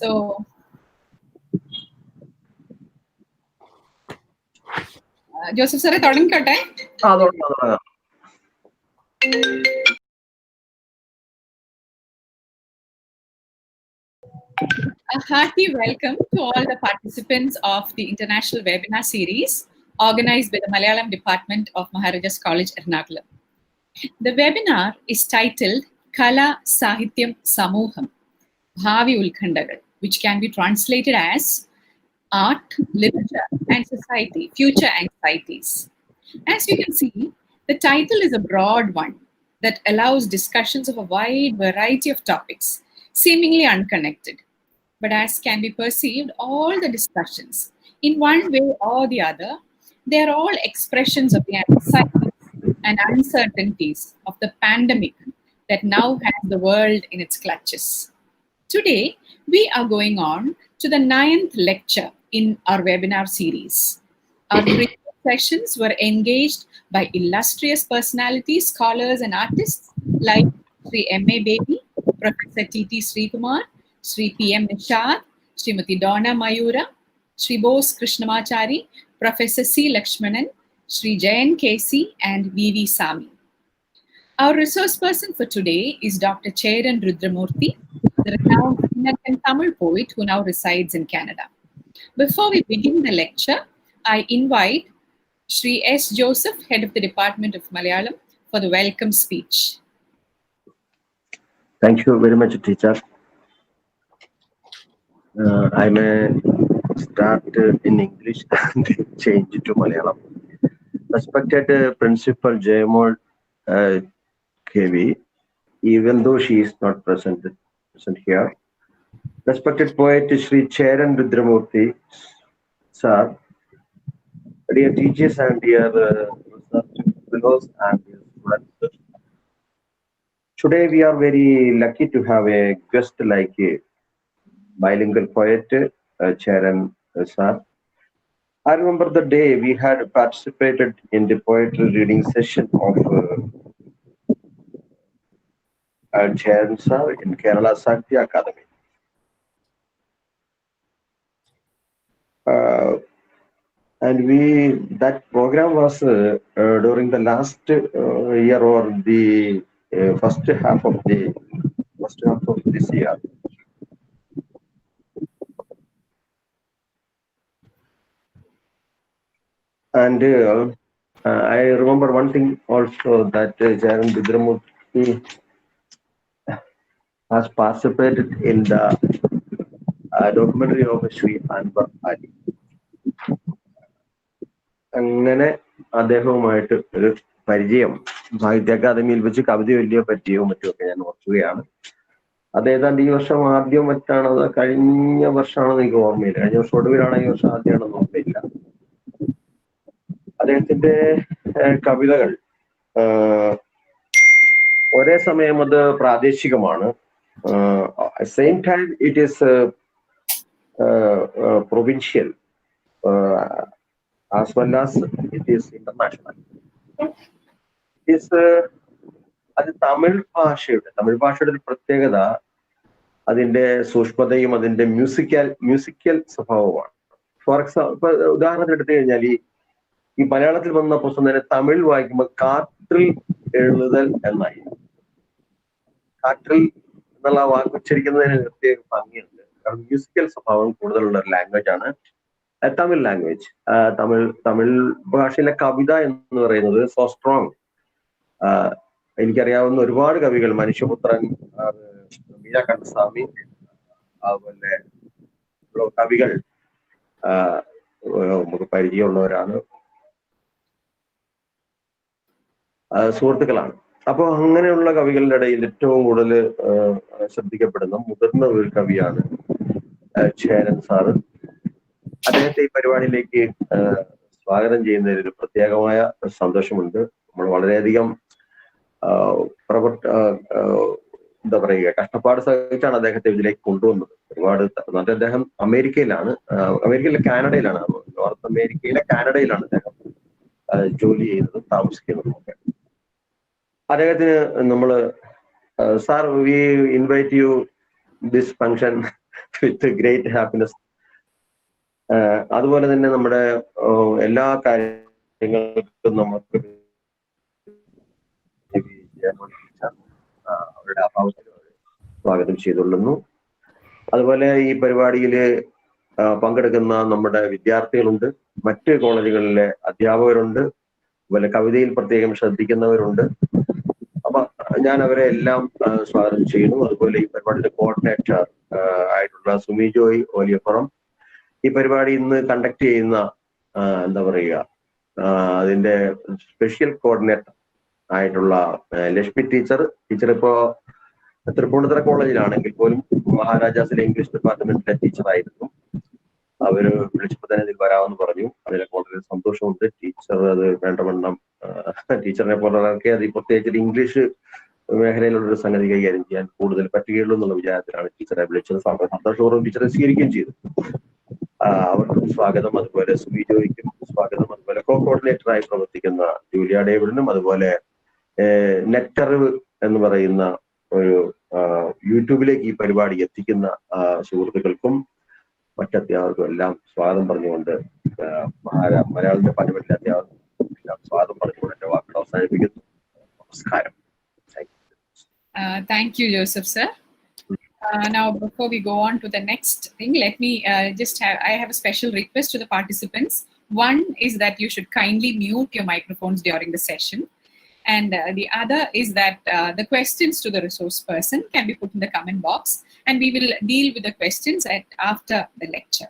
So, Joseph sir, തുടങ്ങിക്കോട്ടെ. A hearty welcome to all the participants of the international webinar series organized by the Malayalam Department of Maharaja's College, Ernakulam. The webinar is titled Kala Sahityam Samuham, Bhavi Ulkhandagal, which can be translated as Art, Literature and Society, Future Anxieties. As you can see, the title is a broad one that allows discussions of a wide variety of topics, seemingly unconnected. But as can be perceived, all the discussions, in one way or the other, they are all expressions of the anxieties and uncertainties of the pandemic that now has the world in its clutches. Today, we are going on to the 9th lecture in our webinar series. Our previous sessions were engaged by illustrious personalities, scholars, and artists like Sri M.A. Baby, Professor T.T. Srikumar, Sri P.M. Nishad, Srimati Donna Mayura, Sri Bose Krishnamachari, Professor C. Lakshmanan, Sri Jayan K.C. and V.V. Sami. Our resource person for today is Dr. Cheran Rudhramoorthy, the renowned Indian Tamil poet who now resides in Canada. Before we begin the lecture, I invite Sri S. Joseph, Head of the Department of Malayalam, for the welcome speech. Thank you very much, teacher. I may start in English and change to Malayalam. Respected Principal Jayamol KV, even though she is not present here. Respected poet Sri Cheran Rudhramoorthy, sir, dear teachers and dear research fellows and dear students. Today we are very lucky to have a guest like a bilingual poet, Cheran sir. I remember the day we had participated in the poetry reading session of Cheran sir in Kerala Sakti Academy. And that program was during the last year or the first half of this year. And I remember one thing also, that Cheran Rudhramoorthy has participated in the documentary of Sri Anwar Ali. അങ്ങനെ അദ്ദേഹവുമായിട്ട് ഒരു പരിചയം സാഹിത്യ അക്കാദമിയിൽ വെച്ച് കവിത വലിയ പരിചയവും മറ്റുമൊക്കെ ഞാൻ ഓർക്കുകയാണ്. അത് ഏതാണ്ട് ഈ വർഷം ആദ്യം മറ്റാണ്, അത് കഴിഞ്ഞ വർഷമാണെന്ന് എനിക്ക് ഓർമ്മയില്ല. കഴിഞ്ഞ വർഷം ഒടുവിലാണ്, ഈ വർഷം ആദ്യമാണെന്ന് ഓർമ്മയില്ല. അദ്ദേഹത്തിന്റെ കവിതകൾ ഒരേ സമയം അത് പ്രാദേശികമാണ്, same time it is provincial, as well as it is international. അത് തമിഴ് ഭാഷയുടെ ഒരു പ്രത്യേകത അതിന്റെ സൂക്ഷ്മതയും അതിന്റെ മ്യൂസിക്കൽ സ്വഭാവമാണ്. ഫോർ എക്സാമ്പിൾ, ഉദാഹരണത്തിന് എടുത്തു കഴിഞ്ഞാൽ ഈ മലയാളത്തിൽ വന്ന പുസ്തകം തന്നെ തമിഴ് വായിക്കുമ്പോൾ കാറ്റിൽ എഴുതുതൽ എന്നായി. കാറ്റിൽ എന്നുള്ള വാക്ക് ഉച്ചരിക്കുന്നതിന് പ്രത്യേക ഭംഗിയുണ്ട്. കാരണം മ്യൂസിക്കൽ സ്വഭാവം കൂടുതലുള്ള ഒരു ലാംഗ്വേജ് ആണ് തമിഴ് ലാംഗ്വേജ്. തമിഴ് ഭാഷയിലെ കവിത എന്ന് പറയുന്നത് സോ സ്ട്രോങ്. എനിക്കറിയാവുന്ന ഒരുപാട് കവികൾ, മനുഷ്യപുത്രൻ, മീരാകണ്ഠസ്വാമി, അതുപോലെ കവികൾ നമുക്ക് പരിചയമുള്ളവരാണ്, സുഹൃത്തുക്കളാണ്. അപ്പോൾ അങ്ങനെയുള്ള കവികളുടെ ഇടയിൽ ഏറ്റവും കൂടുതൽ ശ്രദ്ധിക്കപ്പെടുന്ന മുതിർന്ന ഒരു കവിയാണ് ചേരൻ സാറ്. അദ്ദേഹത്തെ ഈ പരിപാടിയിലേക്ക് സ്വാഗതം ചെയ്യുന്നതിൽ ഒരു പ്രത്യേകമായ സന്തോഷമുണ്ട്. നമ്മൾ വളരെയധികം എന്താ പറയുക, കഷ്ടപ്പാട് സഹിച്ചാണ് അദ്ദേഹത്തെ ഇതിലേക്ക് കൊണ്ടുവന്നത്. ഒരുപാട് അദ്ദേഹം അമേരിക്കയിലെ കാനഡയിലാണ്, നോർത്ത് അമേരിക്കയിലെ കാനഡയിലാണ് അദ്ദേഹം ജോലി ചെയ്യുന്നതും താമസിക്കുന്നതും ഒക്കെ. അദ്ദേഹത്തിന് നമ്മൾ Sir, we invite you this function with great happiness. അതുപോലെ തന്നെ നമ്മുടെ എല്ലാ കാര്യങ്ങൾക്കും നമുക്ക് അവരുടെ അഭാവത്തിൽ സ്വാഗതം ചെയ്തുകൊള്ളുന്നു. അതുപോലെ ഈ പരിപാടിയിൽ പങ്കെടുക്കുന്ന നമ്മുടെ വിദ്യാർത്ഥികളുണ്ട്, മറ്റ് കോളേജുകളിലെ അധ്യാപകരുണ്ട്, അതുപോലെ കവിതയിൽ പ്രത്യേകം ശ്രദ്ധിക്കുന്നവരുണ്ട്. അപ്പൊ ഞാൻ അവരെ എല്ലാം സ്വാഗതം ചെയ്യുന്നു. അതുപോലെ ഈ പരിപാടിയുടെ കോർഡിനേറ്റർ ആയിട്ടുള്ള സുമി ജോയ് ഓലിയപ്പുറം, ഈ പരിപാടി ഇന്ന് കണ്ടക്ട് ചെയ്യുന്ന എന്താ പറയുക, അതിന്റെ സ്പെഷ്യൽ കോർഡിനേറ്റർ ആയിട്ടുള്ള ലക്ഷ്മി ടീച്ചർ ഇപ്പോ തൃപ്പൂണിത്തുറ കോളേജിലാണെങ്കിൽ പോലും മഹാരാജാസിലെ ഇംഗ്ലീഷ് ഡിപ്പാർട്ട്മെന്റിലെ ടീച്ചറായിരുന്നു. അവര് വിളിച്ചപ്പോൾ തന്നെ ഇതിൽ വരാമെന്ന് പറഞ്ഞു. അതിലൊക്കെ വളരെ സന്തോഷമുണ്ട്. ടീച്ചർ അത് വേണ്ടവണ്ണം ടീച്ചറിനെ പോലുള്ളവർക്ക് അത് പ്രത്യേകിച്ച് ഇംഗ്ലീഷ് മേഖലയിലുള്ളൊരു സംഗതി കൈകാര്യം ചെയ്യാൻ കൂടുതൽ പറ്റുകയുള്ളൂ എന്നുള്ള വിചാരത്തിലാണ് ടീച്ചറെ വിളിച്ചത്. സന്തോഷപൂർവ്വം ടീച്ചറെ സ്വീകരിക്കുകയും ചെയ്തു. അവർക്കും സ്വാഗതം. അതുപോലെ സുമി ജോയ്ക്കും സ്വാഗതം. അതുപോലെ കോ കോർഡിനേറ്ററായി പ്രവർത്തിക്കുന്ന ജൂലിയ ഡേവിഡിനും, അതുപോലെ നെറ്ററിവ് എന്ന് പറയുന്ന ഒരു യൂട്യൂബിലേക്ക് ഈ പരിപാടി എത്തിക്കുന്ന സുഹൃത്തുക്കൾക്കും മറ്റധ്യാപകർക്കും എല്ലാം സ്വാഗതം പറഞ്ഞുകൊണ്ട് മലയാളം ഡിപ്പാർട്ട്മെന്റിലെ അധ്യാപകർക്കും എല്ലാം സ്വാഗതം പറഞ്ഞുകൊണ്ട് എന്റെ വാക്കുകൾ അവസാനിപ്പിക്കുന്നു. നമസ്കാരം. Thank you, Joseph, sir. Now, before we go on to the next thing, let me I have a special request to the participants. One is that you should kindly mute your microphones during the session. And the other is that the questions to the resource person can be put in the comment box, and we will deal with the questions after the lecture.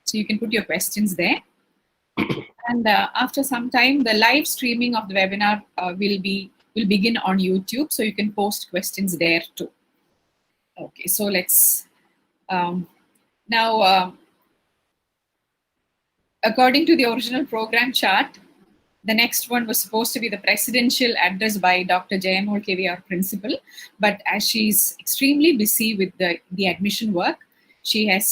So you can put your questions there. And after some time, the live streaming of the webinar will begin on YouTube, so you can post questions there too. Okay, so let's now, according to the original program chart, the next one was supposed to be the presidential address by Dr. Cheran, our principal, but as she's extremely busy with the admission work, she has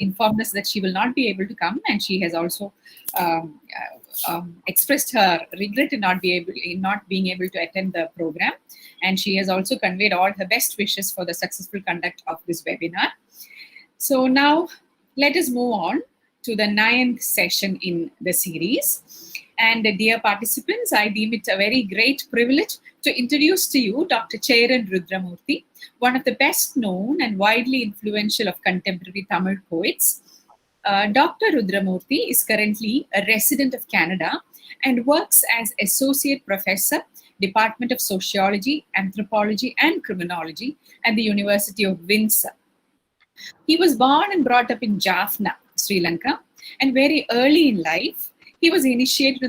informed us that she will not be able to come, and she has also expressed her regret in not being able to attend the program, and she has also conveyed all her best wishes for the successful conduct of this webinar. So now let us move on to the 9th session in the series. And dear participants, I deem it a very great privilege to introduce to you Dr. Cheran Rudhramoorthy, one of the best known and widely influential of contemporary Tamil poets. Dr. Rudhramoorthy is currently a resident of Canada and works as Associate Professor, Department of Sociology, Anthropology and Criminology at the University of Windsor. He was born and brought up in Jaffna, Sri Lanka, and very early in life, he was initiated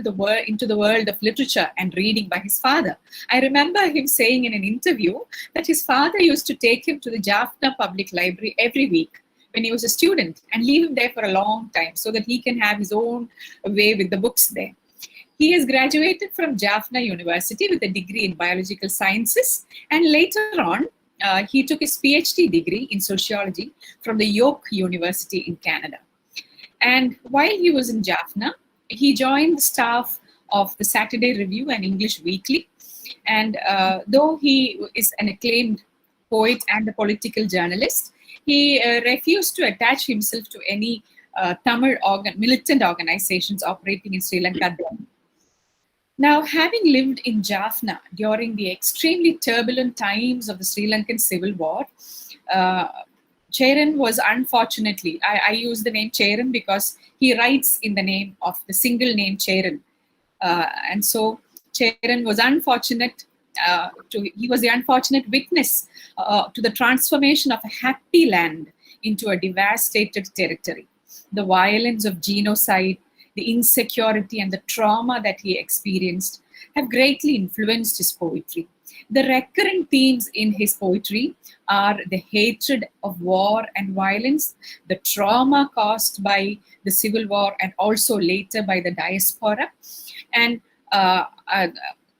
into the world of literature and reading by his father. I remember him saying in an interview that his father used to take him to the Jaffna Public Library every week when he was a student and leave him there for a long time so that he can have his own way with the books there. He has graduated from Jaffna University with a degree in biological sciences, and later on, he took his PhD degree in sociology from the York University in Canada. And while he was in Jaffna, he joined the staff of the Saturday Review and English Weekly. And though he is an acclaimed poet and a political journalist, he refused to attach himself to any Tamil militant organizations operating in Sri Lanka then. Now, having lived in Jaffna during the extremely turbulent times of the Sri Lankan Civil War, Cheran was unfortunately, I use the name Cheran because he writes in the name of the single name Cheran. And so Cheran was unfortunate, he was the unfortunate witness to the transformation of a happy land into a devastated territory. The violence of genocide, the insecurity and the trauma that he experienced have greatly influenced his poetry. The recurrent themes in his poetry are the hatred of war and violence, the trauma caused by the Civil War and also later by the diaspora, and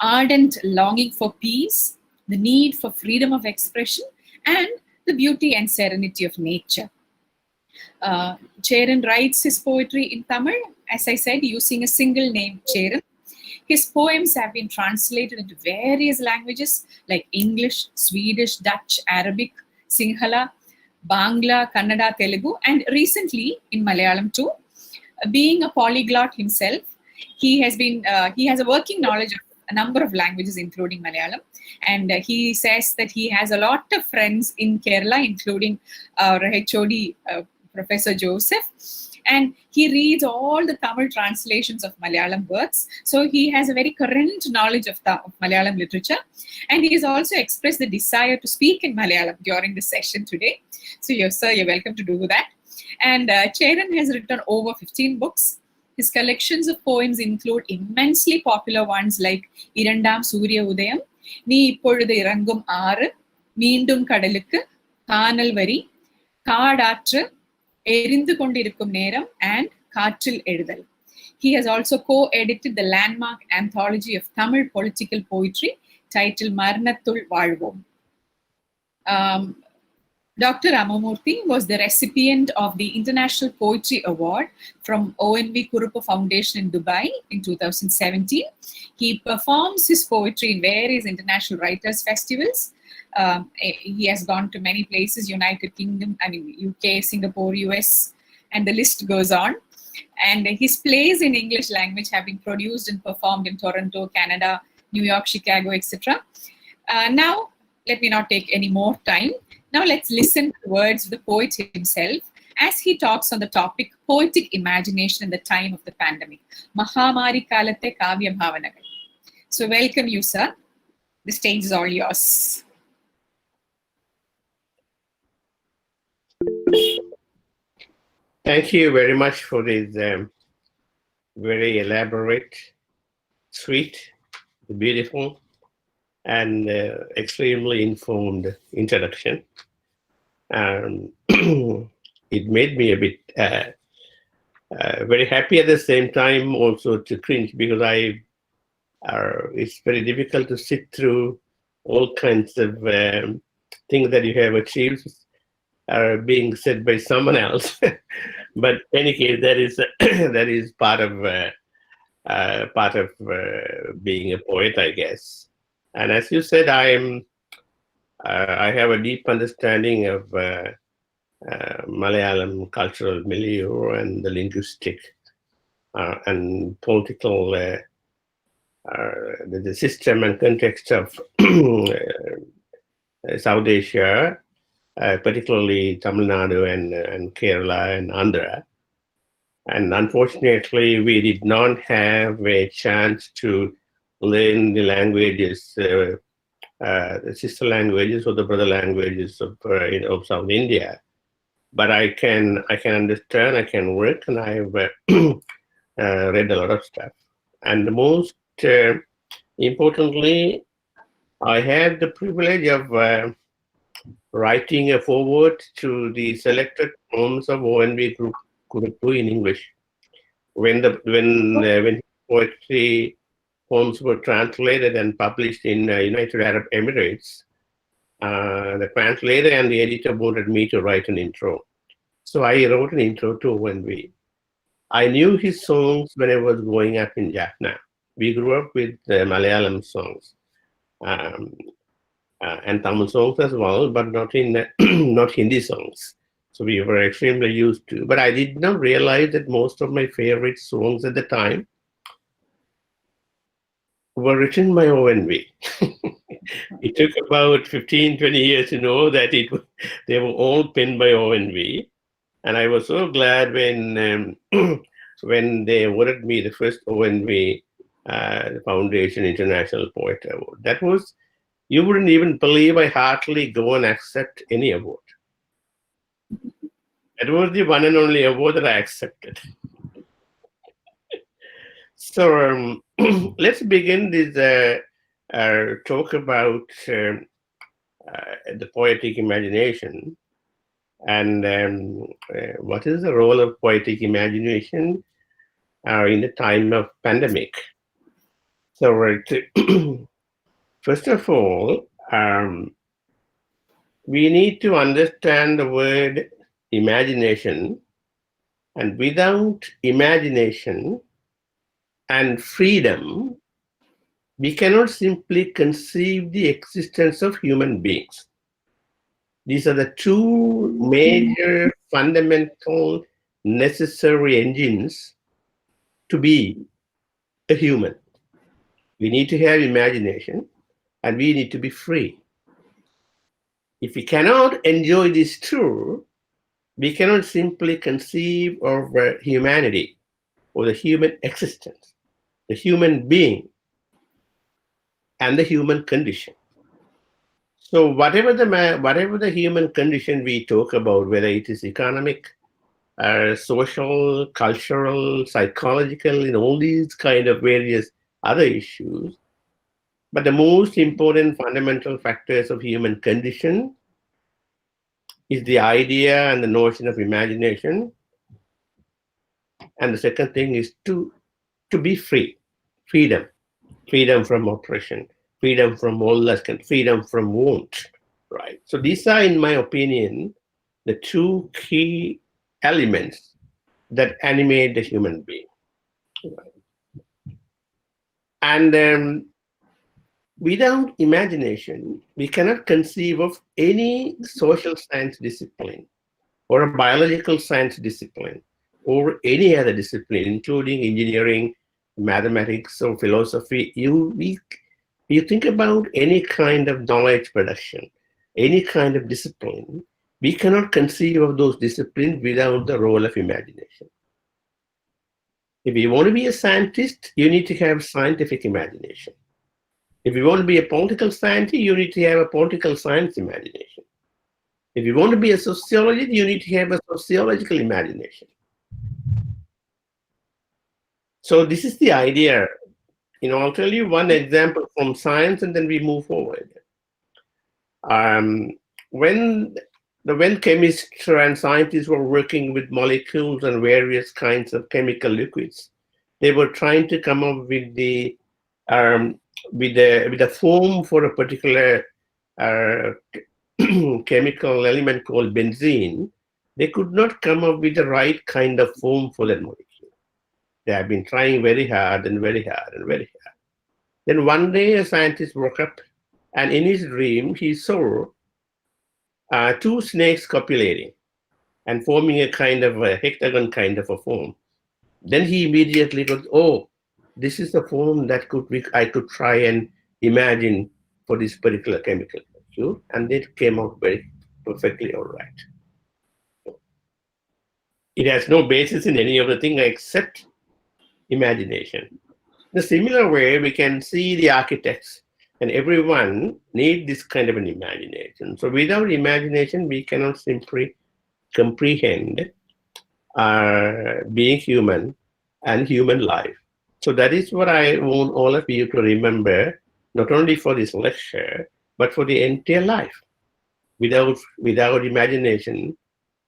ardent longing for peace, the need for freedom of expression, and the beauty and serenity of nature. Cheran writes his poetry in Tamil, as I said, using a single name, Cheran. His poems have been translated into various languages like English, Swedish, Dutch, Arabic, Sinhala, Bangla, Kannada, Telugu, and recently in Malayalam too. Being a polyglot himself, he has a working knowledge of a number of languages, including Malayalam, and he says that he has a lot of friends in Kerala, including our HOD, Professor Joseph, and he reads all the Tamil translations of Malayalam works. So he has a very current knowledge of Malayalam literature, and he has also expressed the desire to speak in Malayalam during the session today. So, yes, sir, you're welcome to do that. And Cheran has written over 15 books. His collections of poems include immensely popular ones like Irandam Surya Udayam, Ni Ippoluthu Irangum Aaru, Meendum Kadalukku, Kanal Vari, Kaadaatru, Erindu Kondirukkum Neram, and Kaatril Ezhudal. He has also co-edited the landmark anthology of Tamil political poetry titled Marnathul Vazhvom. Dr. Rudhramoorthy was the recipient of the International Poetry Award from ONV Kurupa Foundation in Dubai in 2017. He performs his poetry in various international writers' festivals. He has gone to many places, United Kingdom, UK, Singapore, US, and the list goes on. And his plays in English language have been produced and performed in Toronto, Canada, New York, Chicago, etc. Now, let me not take any more time. Now let's listen to the words of the poet himself as he talks on the topic poetic imagination in the time of the pandemic. Mahamari Kalate Kavya Bhavanagal. So welcome you, sir. The stage is all yours. Thank you very much for this very elaborate, sweet, beautiful, and extremely informed introduction. It made me a bit very happy at the same time, also to cringe, because it's very difficult to sit through all kinds of things that you have achieved are being said by someone else. But in any case, that is part of being a poet, I guess. And as you said, I have a deep understanding of Malayalam cultural milieu and the linguistic and political the system and context of South Asia, particularly Tamil Nadu and Kerala and Andhra. And unfortunately, we did not have a chance to learn the languages, the sister languages or the brother languages of South India. But I can understand, I can work, and I've read a lot of stuff. And most importantly, I had the privilege of writing a foreword to the selected poems of ONV Group Kurupu in English. When poetry poems were translated and published in United Arab Emirates, the translator and the editor wanted me to write an intro. So I wrote an intro to ONV. I knew his songs when I was growing up in Jaffna. We grew up with Malayalam songs and Tamil songs as well, but not Hindi songs. So we were extremely used to. But I did not realize that most of my favorite songs at the time were written by ONV. It took about 15, 20 years to know that they were all penned by ONV. And I was so glad when they awarded me the first ONV Foundation International Poet Award. That was, you wouldn't even believe I hardly go and accept any award. That was the one and only award that I accepted. So let's begin this talk about the poetic imagination and what is the role of poetic imagination in the time of pandemic. So first of all, we need to understand the word imagination, and without imagination and freedom, we cannot simply conceive the existence of human beings. These are the two major fundamental necessary engines to be a human. We need to have imagination and we need to be free. If we cannot enjoy these two, we cannot simply conceive of humanity or the human existence, the human being, and the human condition. So whatever the human condition we talk about, whether it is economic, social, cultural, psychological, in all these kind of various other issues, but the most important fundamental factors of human condition is the idea and the notion of imagination. And the second thing is to be free, freedom, freedom from oppression, freedom from all lust, freedom from want, right? So these are, in my opinion, the two key elements that animate the human being. Right? And without imagination, we cannot conceive of any social science discipline or a biological science discipline or any other discipline, including engineering, mathematics, or philosophy. You think about any kind of knowledge production, any kind of discipline, we cannot conceive of those disciplines without the role of imagination. If you want to be a scientist, you need to have scientific imagination. If you want to be a political scientist, you need to have a political science imagination. If you want to be a sociologist, you need to have a sociological imagination. So this is the idea. I'll tell you one example from science and then we move forward. When chemists and scientists were working with molecules and various kinds of chemical liquids, they were trying to come up with the form for a particular chemical element called benzene. They could not come up with the right kind of form for that molecule. They have been trying very hard and very hard and very hard. Then one day a scientist woke up and in his dream he saw two snakes copulating and forming a kind of a hexagon kind of a form. Then he immediately thought, oh, this is the form that I could try and imagine for this particular chemical molecule, and it came out very perfectly all right. It has no basis in any other thing except imagination. In a similar way, we can see the architects and everyone need this kind of an imagination. So without imagination, we cannot simply comprehend being human and human life. So that is what I want all of you to remember, not only for this lecture, but for the entire life. Without imagination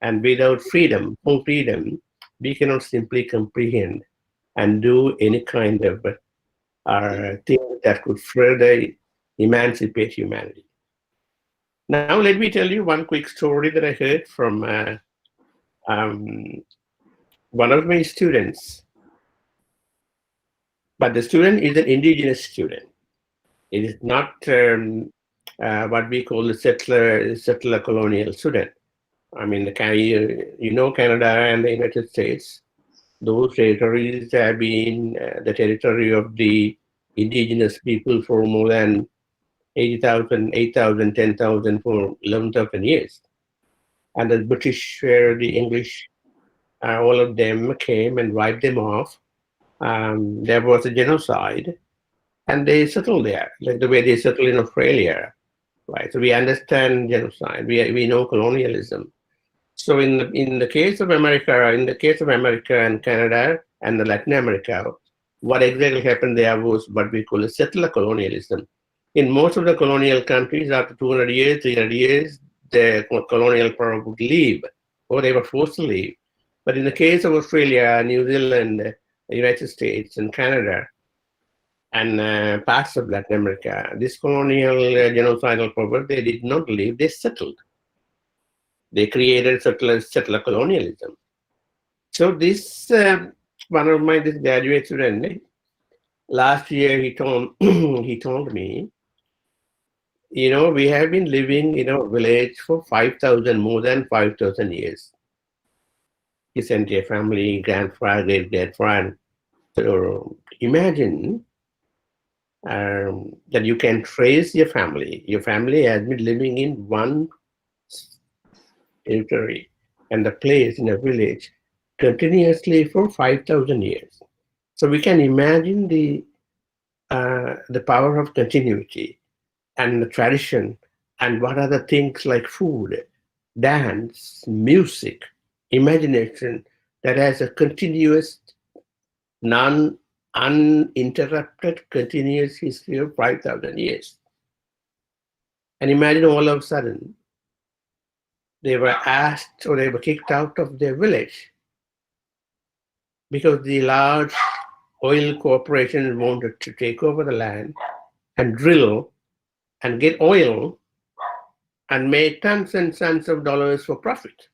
and without freedom, we cannot simply comprehend and do any kind of thing that could further emancipate humanity. Now, let me tell you one quick story that I heard from one of my students. But the student is an indigenous student. It is not what we call the settler colonial student. I mean, Canada and the United States, those territories have been the territory of the indigenous people for more than 80,000, 8,000, 10,000 for 11,000 years. And the British, the English, all of them came and wiped them off. There was a genocide and they settled there, like the way they settled in Australia, right? So we understand genocide, we know colonialism. So in the case of America and Canada and Latin America, what exactly happened there was what we call a settler colonialism. In most of the colonial countries, after 200 years, 300 years, the colonial power would leave, or they were forced to leave. But in the case of Australia, New Zealand, the United States, and Canada, and parts of Latin America, this colonial genocidal power, they did not leave, they settled. They created settler colonialism. So this, one of my graduate students, last year he told he told me, we have been living in a village for 5,000, more than 5,000 years. His entire family, grandfather, great-grandfather. So imagine that you can trace your family. Your family has been living in one territory and the place in a village continuously for 5,000 years. So we can imagine the power of continuity and the tradition, and what are the things like food, dance, music, imagination that has a continuous, uninterrupted, continuous history of 5,000 years. And imagine all of a sudden they were asked or they were kicked out of their village because the large oil corporations wanted to take over the land and drill and get oil and make tons and tons of dollars for profit.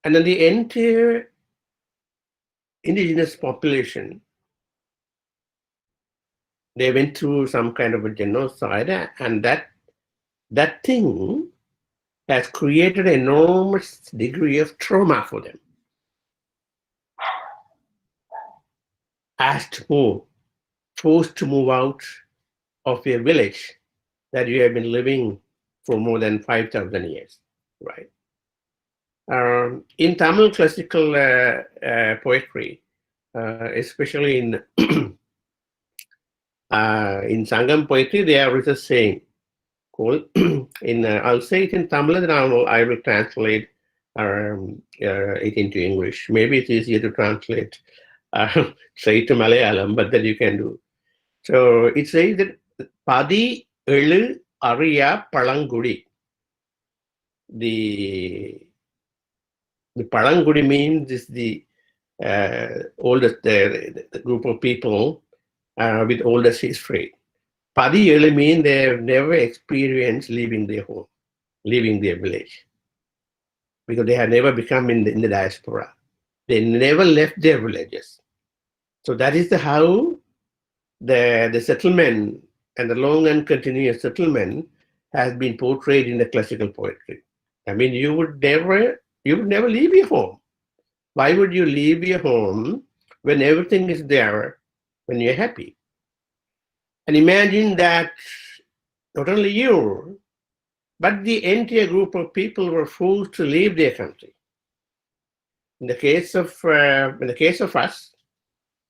And then the entire indigenous population, they went through some kind of a genocide, and that thing has created an enormous degree of trauma for them. Asked to move, forced to move out of your village that you have been living for more than 5,000 years, right? In Tamil classical poetry, especially in Sangam poetry, there is a saying called, I'll say it in Tamil, then I will translate it into English. Maybe it's easier to translate straight to Malayalam, but that you can do. So it says that Padi Elu Ariya Palangudi. The Palangudi means is the oldest, the group of people with oldest history. Padi Elu means they have never experienced leaving their home, leaving their village, because they have never become in the diaspora. They never left their villages. So that is how the settlement and the long and continuous settlement has been portrayed in the classical poetry. I mean, you would never leave your home. Why would you leave your home when everything is there, when you're happy? And imagine that not only you, but the entire group of people were forced to leave their country. In the case of us,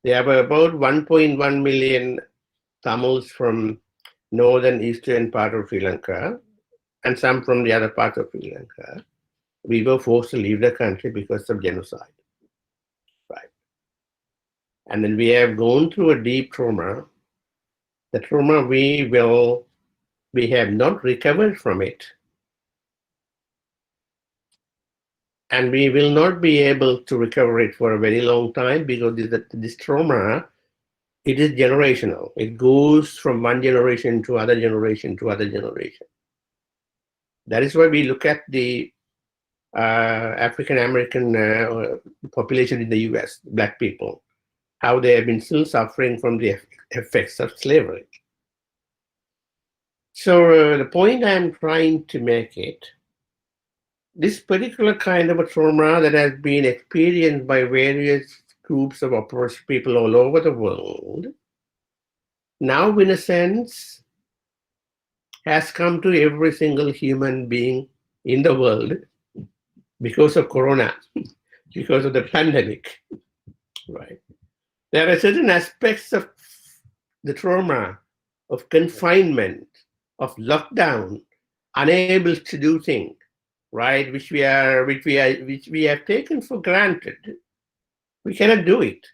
there were about 1.1 million Tamils from northern eastern part of Sri Lanka and some from the other part of Sri Lanka. We were forced to leave the country because of genocide, right? And then we have gone through a deep trauma. The trauma we have not recovered from it. And we will not be able to recover it for a very long time, because this trauma, it is generational. It goes from one generation to other generation to other generation. That is why we look at the African American population in the US, Black people, how they have been still suffering from the effects of slavery. So the point I'm trying to make it, this particular kind of a trauma that has been experienced by various groups of oppressed people all over the world, now in a sense has come to every single human being in the world because of Corona, because of the pandemic, right? There are certain aspects of the trauma, of confinement, of lockdown, unable to do things, right? Which we have taken for granted. We cannot do it.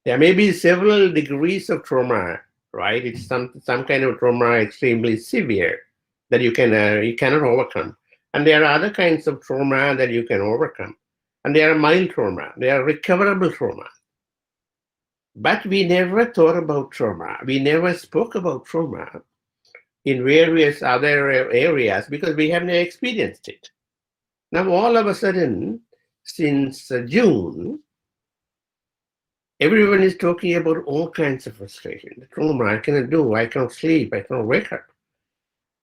There may be several degrees of trauma, right? It's some kind of trauma extremely severe that you cannot overcome. And there are other kinds of trauma that you can overcome. And there are mild trauma. There are recoverable trauma. But we never thought about trauma. We never spoke about trauma in various other areas because we have never experienced it. Now, all of a sudden, since June, everyone is talking about all kinds of frustration. The trauma, I cannot do, I cannot sleep, I cannot wake up.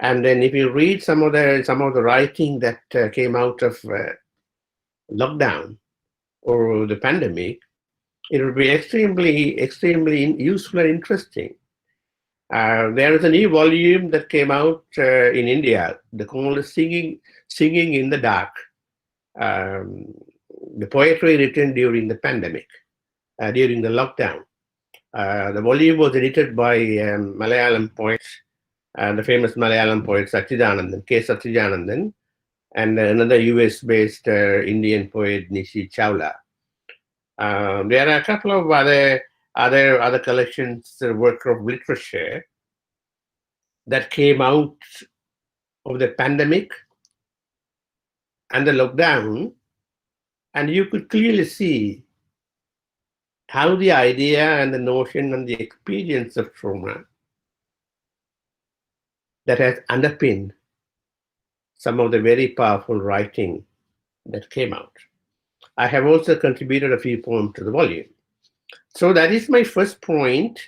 And then if you read some of the writing that came out of lockdown or the pandemic, it will be extremely useful and interesting. There is a new volume that came out in India. The call is Singing in the Dark. The poetry written during the pandemic, during the lockdown. The volume was edited by Malayalam poet, the famous Malayalam poet Satchidanandan, K. Satchidanandan, and another US-based Indian poet Nishi Chawla. There are a couple of other collections, work of literature that came out of the pandemic and the lockdown, and you could clearly see how the idea and the notion and the experience of trauma that has underpinned some of the very powerful writing that came out. I have also contributed a few poems to the volume. So that is my first point.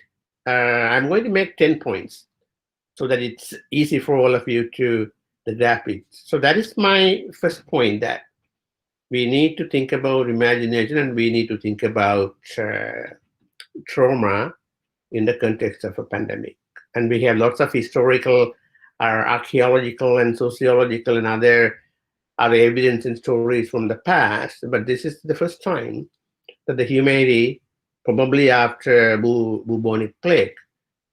I'm going to make 10 points so that it's easy for all of you to grasp it. So that is my first point, that we need to think about imagination and we need to think about trauma in the context of a pandemic. And we have lots of historical, archaeological and sociological and other evidence and stories from the past, but this is the first time that the humanity, probably after bubonic plague,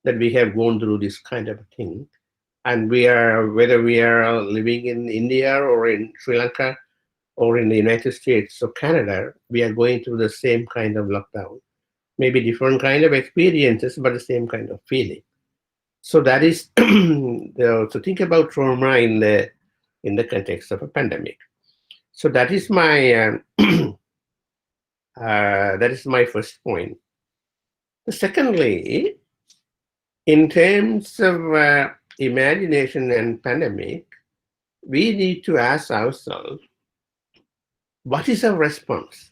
that we have gone through this kind of a thing. And whether we are living in India or in Sri Lanka or in the United States or Canada, we are going through the same kind of lockdown. Maybe different kind of experiences, but the same kind of feeling. So that is so think about trauma in the context of a pandemic. So that is my first point. Secondly, in terms of imagination and pandemic, we need to ask ourselves, what is our response?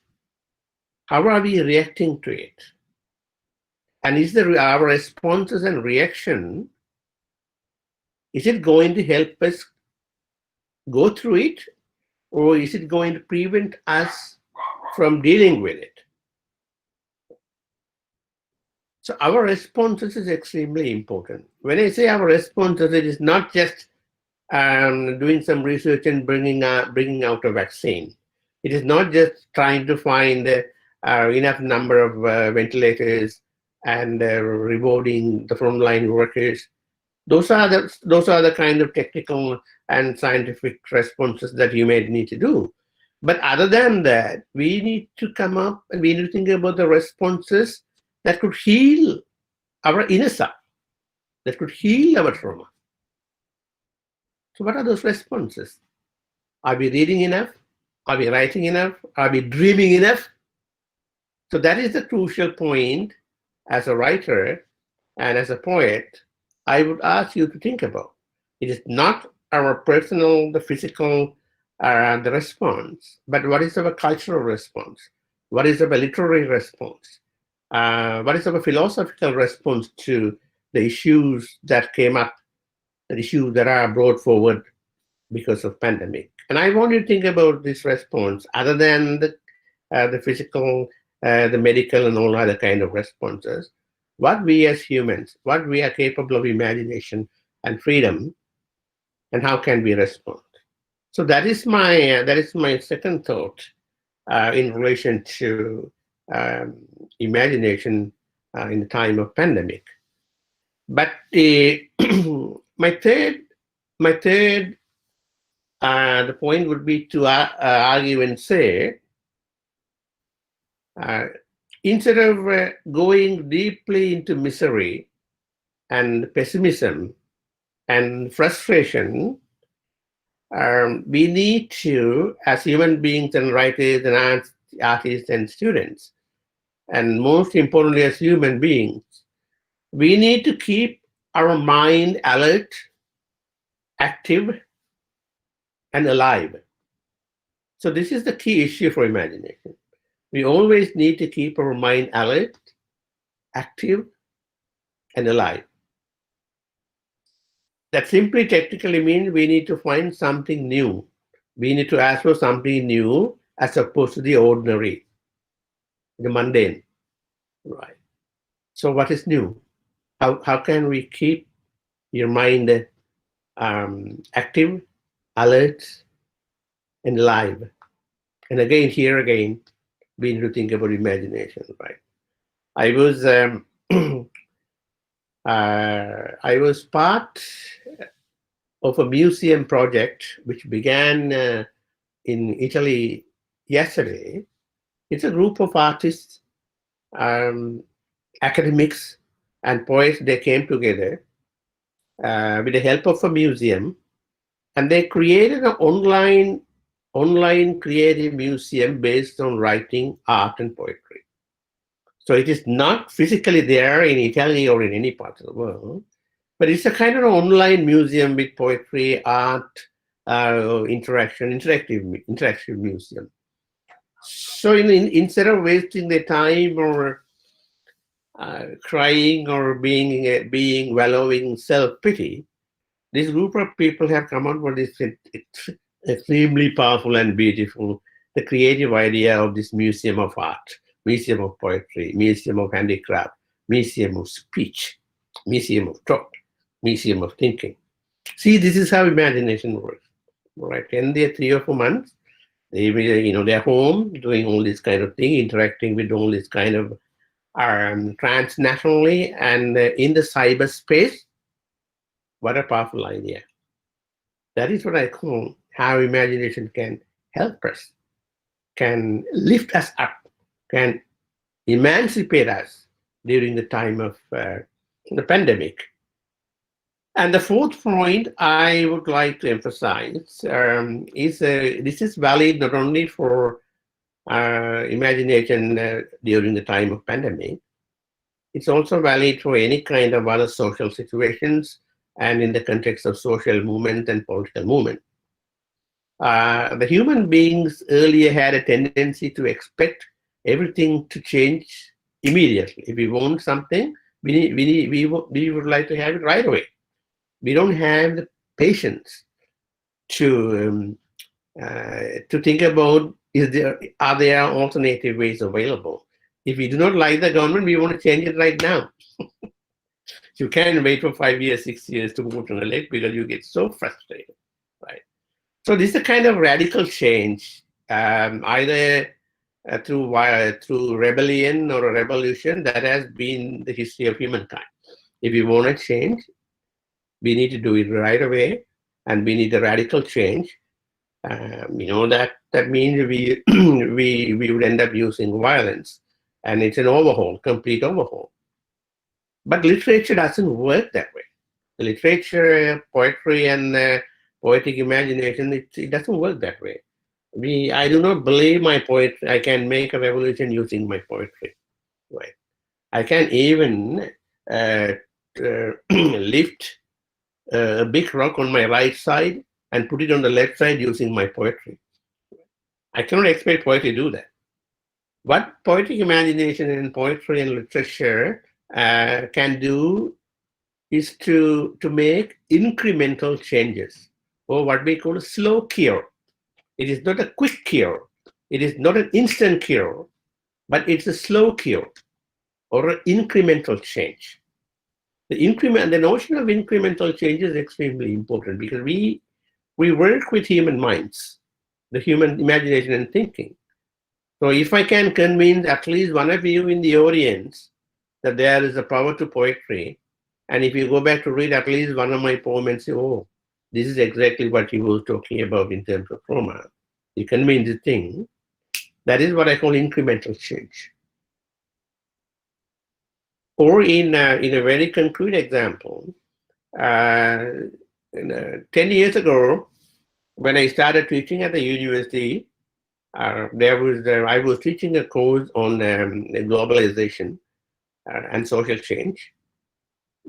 How are we reacting to it? And is our responses and reaction, is it going to help us go through it, or is it going to prevent us from dealing with it? So our responses is extremely important. When I say our responses, it is not just doing some research and bringing out a vaccine. It is not just trying to find enough number of ventilators and rewarding the frontline workers. Those are the kind of technical and scientific responses that you may need to do. But other than that, we need to come up and we need to think about the responses that could heal our inner self, that could heal our trauma. So what are those responses? Are we reading enough? Are we writing enough? Are we dreaming enough? So that is the crucial point. As a writer and as a poet, I would ask you to think about. It is not our personal, the physical, the response, but what is our cultural response? What is our literary response? What is our philosophical response to the issues that came up, the issues that are brought forward because of pandemic? And I want you to think about this response other than the physical, the medical and all other kind of responses. What we as humans, what we are capable of imagination and freedom, and how can we respond? So that is my second thought in relation to imagination in the time of pandemic. But my third the point would be to argue and say, instead of going deeply into misery and pessimism and frustration, we need to, as human beings and writers and artists and students, and most importantly as human beings, we need to keep our mind alert, active, and alive. So this is the key issue for imagination. We always need to keep our mind alert, active, and alive. That simply technically means we need to find something new. We need to ask for something new as opposed to the ordinary, the mundane. Right. So what is new? How can we keep your mind active, alert, and alive? And again, here again, we need to think about imagination, right? I was I was part of a museum project which began in Italy yesterday. It's a group of artists, academics, and poets. They came together with the help of a museum, and they created an online creative museum based on writing, art, and poetry. So it is not physically there in Italy or in any part of the world, but it's a kind of online museum with poetry, art, interactive museum. So instead of wasting their time or crying or being wallowing self-pity, this group of people have come up with this extremely powerful and beautiful, the creative idea of this museum of art, museum of poetry, museum of handicraft, museum of speech, museum of thought, museum of thinking. See, this is how imagination works. Right? In their 3 or 4 months, they're home doing all this kind of thing, interacting with all this kind of transnationally and in the cyberspace. What a powerful idea. That is what I call how imagination can help us, can lift us up, can emancipate us during the time of the pandemic. And the fourth point I would like to emphasize is this is valid not only for imagination during the time of pandemic, it's also valid for any kind of other social situations and in the context of social movement and political movement. The human beings earlier had a tendency to expect everything to change immediately. If we want something, we would like to have it right away. We don't have the patience to think about are there alternative ways available. If we do not like the government, we want to change it right now. You can't wait for 5 years, 6 years to vote on a leg because you get so frustrated, right? So this is a kind of radical change, either through rebellion or a revolution. That has been the history of humankind. If we want to change, we need to do it right away, and we need a radical change. That means we would end up using violence, and it's an overhaul, complete overhaul. But literature doesn't work that way. The literature, poetry, and poetic imagination, it doesn't work that way. I do not believe my poetry. I can make a revolution using my poetry. Right? I can even lift a big rock on my right side and put it on the left side using my poetry. I cannot expect poetry to do that. What poetic imagination and poetry and literature can do is to make incremental changes, or what we call a slow cure. It is not a quick cure. It is not an instant cure, but it's a slow cure or an incremental change. The notion of incremental change is extremely important because we work with human minds, the human imagination and thinking. So if I can convince at least one of you in the audience that there is a power to poetry, and if you go back to read at least one of my poems and say, oh, this is exactly what he was talking about in terms of trauma, you convince the thing, that is what I call incremental change. Or in a very concrete example, 10 years ago, when I started teaching at the university, I was teaching a course on globalization and social change.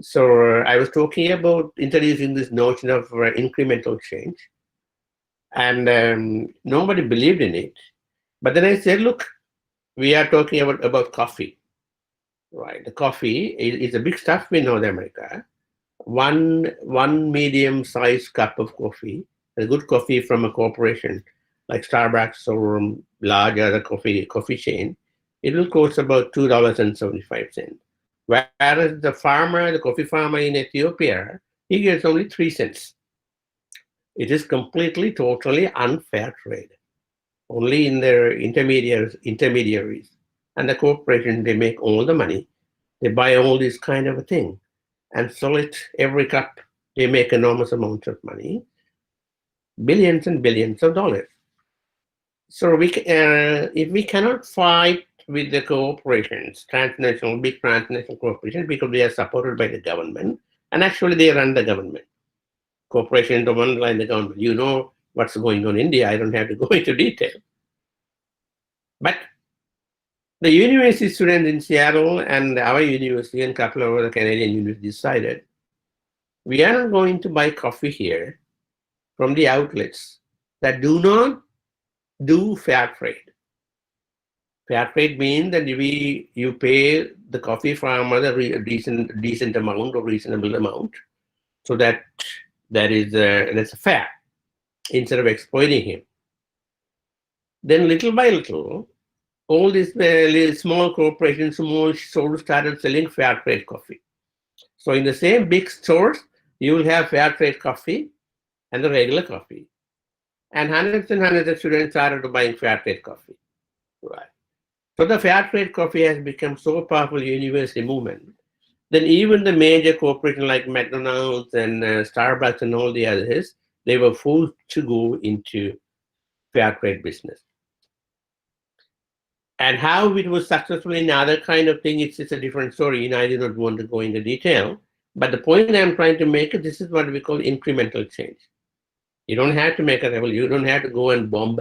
So I was talking about introducing this notion of incremental change, and nobody believed in it. But then I said, look, we are talking about coffee, right? The coffee is a big stuff in North America. One medium-sized cup of coffee, a good coffee from a corporation like Starbucks or large other coffee chain, it will cost about $2.75. Whereas the coffee farmer in Ethiopia, he gets only 3 cents. It is completely, totally unfair trade. Only in their intermediaries and the corporation, they make all the money. They buy all this kind of a thing and sell it every cup. They make enormous amounts of money, billions and billions of dollars. So if we cannot fight with the corporations, big transnational corporations, because they are supported by the government, and actually they run the government. Corporations don't underline the government. You know what's going on in India. I don't have to go into detail. But the university students in Seattle and our university and a couple of other Canadian universities decided we are not going to buy coffee here from the outlets that do not do fair trade. Fair trade means that you pay the coffee farmer a decent amount or reasonable amount, so that that's fair instead of exploiting him. Then little by little, all these small corporations sort of started selling fair trade coffee. So in the same big stores, you will have fair trade coffee and the regular coffee. And hundreds and hundreds of students started buying fair trade coffee. Right. So the fair trade coffee has become so powerful university movement. Then even the major corporations like McDonald's and Starbucks and all the others, they were forced to go into fair trade business. And how it was successful in other kind of thing, it's a different story. I do not want to go into detail. But the point I'm trying to make is this is what we call incremental change. You don't have to make a revolution. You don't have to go and bomb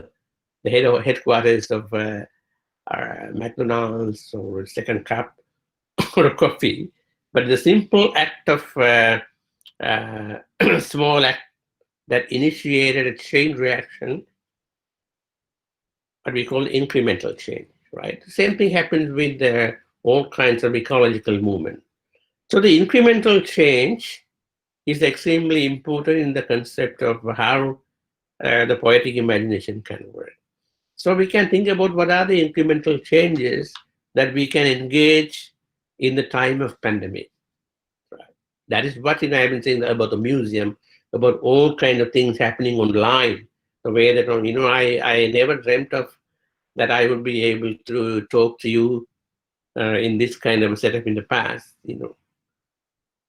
the headquarters of McDonald's or Second Cup or a coffee. But the simple act of small act that initiated a chain reaction, what we call incremental change, right? The same thing happens with all kinds of ecological movement. So the incremental change is extremely important in the concept of how the poetic imagination can work. So we can think about what are the incremental changes that we can engage in the time of pandemic. Right? That is what I've been saying about the museum, about all kind of things happening online. The way that I never dreamt of that I would be able to talk to you in this kind of a setup in the past.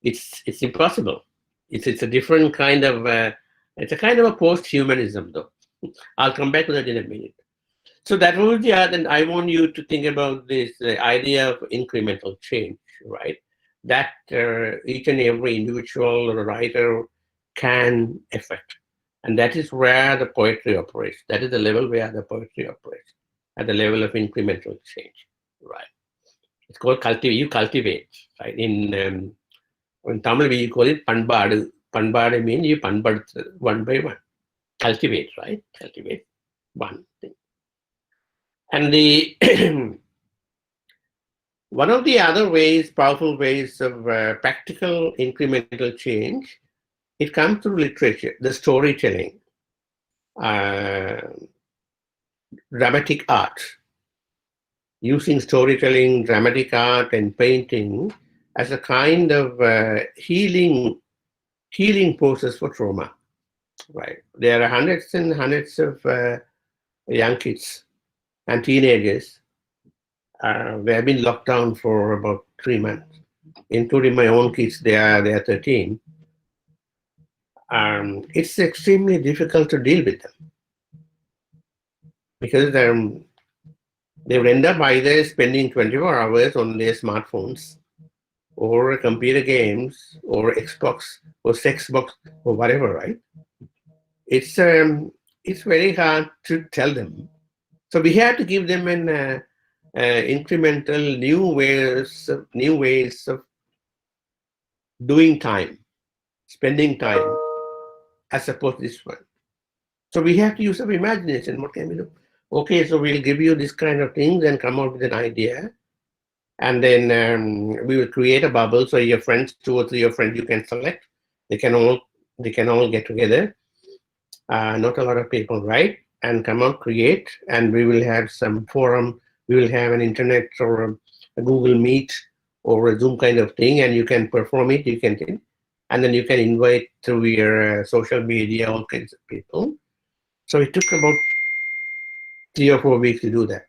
It's impossible. It's a different kind of it's a kind of a post-humanism, though. I'll come back to that in a minute. So that was the other, and I want you to think about this idea of incremental change, right? That each and every individual or writer can affect. And that is where the poetry operates. That is the level where the poetry operates, at the level of incremental change, right? It's called cultivate. You cultivate, right? In Tamil, we call it panbadu. Panbadu means you panbaduthu one by one. Cultivate, right? Cultivate one thing. And one of the other ways, powerful ways of practical incremental change, it comes through literature, the storytelling, dramatic art, using storytelling, dramatic art, and painting as a kind of healing process for trauma. Right? There are hundreds and hundreds of young kids and teenagers they have been locked down for about 3 months, including my own kids. They are 13. It's extremely difficult to deal with them because they will end up either spending 24 hours on their smartphones or computer games or Xbox or Sexbox or whatever, right? It's very hard to tell them. So we have to give them an incremental new ways of doing time, spending time, as opposed to this one. So we have to use our imagination. What can we do? okay, so we'll give you this kind of things and come up with an idea. And then we will create a bubble. So your friends, 2 or 3 of friends, you can select. They can all get together. Not a lot of people, right? And come out, create, and we will have some forum. We will have an internet or a Google Meet or a Zoom kind of thing, and you can perform it. You can, and then you can invite through your social media all kinds of people. So it took about 3 or 4 weeks to do that.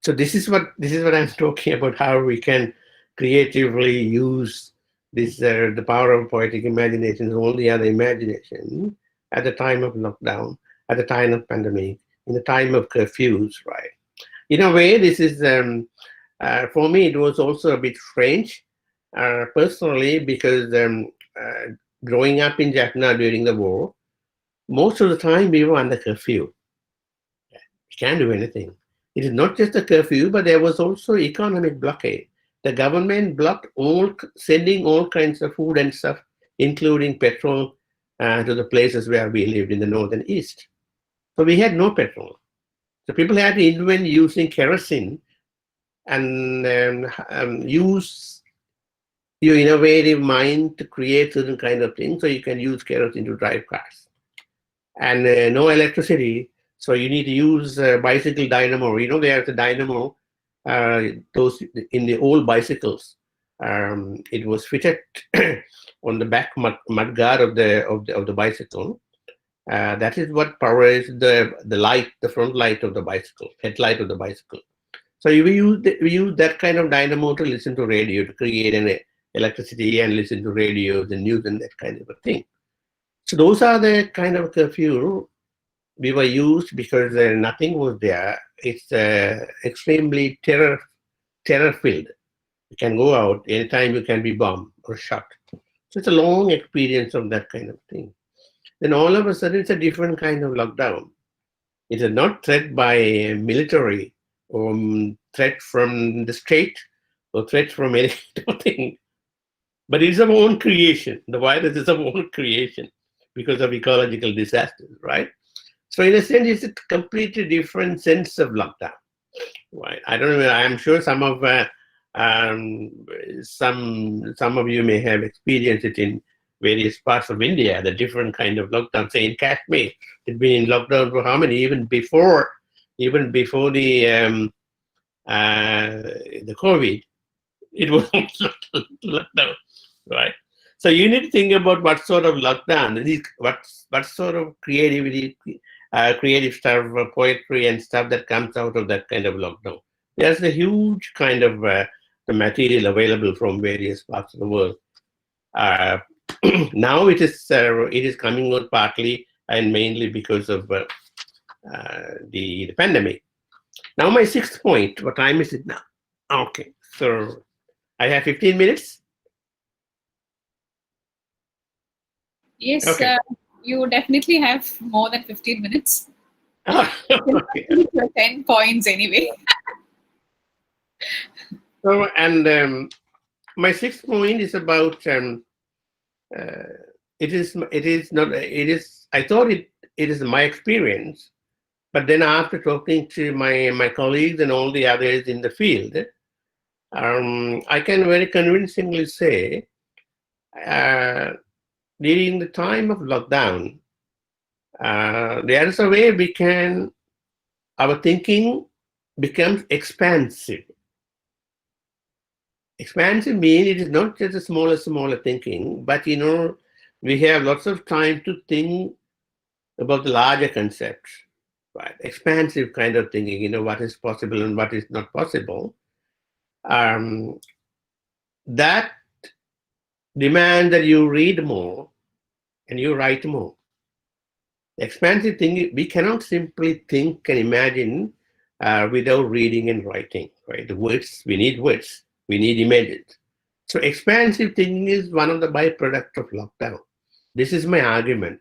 So this is what I'm talking about, how we can creatively use this the power of poetic imagination, all the other imagination at the time of lockdown, at the time of pandemic, in the time of curfews, right? In a way, this is for me it was also a bit strange personally, because growing up in Jaffna during the war, most of the time we were under curfew. We can't do anything. It is not just a curfew, but there was also economic blockade. The government blocked sending all kinds of food and stuff, including petrol, to the places where we lived in the north and east. So we had no petrol. So people had to invent using kerosene and use your innovative mind to create certain kind of things. So you can use kerosene to drive cars. And no electricity. So you need to use bicycle dynamo. There's a dynamo. Those in the old bicycles, it was fitted on the back mud guard of the bicycle. That is what powers the light, the front light of the bicycle, headlight of the bicycle. So we use that kind of dynamo to listen to radio, to create an electricity and listen to radios and news and that kind of a thing. So those are the kind of curfew we were used, because nothing was there. It's extremely terror-filled. You can go out anytime, you can be bombed or shot. So it's a long experience of that kind of thing. Then all of a sudden, it's a different kind of lockdown. It is not threat by military or threat from the state or threat from anything, but it's our own creation. The virus is our own creation because of ecological disasters, right? So in a sense, it's a completely different sense of lockdown, right? I don't know. I'm sure some of you may have experienced it in various parts of India. The different kind of lockdown. Say in Kashmir, it's been in lockdown for how many? Even before the COVID, it was lockdown, right? So you need to think about what sort of lockdown, what sort of creativity. Creative stuff, poetry and stuff that comes out of that kind of lockdown. There's a huge kind of the material available from various parts of the world. Now it is coming out partly and mainly because of the pandemic. Now my 6th point. What time is it now? Okay, so I have 15 minutes. Yes, Okay. you definitely have more than 15 minutes. Okay. 10 points anyway. So, and my 6th point is about I thought it is my experience, but then after talking to my colleagues and all the others in the field, I can very convincingly say during the time of lockdown, there is a way our thinking becomes expansive. Expansive means it is not just a smaller thinking, but we have lots of time to think about the larger concepts, right? Expansive kind of thinking, what is possible and what is not possible. That demands that you read more and you write more. Expansive thinking, we cannot simply think and imagine without reading and writing, right? The words, we need words, we need images. So expansive thinking is one of the byproducts of lockdown. This is my argument.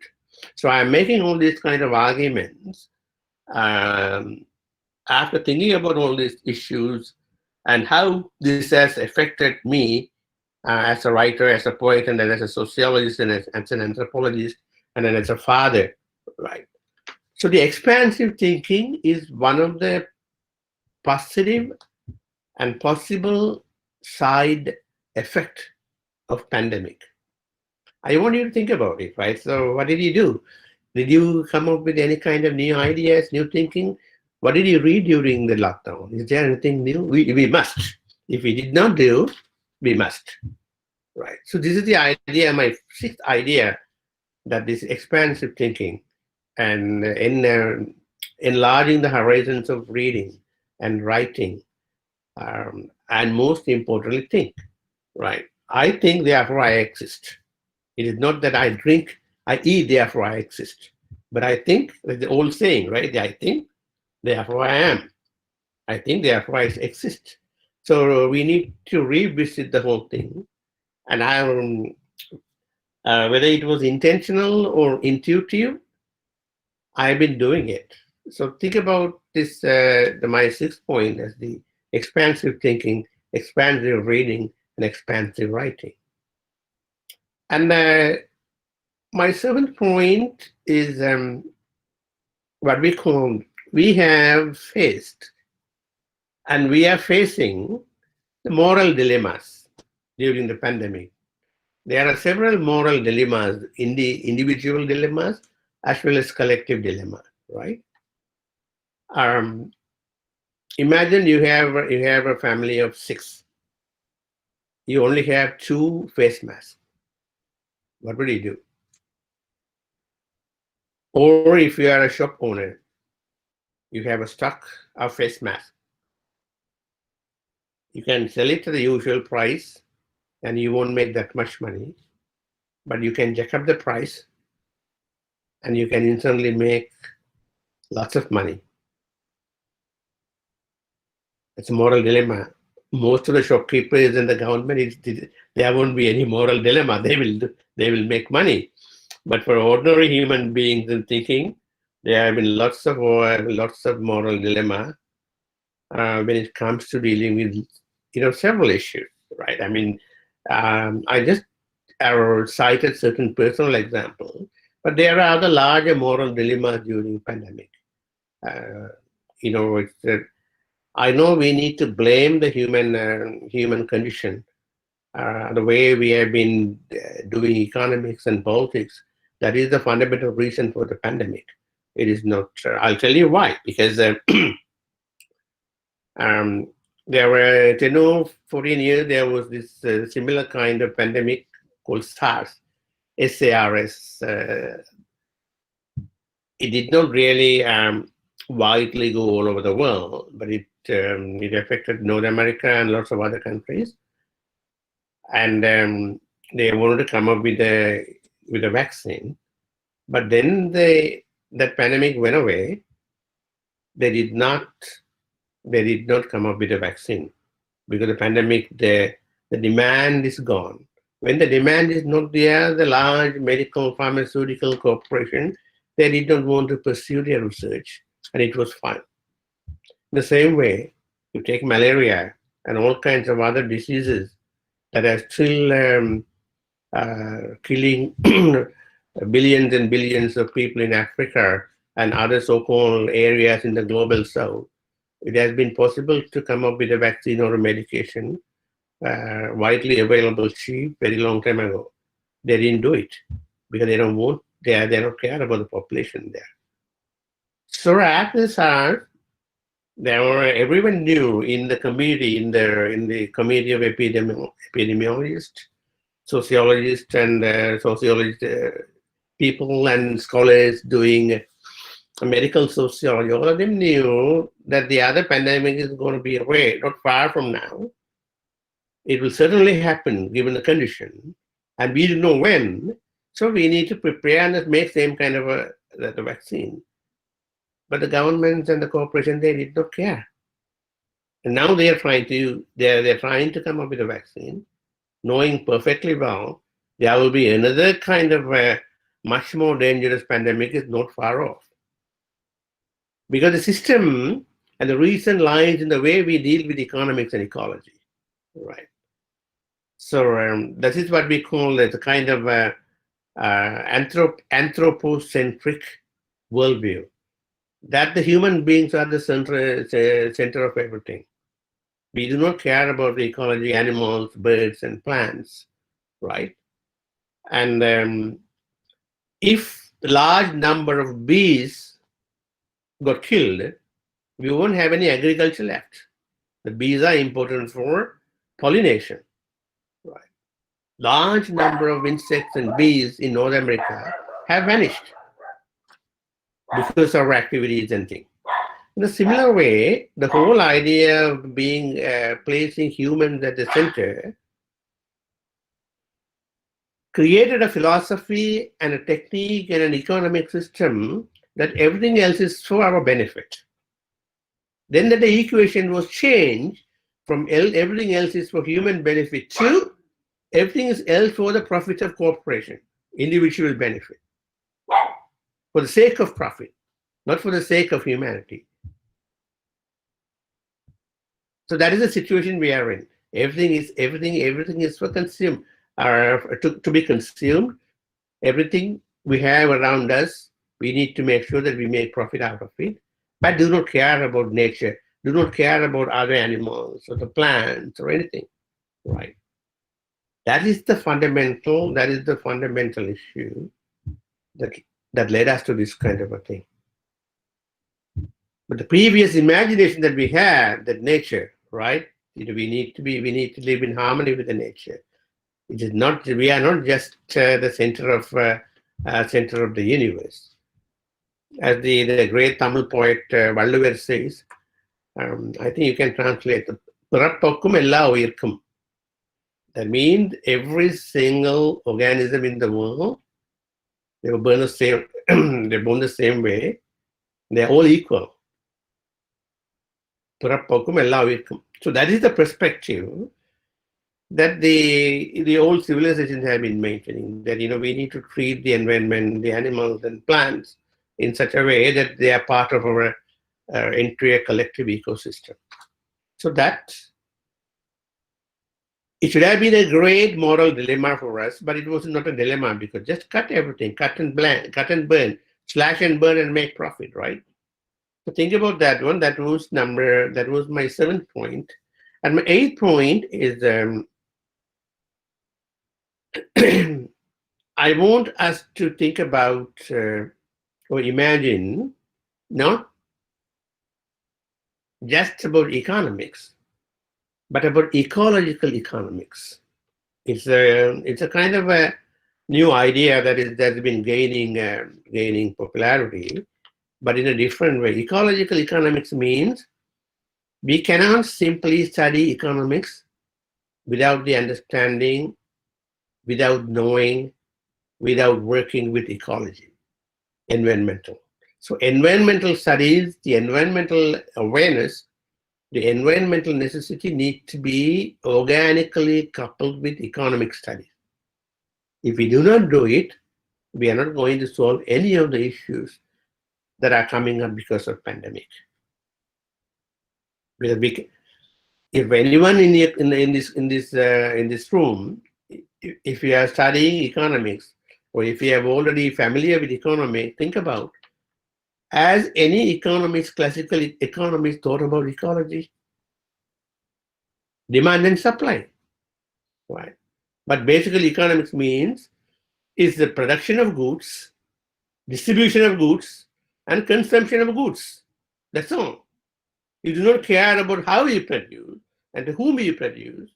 So I'm making all these kind of arguments after thinking about all these issues and how this has affected me as a writer, as a poet, and then as a sociologist, and as an anthropologist, and then as a father, right? So the expansive thinking is one of the positive and possible side effect of pandemic. I want you to think about it, right? So what did you do? Did you come up with any kind of new ideas, new thinking? What did you read during the lockdown? Is there anything new? We must. If we did not do, we must. Right. So this is the idea, my sixth idea, that this expansive thinking and enlarging the horizons of reading and writing, and most importantly, think. Right. I think, therefore I exist. It is not that I drink, I eat, therefore I exist. But I think, like the old saying, right? I think, therefore I am. I think, therefore I exist. So we need to revisit the whole thing. And whether it was intentional or intuitive, I've been doing it. So think about this, my sixth point as the expansive thinking, expansive reading, and expansive writing. And my seventh point is what we have faced and we are facing the moral dilemmas during the pandemic. There are several moral dilemmas, in the individual dilemmas as well as collective dilemma, right? Um, Imagine you have a family of 6. You only have 2 face masks. What would you do? Or if you are a shop owner, you have a stock of face mask. You can sell it to the usual price and you won't make that much money, but you can jack up the price and you can instantly make lots of money. It's a moral dilemma. Most of the shopkeepers and the government, there won't be any moral dilemma. They will make money. But for ordinary human beings and thinking, there have been lots of moral dilemma when it comes to dealing with several issues, right? I mean, I just cited certain personal examples, but there are other larger moral dilemmas during pandemic. I know we need to blame the human condition, the way we have been doing economics and politics. That is the fundamental reason for the pandemic. It is not. I'll tell you why. Because there were 10 or 14 years, there was this similar kind of pandemic called SARS, SARS. It did not really widely go all over the world, but it affected North America and lots of other countries. And they wanted to come up with a vaccine, but then that pandemic went away. They did not come up with a vaccine because the pandemic, the demand is gone. When the demand is not there, the large medical pharmaceutical corporation, they did not want to pursue their research, and it was fine. The same way, you take malaria and all kinds of other diseases that are still killing billions and billions of people in Africa and other so-called areas in the global south. It has been possible to come up with a vaccine or a medication widely available, cheap, very long time ago. They didn't do it because they don't care about the population there. So at the start, everyone knew in the community, in the community of epidemiologists, sociologists, and people and scholars doing medical sociology. All of them knew that the other pandemic is going to be away, not far from now. It will certainly happen given the condition, and we don't know when. So we need to prepare and make same kind of the vaccine. But the governments and the corporations, they did not care. And now they are trying to come up with a vaccine, knowing perfectly well there will be another kind of much more dangerous pandemic is not far off. Because the system and the reason lies in the way we deal with economics and ecology, right? So that is what we call the kind of anthropocentric worldview. that the human beings are the center of everything. We do not care about the ecology, animals, birds, and plants, right? And if the large number of bees got killed, we won't have any agriculture left. The bees are important for pollination, right? Large number of insects and bees in North America have vanished because of our activities and things. In a similar way, the whole idea of being placing humans at the center created a philosophy and a technique and an economic system that everything else is for our benefit. Then that the equation was changed from everything else is for human benefit to everything is else for the profit of corporation, individual benefit, for the sake of profit, not for the sake of humanity. So that is the situation we are in. Everything is for consume, to be consumed. Everything we have around us, we need to make sure that we make profit out of it, but do not care about nature, do not care about other animals or the plants or anything, right? That is the fundamental issue that led us to this kind of a thing. But the previous imagination that we had, that nature, right? We need to live in harmony with the nature. It is not. We are not just the center of the universe, as the great Tamil poet Valluvar says. I think you can translate "Pirapokkum ella uyirkkum." That means every single organism in the world, they were born the same. They're born the same way. They're all equal. Pirapokkum ella uyirkkum. So that is the perspective that the old civilizations have been maintaining, that we need to treat the environment, the animals and plants in such a way that they are part of our entire collective ecosystem. So that it should have been a great moral dilemma for us, but it was not a dilemma, because just cut everything, cut and burn, slash and burn and make profit, right? So think about that one. That was my 7th point. And my 8th point is I want us to think about or imagine not just about economics, but about ecological economics. It's a kind of a new idea that's been gaining popularity, but in a different way. Ecological economics means we cannot simply study economics without the understanding, without knowing, without working with ecology, environmental. So environmental studies, the environmental awareness, the environmental necessity need to be organically coupled with economic studies. If we do not do it, we are not going to solve any of the issues that are coming up because of pandemic. Because if anyone in this room, if you are studying economics, or if you are already familiar with economy, think about, has any economist, classical economist, thought about ecology? Demand and supply, right? But basically economics means is the production of goods, distribution of goods, and consumption of goods. That's all. You do not care about how you produce and to whom you produce,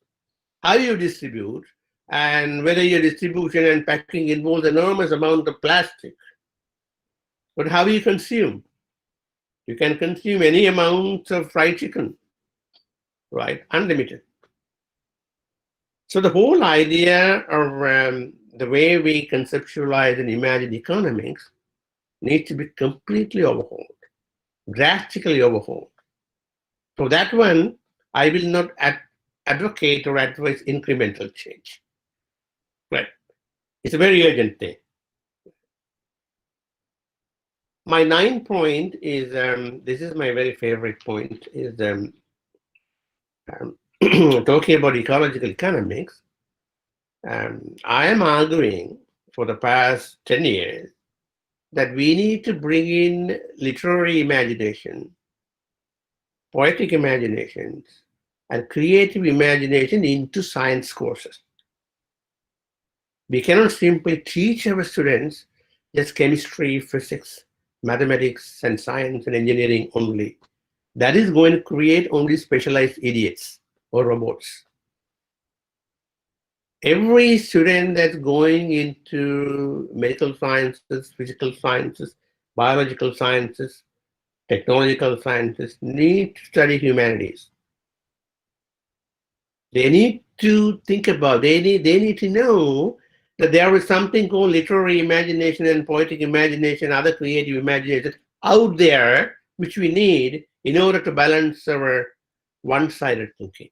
how you distribute, and whether your distribution and packing involves enormous amount of plastic. But how you consume? You can consume any amount of fried chicken, right? Unlimited. So the whole idea of the way we conceptualize and imagine economics needs to be completely overhauled, drastically overhauled. For that one, I will not advocate or advise incremental change. Right? It's a very urgent thing. My 9th point is, this is my very favorite point, is talking about ecological economics. I am arguing for the past 10 years that we need to bring in literary imagination, poetic imaginations, and creative imagination into science courses. We cannot simply teach our students just chemistry, physics, mathematics, and science and engineering only. That is going to create only specialized idiots or robots. Every student that's going into medical sciences, physical sciences, biological sciences, technological sciences need to study humanities. They need to think about, they need to know that there is something called literary imagination and poetic imagination, other creative imagination out there, which we need in order to balance our one-sided thinking.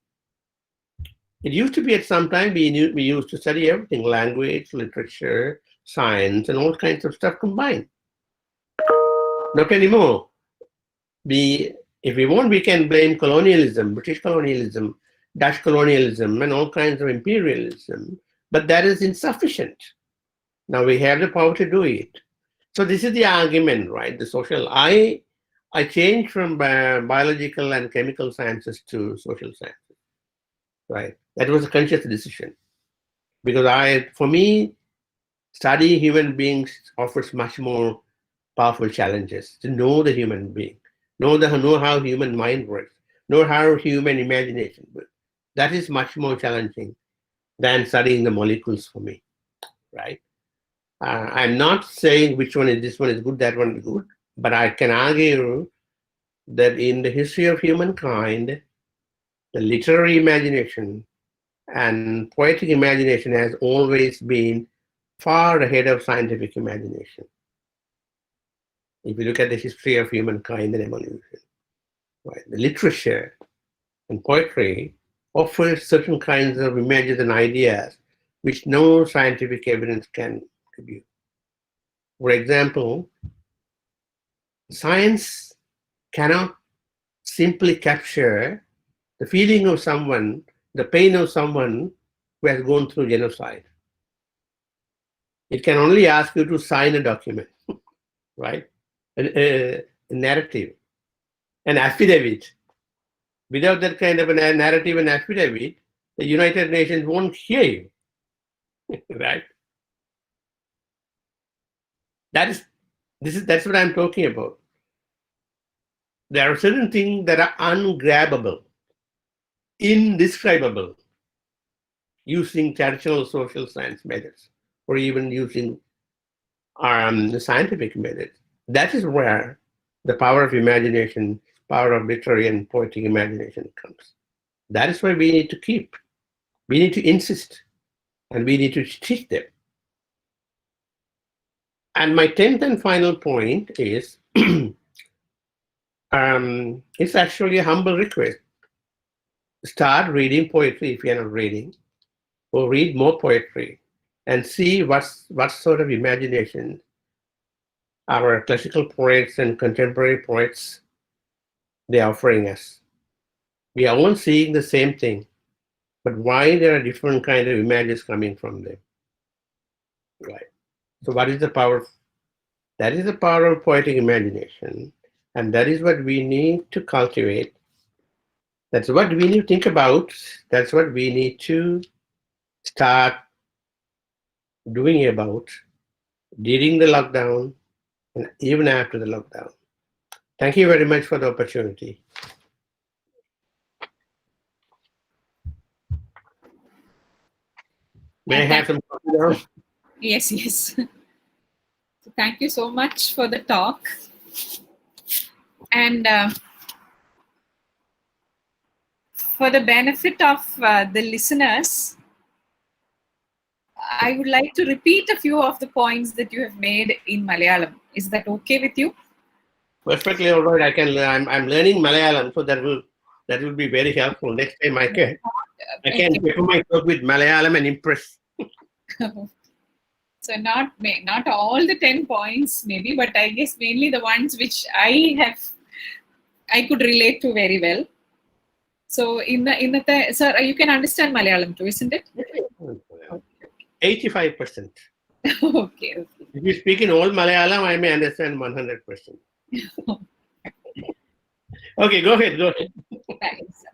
It used to be at some time we used to study everything, language, literature, science, and all kinds of stuff combined. Not anymore. If we want, we can blame colonialism, British colonialism, Dutch colonialism, and all kinds of imperialism, but that is insufficient. Now we have the power to do it. So this is the argument, right? The social. I changed from biological and chemical sciences to social sciences, right? That was a conscious decision because for me, studying human beings offers much more powerful challenges to know the human being, know how human mind works, know how human imagination works. That is much more challenging than studying the molecules for me, right? I'm not saying this one is good, that one is good, but I can argue that in the history of humankind, the literary imagination and poetic imagination has always been far ahead of scientific imagination. If you look at the history of humankind and evolution, right, the literature and poetry offers certain kinds of images and ideas which no scientific evidence can give you. For example, science cannot simply capture the feeling of someone, the pain of someone who has gone through genocide. It can only ask you to sign a document, right? A narrative, an affidavit. Without that kind of a narrative and affidavit, the United Nations won't hear you, right? That's what I'm talking about. There are certain things that are ungrabbable, indescribable, using traditional social science methods, or even using the scientific methods. That is where the power of imagination, power of literary and poetic imagination comes. That is why we need to we need to insist, and we need to teach them. And my 10th and final point is, it's actually a humble request. Start reading poetry if you're not reading, or read more poetry and see what sort of imagination our classical poets and contemporary poets they're offering us. We are all seeing the same thing, but why there are different kind of images coming from them, right? So what is the power? That is the power of poetic imagination, and that is what we need to cultivate. That's what we need to think about. That's what we need to start doing about during the lockdown and even after the lockdown. Thank you very much for the opportunity. May I have some coffee now? Yes, yes. So thank you so much for the talk. And for the benefit of the listeners, I would like to repeat a few of the points that you have made in Malayalam. Is that okay with you? Perfectly all right. I'm learning Malayalam, so that will be very helpful. Next time I can pepper myself with Malayalam and impress. So not all the 10 points maybe, but I guess mainly the ones which I could relate to very well. So sir, you can understand Malayalam too, isn't it? 85%. Okay, okay. If you speak in all Malayalam, I may understand 100%. Okay, go ahead. Thanks.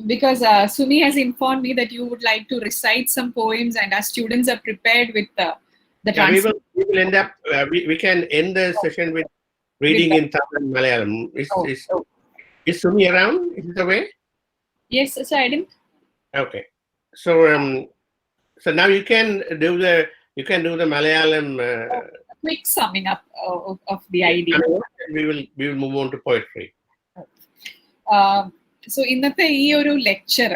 Because Sumi has informed me that you would like to recite some poems, and our students are prepared with the Yeah, translation. we will end up, we can end the session with reading in Tamil and Malayalam. Is Sumi around? Is it away? Yes, so I didn't. Okay. So now you can do the Malayalam. Quick summing up of the idea. We will move on to poetry. So ഇന്നത്തെ ഈ ഒരു lecture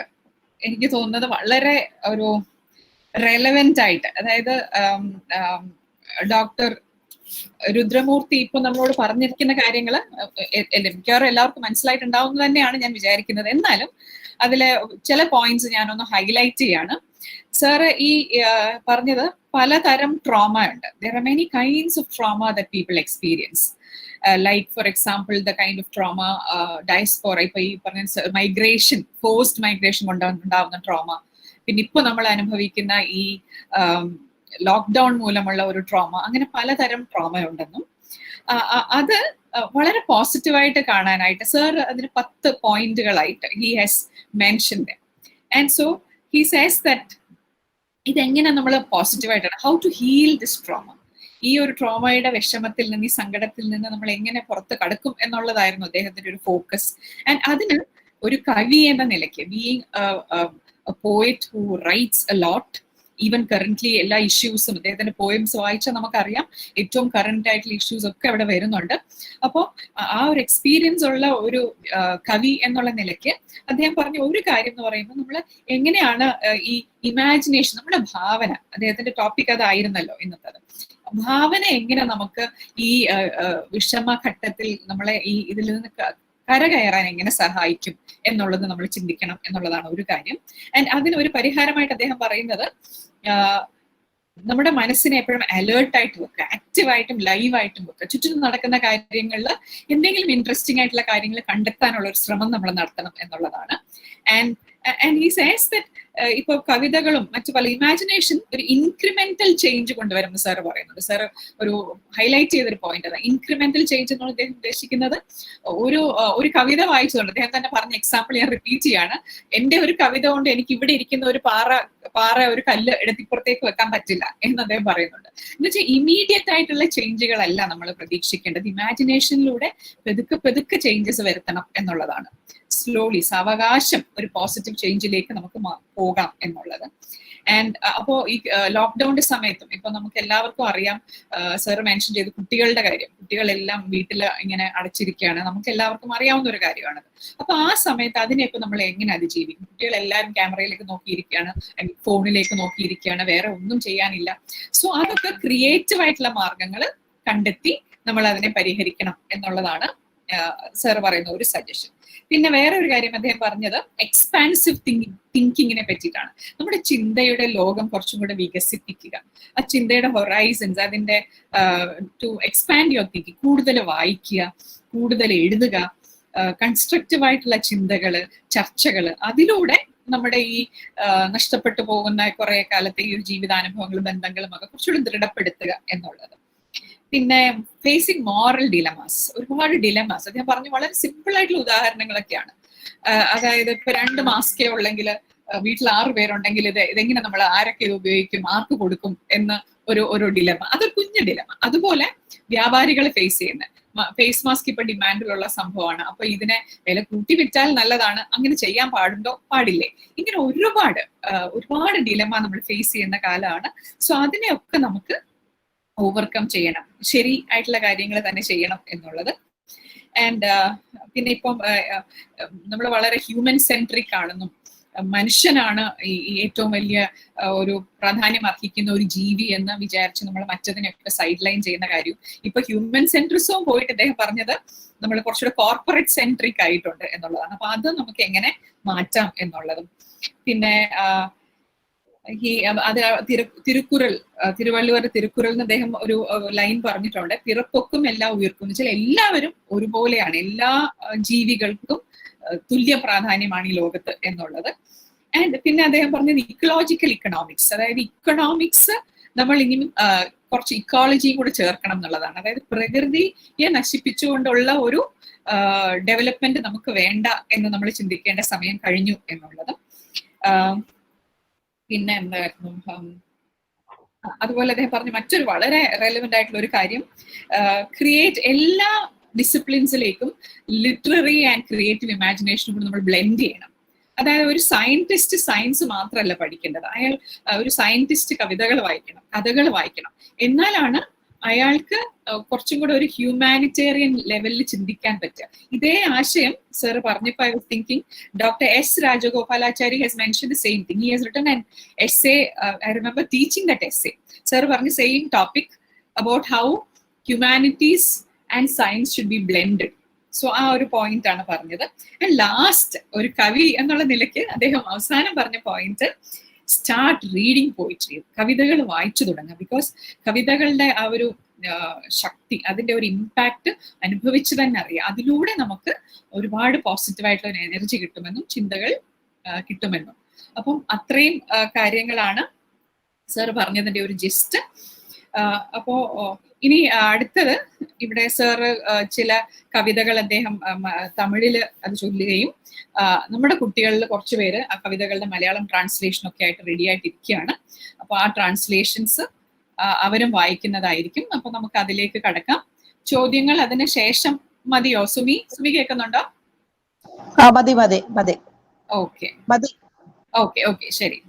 എനിക്ക് തോന്നുന്നത് വളരെ ഒരു relevant ആയിട്ട്, അതായത് doctor രുദ്രമൂർത്തി ഇപ്പൊ നമ്മളോട് പറഞ്ഞിരിക്കുന്ന കാര്യങ്ങൾ മിക്കവാറും എല്ലാവർക്കും മനസ്സിലായിട്ടുണ്ടാവും എന്ന് തന്നെയാണ് ഞാൻ വിചാരിക്കുന്നത്. എന്നാലും അതിലെ ചില പോയിന്റ്സ് ഞാനൊന്ന് ഹൈലൈറ്റ് ചെയ്യാണ്. സാറ് ഈ പറഞ്ഞത് പലതരം ട്രോമ ഉണ്ട്. There are many kinds of trauma that people experience. Like for example, the kind of trauma diaspora, ഇപ്പൊ ഈ പറഞ്ഞ മൈഗ്രേഷൻ, ഫോഴ്സ്ഡ് മൈഗ്രേഷൻ കൊണ്ടുണ്ടാവുന്ന ട്രോമ, പിന്നെ ഇപ്പൊ നമ്മൾ അനുഭവിക്കുന്ന ഈ ലോക്ക്ഡൌൺ മൂലമുള്ള ഒരു ട്രോമ, അങ്ങനെ പലതരം ട്രോമ ഉണ്ടെന്നും അത് വളരെ പോസിറ്റീവായിട്ട് കാണാനായിട്ട് സർ അതിന് 10 പോയിന്റുകളായിട്ട് he has mentioned. And so he says that ഇതെങ്ങനെ നമ്മൾ പോസിറ്റീവായിട്ടാണ്, how to heal this trauma, ഈ ഒരു ട്രോമയുടെ വിഷമത്തിൽ നിന്ന്, ഈ സങ്കടത്തിൽ നിന്ന് നമ്മൾ എങ്ങനെ പുറത്ത് കടക്കും എന്നുള്ളതായിരുന്നു അദ്ദേഹത്തിന്റെ ഒരു ഫോക്കസ്. ആൻഡ് അതിന് ഒരു കവി എന്ന നിലയ്ക്ക്, being A poet who rights a lot, even currently എല്ലാ ഇഷ്യൂസും അദ്ദേഹത്തിന്റെ പോയംസ് വായിച്ചാൽ നമുക്കറിയാം ഏറ്റവും കറന്റ് ആയിട്ടുള്ള ഇഷ്യൂസ് ഒക്കെ അവിടെ വരുന്നുണ്ട്. അപ്പോൾ ആ ഒരു എക്സ്പീരിയൻസ് ഉള്ള ഒരു കവി എന്നുള്ള നിലയ്ക്ക് അദ്ദേഹം പറഞ്ഞ ഒരു കാര്യം എന്ന് പറയുമ്പോൾ, നമ്മൾ എങ്ങനെയാണ് ഈ ഇമാജിനേഷൻ, നമ്മുടെ ഭാവന, അദ്ദേഹത്തിന്റെ ടോപ്പിക് അതായിരുന്നല്ലോ ഇന്നത്തത്, ഭാവന എങ്ങനെ നമുക്ക് ഈ വിഷമഘട്ടത്തിൽ നമ്മളെ ഈ ഇതിൽ നിന്ന് കരകയറാൻ എങ്ങനെ സഹായിക്കും എന്നുള്ളത് നമ്മൾ ചിന്തിക്കണം എന്നുള്ളതാണ് ഒരു കാര്യം. ആൻഡ് അതിന് ഒരു പരിഹാരമായിട്ട് അദ്ദേഹം പറയുന്നത്, നമ്മുടെ മനസ്സിനെ എപ്പോഴും അലേർട്ടായിട്ട് വെക്കുക, ആക്റ്റീവായിട്ടും ലൈവായിട്ടും വെക്കുക. ചുറ്റും നടക്കുന്ന കാര്യങ്ങളിൽ എന്തെങ്കിലും ഇൻട്രസ്റ്റിംഗ് ആയിട്ടുള്ള കാര്യങ്ങൾ കണ്ടെത്താനുള്ള ഒരു ശ്രമം നമ്മൾ നടത്തണം എന്നുള്ളതാണ്. ആൻഡ് ഹി സേസ് ദാറ്റ് ഇപ്പൊ കവിതകളും മറ്റു പല ഇമാജിനേഷൻ ഒരു ഇൻക്രിമെന്റൽ ചേഞ്ച് കൊണ്ടുവരുമ്പോൾ സാർ പറയുന്നുണ്ട്. സാർ ഒരു ഹൈലൈറ്റ് ചെയ്തൊരു പോയിന്റ് അതാണ് ഇൻക്രിമെന്റൽ ചേഞ്ച് എന്നുള്ള അദ്ദേഹം ഉദ്ദേശിക്കുന്നത്. ഒരു കവിത വായിച്ചുകൊണ്ട് അദ്ദേഹം തന്നെ പറഞ്ഞ എക്സാമ്പിൾ ഞാൻ റിപ്പീറ്റ് ചെയ്യാണ്. എന്റെ ഒരു കവിത കൊണ്ട് എനിക്ക് ഇവിടെ ഇരിക്കുന്ന ഒരു പാറ ഒരു കല്ല് എടുത്തിപ്പുറത്തേക്ക് വെക്കാൻ പറ്റില്ല എന്ന് അദ്ദേഹം പറയുന്നുണ്ട്. എന്ന് വെച്ചാൽ ഇമീഡിയറ്റ് ആയിട്ടുള്ള ചേഞ്ചുകളല്ല നമ്മൾ പ്രതീക്ഷിക്കേണ്ടത്, ഇമാജിനേഷനിലൂടെ പെതുക്കെ ചേഞ്ചസ് വരുത്തണം എന്നുള്ളതാണ്. സ്ലോലി, സാവകാശം ഒരു പോസിറ്റീവ് ചേഞ്ചിലേക്ക് നമുക്ക് പോകാം എന്നുള്ളത്. ആൻഡ് അപ്പോ ഈ ലോക്ക്ഡൌണിന്റെ സമയത്തും ഇപ്പൊ നമുക്ക് എല്ലാവർക്കും അറിയാം, സാർ മെൻഷൻ ചെയ്തു കുട്ടികളുടെ കാര്യം, കുട്ടികളെല്ലാം വീട്ടിൽ ഇങ്ങനെ അടച്ചിരിക്കുകയാണ്, നമുക്ക് എല്ലാവർക്കും അറിയാവുന്ന ഒരു കാര്യമാണത്. അപ്പൊ ആ സമയത്ത് അതിനെ ഇപ്പൊ നമ്മൾ എങ്ങനെ അതിജീവിക്കും? കുട്ടികളെല്ലാവരും ക്യാമറയിലേക്ക് നോക്കിയിരിക്കുകയാണ്, ഫോണിലേക്ക് നോക്കിയിരിക്കുകയാണ്, വേറെ ഒന്നും ചെയ്യാനില്ല. സോ അതൊക്കെ ക്രിയേറ്റീവ് ആയിട്ടുള്ള മാർഗങ്ങൾ കണ്ടെത്തി നമ്മൾ അതിനെ പരിഹരിക്കണം എന്നുള്ളതാണ് സാർ പറയുന്ന ഒരു സജഷൻ. പിന്നെ വേറെ ഒരു കാര്യം അദ്ദേഹം പറഞ്ഞത് എക്സ്പാൻസീവ് തിങ്കിങ്ങിനെ പറ്റിയിട്ടാണ്. നമ്മുടെ ചിന്തയുടെ ലോകം കുറച്ചും കൂടെ വികസിപ്പിക്കുക, ആ ചിന്തയുടെ ഹൊറൈസൺസ്, അതിന്റെ ടു എക്സ്പാൻഡ് യുവർ തിങ്കിങ്, കൂടുതൽ വായിക്കുക, കൂടുതൽ എഴുതുക, കൺസ്ട്രക്റ്റീവ് ആയിട്ടുള്ള ചിന്തകള്, ചർച്ചകള്, അതിലൂടെ നമ്മുടെ ഈ നഷ്ടപ്പെട്ടു പോകുന്ന കുറെ കാലത്തെ ഈ ഒരു ജീവിതാനുഭവങ്ങളും ബന്ധങ്ങളും ഒക്കെ കുറച്ചുകൂടി ദൃഢപ്പെടുത്തുക എന്നുള്ളത്. പിന്നെ ഫേസിങ് മോറൽ ഡിലമാസ്, ഒരുപാട് ഡിലമാസ് അദ്ദേഹം പറഞ്ഞു. വളരെ സിമ്പിൾ ആയിട്ടുള്ള ഉദാഹരണങ്ങളൊക്കെയാണ്. അതായത് ഇപ്പൊ 2 മാസ്കേ ഉള്ളെങ്കിൽ വീട്ടിൽ 6 പേരുണ്ടെങ്കിൽ ഇതെങ്ങനെ നമ്മൾ ആരൊക്കെ ഇത് ഉപയോഗിക്കും, ആർക്ക് കൊടുക്കും എന്ന് ഒരു ഡിലമ, അതൊരു കുഞ്ഞു ഡിലമ. അതുപോലെ വ്യാപാരികൾ ഫേസ് ചെയ്യുന്ന ഫേസ് മാസ്ക് ഇപ്പൊ ഡിമാൻഡിലുള്ള സംഭവമാണ്, അപ്പൊ ഇതിനെ വില കൂട്ടി വിറ്റാൽ നല്ലതാണ്, അങ്ങനെ ചെയ്യാൻ പാടുണ്ടോ, പാടില്ലേ, ഇങ്ങനെ ഒരുപാട് ഡിലമ നമ്മൾ ഫേസ് ചെയ്യുന്ന കാലമാണ്. സോ അതിനെയൊക്കെ നമുക്ക് ഓവർകം ചെയ്യണം, ശരി ആയിട്ടുള്ള കാര്യങ്ങൾ തന്നെ ചെയ്യണം എന്നുള്ളത്. ആൻഡ് പിന്നെ ഇപ്പം നമ്മൾ വളരെ ഹ്യൂമൻ സെൻട്രിക് ആണെന്നും, മനുഷ്യനാണ് ഈ ഏറ്റവും വലിയ ഒരു പ്രാധാന്യം അർഹിക്കുന്ന ഒരു ജീവി എന്ന് വിചാരിച്ച് നമ്മൾ മറ്റതിനെയൊക്കെ സൈഡ് ലൈൻ ചെയ്യുന്ന കാര്യം. ഇപ്പൊ ഹ്യൂമൻ സെൻട്രിസവും പോയിട്ട് അദ്ദേഹം പറഞ്ഞത് നമ്മൾ കുറച്ചുകൂടെ കോർപ്പറേറ്റ് സെൻട്രിക് ആയിട്ടുണ്ട് എന്നുള്ളതാണ്. അപ്പൊ അത് നമുക്ക് എങ്ങനെ മാറ്റാം എന്നുള്ളതും. പിന്നെ അത് തിരുക്കുറൽ, തിരുവള്ളുവരുടെ തിരുക്കുറൽ അദ്ദേഹം ഒരു ലൈൻ പറഞ്ഞിട്ടുണ്ട്, പിറപ്പൊക്കും എല്ലാം ഉയർക്കും എന്ന് വെച്ചാൽ എല്ലാവരും ഒരുപോലെയാണ്, എല്ലാ ജീവികൾക്കും തുല്യ പ്രാധാന്യമാണ് ഈ ലോകത്ത് എന്നുള്ളത്. ആൻഡ് പിന്നെ അദ്ദേഹം പറഞ്ഞത് ഇക്കോളജിക്കൽ ഇക്കണോമിക്സ്, അതായത് ഇക്കണോമിക്സ് നമ്മൾ ഇനിയും കുറച്ച് ഇക്കോളജിയും കൂടെ ചേർക്കണം എന്നുള്ളതാണ്. അതായത് പ്രകൃതിയെ നശിപ്പിച്ചുകൊണ്ടുള്ള ഒരു ഡെവലപ്മെന്റ് നമുക്ക് വേണ്ട എന്ന് നമ്മൾ ചിന്തിക്കേണ്ട സമയം കഴിഞ്ഞു എന്നുള്ളത്. പിന്നെ എന്തായിരുന്നു, അതുപോലെ അദ്ദേഹം പറഞ്ഞ മറ്റൊരു വളരെ റെലവെന്റ് ആയിട്ടുള്ള ഒരു കാര്യം, ക്രിയേറ്റ് എല്ലാ ഡിസിപ്ലിൻസിലേക്കും ലിറ്റററി ആൻഡ് ക്രിയേറ്റീവ് ഇമാജിനേഷനും കൂടെ നമ്മൾ ബ്ലെൻഡ് ചെയ്യണം. അതായത് ഒരു സയന്റിസ്റ്റ് സയൻസ് മാത്രമല്ല പഠിക്കേണ്ടത്, അയാൾ ഒരു സയന്റിസ്റ്റ് കവിതകൾ വായിക്കണം, കഥകൾ വായിക്കണം. എന്നാലാണ് അയാൾക്ക് കുറച്ചും കൂടെ ഒരു ഹ്യൂമാനിറ്റേറിയൻ ലെവലിൽ ചിന്തിക്കാൻ പറ്റുക. ഇതേ ആശയം സർ പറഞ്ഞപ്പോൾ I was thinking doctor S Rajagopalachari has mention the same thing. He has written an essay, I remember teaching that essay. Sir പറഞ്ഞ same topic about how humanities and science should be blended. So ആ ഒരു point ആണ് പറഞ്ഞത്. And last ഒരു കവി എന്നുള്ള നിലയ്ക്ക് അദ്ദേഹം അവസാനം പറഞ്ഞ പോയിന്റ്, സ്റ്റാർട്ട് റീഡിങ് പോയിട്രി. കവിതകൾ വായിച്ചു തുടങ്ങുക. ബിക്കോസ് കവിതകളുടെ ആ ഒരു ശക്തി, അതിന്റെ ഒരു ഇമ്പാക്ട് അനുഭവിച്ചു തന്നെ അറിയാം. അതിലൂടെ നമുക്ക് ഒരുപാട് പോസിറ്റീവായിട്ടുള്ള ഒരു എനർജി കിട്ടുമെന്നും ചിന്തകൾ കിട്ടുമെന്നും. അപ്പം അത്രയും കാര്യങ്ങളാണ് സർ പറഞ്ഞതിന്റെ ഒരു ജിസ്റ്റ്. അപ്പോ ഇനി അടുത്തത്, ഇവിടെ സാറ് ചില കവിതകൾ അദ്ദേഹം തമിഴില് അത് ചൊല്ലുകയും നമ്മുടെ കുട്ടികളിൽ കുറച്ചുപേര് ആ കവിതകളുടെ മലയാളം ട്രാൻസ്ലേഷൻ ഒക്കെ ആയിട്ട് റെഡി ആയിട്ടിരിക്കുകയാണ്. അപ്പൊ ആ ട്രാൻസ്ലേഷൻസ് അവരും വായിക്കുന്നതായിരിക്കും. അപ്പൊ നമുക്ക് അതിലേക്ക് കടക്കാം. ചോദ്യങ്ങൾ അതിന് ശേഷം മതിയോ? സുമി കേൾക്കുന്നുണ്ടോ? മതി. ഓക്കെ ഓക്കെ ശരി.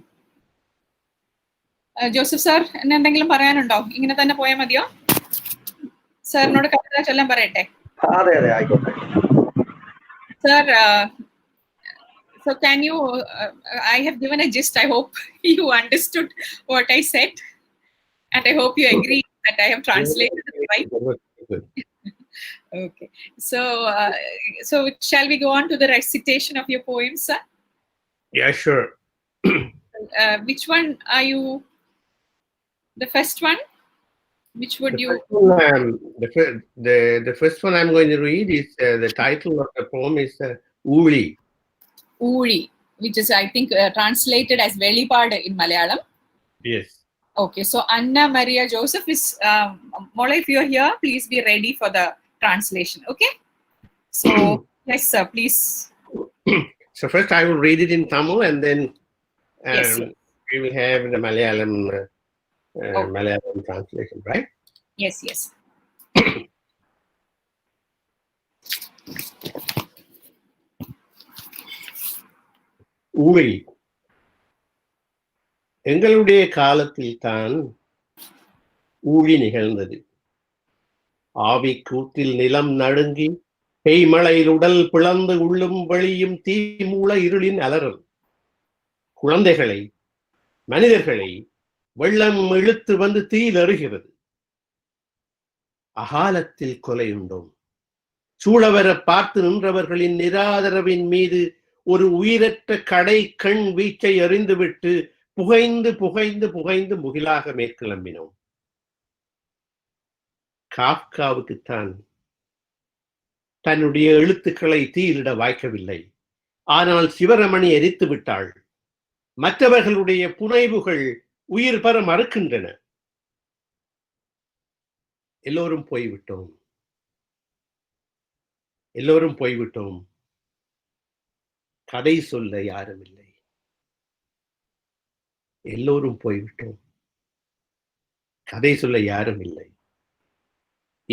ജോസഫ് സാർ എന്തെങ്കിലും പറയാനുണ്ടോ? ഇങ്ങനെ തന്നെ പോയാൽ മതിയോ? സാറിനോട് കവിത ചൊല്ലാൻ പറയട്ടെ? അതെ ആയിക്കോട്ടെ sir. So can you, I have given a gist. I hope you understood what I said, and I hope you agree that I have translated it right. Okay. So shall we go on to the recitation of your poems, sir? Yeah, sure. Which one are you? The first one? Which would you? The first one I'm going to read is the title of the poem is Uli. Uli, which is I think translated as Velipad in Malayalam. Yes. Okay, so Anna Maria Joseph is, Mola, if you're here, please be ready for the translation. Okay. So yes, sir, please. So first I will read it in Tamil, and then yes. We will have the Malayalam Malayalam translation, right? Yes. ஊழி. எங்களுடைய காலத்தில் தான் ஊழி நிகழ்ந்தது. ஆவி கூத்தில் நிலம் நடுங்கி, பெய்மழையில் உடல் பிளந்து உள்ளும் வெளியும் தீமூள இருளின் அலறல். குழந்தைகளை, மனிதர்களை வெள்ளம் இழுத்து வந்து தீயில் எறிகிறது. அகாலத்தில் கொலையுண்டோம். சூழவர பார்த்து நின்றவர்களின் நிராதரவின் மீது ஒரு உயிரற்ற கடை கண் வீச்சை எறிந்துவிட்டு புகைந்து புகைந்து புகைந்து முகிலாக மேற்கிளம்பினோம். காப்காவுக்குத்தான் தன்னுடைய எழுத்துக்களை தீயிலிட வாய்க்கவில்லை. ஆனால் சிவரமணி எரித்து விட்டாள். மற்றவர்களுடைய புனைவுகள் உயிர் பெற மறுக்கின்றன. எல்லோரும் போய்விட்டோம். கதை சொல்ல யாரும் இல்லை. எல்லோரும் போய்விட்டோம். கதை சொல்ல யாரும் இல்லை.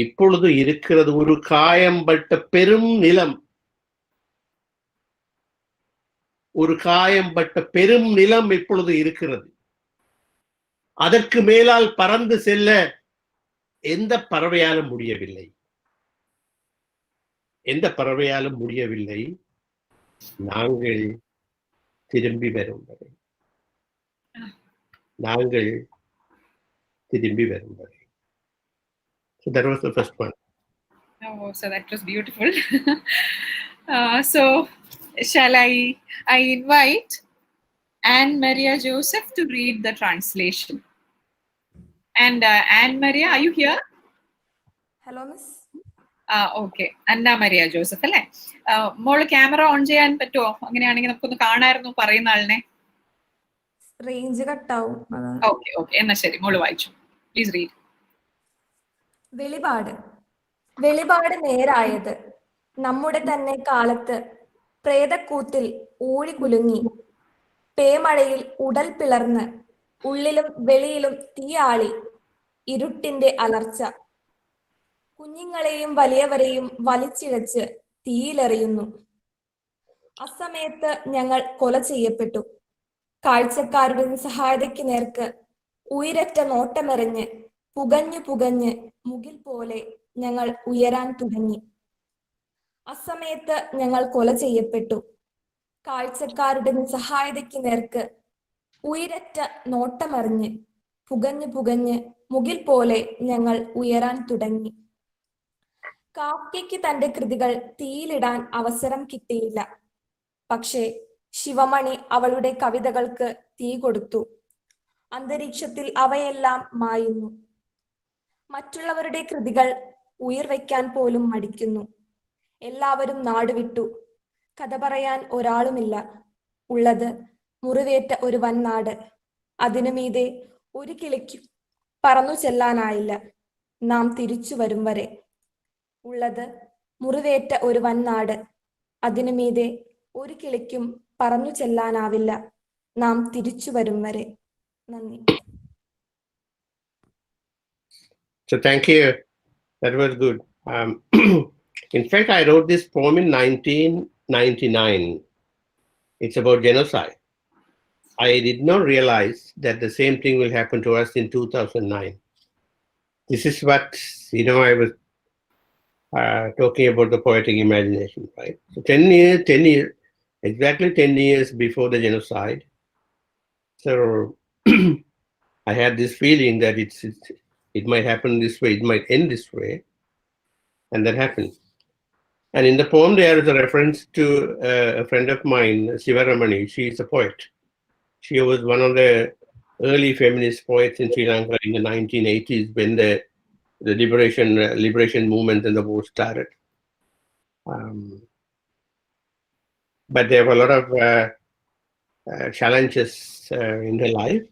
இப்பொழுது இருக்கிறது ஒரு காயம்பட்ட பெரும் நிலம். ஒரு காயம்பட்ட பெரும் நிலம் இப்பொழுது இருக்கிறது. அதற்கு மேலால் பறந்து செல்ல எந்த பறவையாலும் முடியவில்லை. நாங்கள் திரும்பி வரும் வரை. So that was the first one. Oh, so that was beautiful. So shall I invite Anne Maria Joseph to read the translation. And Anne Maria, are you here? Hello, miss. Okay. Anna Maria Joseph അല്ലേ? മോള് camera on ചെയ്യാൻ പറ്റുമോ? അങ്ങനെയാണെങ്കിൽ നമുക്കൊന്ന് കാണാമായിരുന്നു പറയുന്ന ആളിനെ. Range കട്ടാവും. Okay okay, എന്നാ ശരി, മോള് വായിച്ചു. Please read. വെളിപാട്. വെളിപാട് നേരായത് നമ്മുടെ തന്നെ കാലത്ത് പ്രേതക്കൂത്തിൽ ഊഴികുലുങ്ങി പേമഴയിൽ ഉടൽ പിളർന്ന് ഉള്ളിലും വെളിയിലും തീയാളി ഇരുട്ടിന്റെ അലർച്ച. കുഞ്ഞുങ്ങളെയും വലിയവരെയും വലിച്ചിഴച്ച് തീയിലെറിയുന്നു. അസമയത്ത് ഞങ്ങൾ കൊല ചെയ്യപ്പെട്ടു. കാഴ്ചക്കാരുടെ നിസ്സഹായതയ്ക്ക് നേർക്ക് ഉയരറ്റ നോട്ടമെറിഞ്ഞ് പുകഞ്ഞു പുകഞ്ഞ് മുകിൽ പോലെ ഞങ്ങൾ ഉയരാൻ തുടങ്ങി. അസമയത്ത് ഞങ്ങൾ കൊല ചെയ്യപ്പെട്ടു. കാഴ്ചക്കാരുടെ നിസ്സഹായതയ്ക്ക് നേർക്ക് ഉയരറ്റ നോട്ടമറിഞ്ഞ് പുകഞ്ഞു പുകഞ്ഞ് മുകിൽ പോലെ ഞങ്ങൾ ഉയരാൻ തുടങ്ങി. കാക്കയ്ക്ക് തന്റെ കൃതികൾ തീയിലിടാൻ അവസരം കിട്ടിയില്ല. പക്ഷേ ശിവമണി അവളുടെ കവിതകൾക്ക് തീ കൊടുത്തു. അന്തരീക്ഷത്തിൽ അവയെല്ലാം മായുന്നു. മറ്റുള്ളവരുടെ കൃതികൾ ഉയർവയ്ക്കാൻ പോലും മടിക്കുന്നു. എല്ലാവരും നാടുവിട്ടു. കഥ പറയാൻ ഒരാളുമില്ല. ഉള്ളത് മുറിവേറ്റ ഒരു വൻനാട്. അതിനു മീതെ ഒരു കിളിക്കും പറന്നു ചെല്ലാനായില്ല നാം തിരിച്ചു വരും വരെ. ഉള്ളത് മുറിവേറ്റ ഒരു വൻനാട്. അതിനു മീതെ ഒരു കിളിക്കും പറന്നു ചെല്ലാനാവില്ല നാം തിരിച്ചു വരും വരെ. നന്ദി. So thank you. That was good. In fact, I wrote this poem in 1999. It's about genocide. I did not realize that the same thing will happen to us in 2009. This is what, I was talking about the poetic imagination, right? So 10 years, exactly 10 years before the genocide. So I had this feeling that it might happen this way, it might end this way, and that happened. And in the poem, there is a reference to a friend of mine, Sivaramani. She is a poet. She was one of the early feminist poets in Sri Lanka in the 1980s when the liberation movement and the war started. But there were a lot of challenges in her life.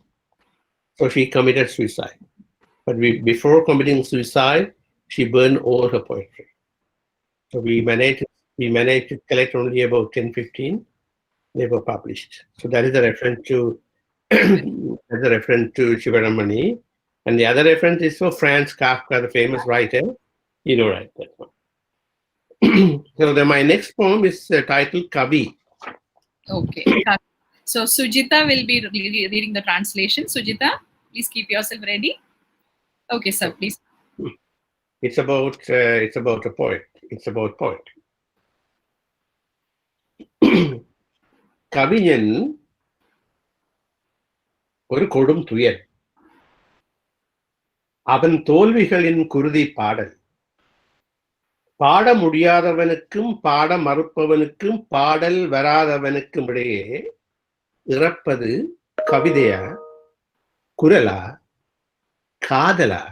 So she committed suicide. But before committing suicide, she burned all her poetry. So we managed to collect only about 10-15. They were published. So that is a reference to Shivaramani. And the other reference is for Franz Kafka, the famous writer. You know, right? That one. So my next poem is titled Kavi. Okay. So Sujita will be reading the translation. Sujita, please keep yourself ready. Okay, sir, please. It's about a poet. It's about poet. കവിയൻ ഒരു കൊടും തുയൽ, அவன் தோல்விகளின் குருதி பாடல். பாட முடியாதவனுக்கும் பாட மறுப்பவனுக்கும் பாடல் வராதவனுக்கும் இடையே இறப்பது கவிதையா, குரலா, காதலா,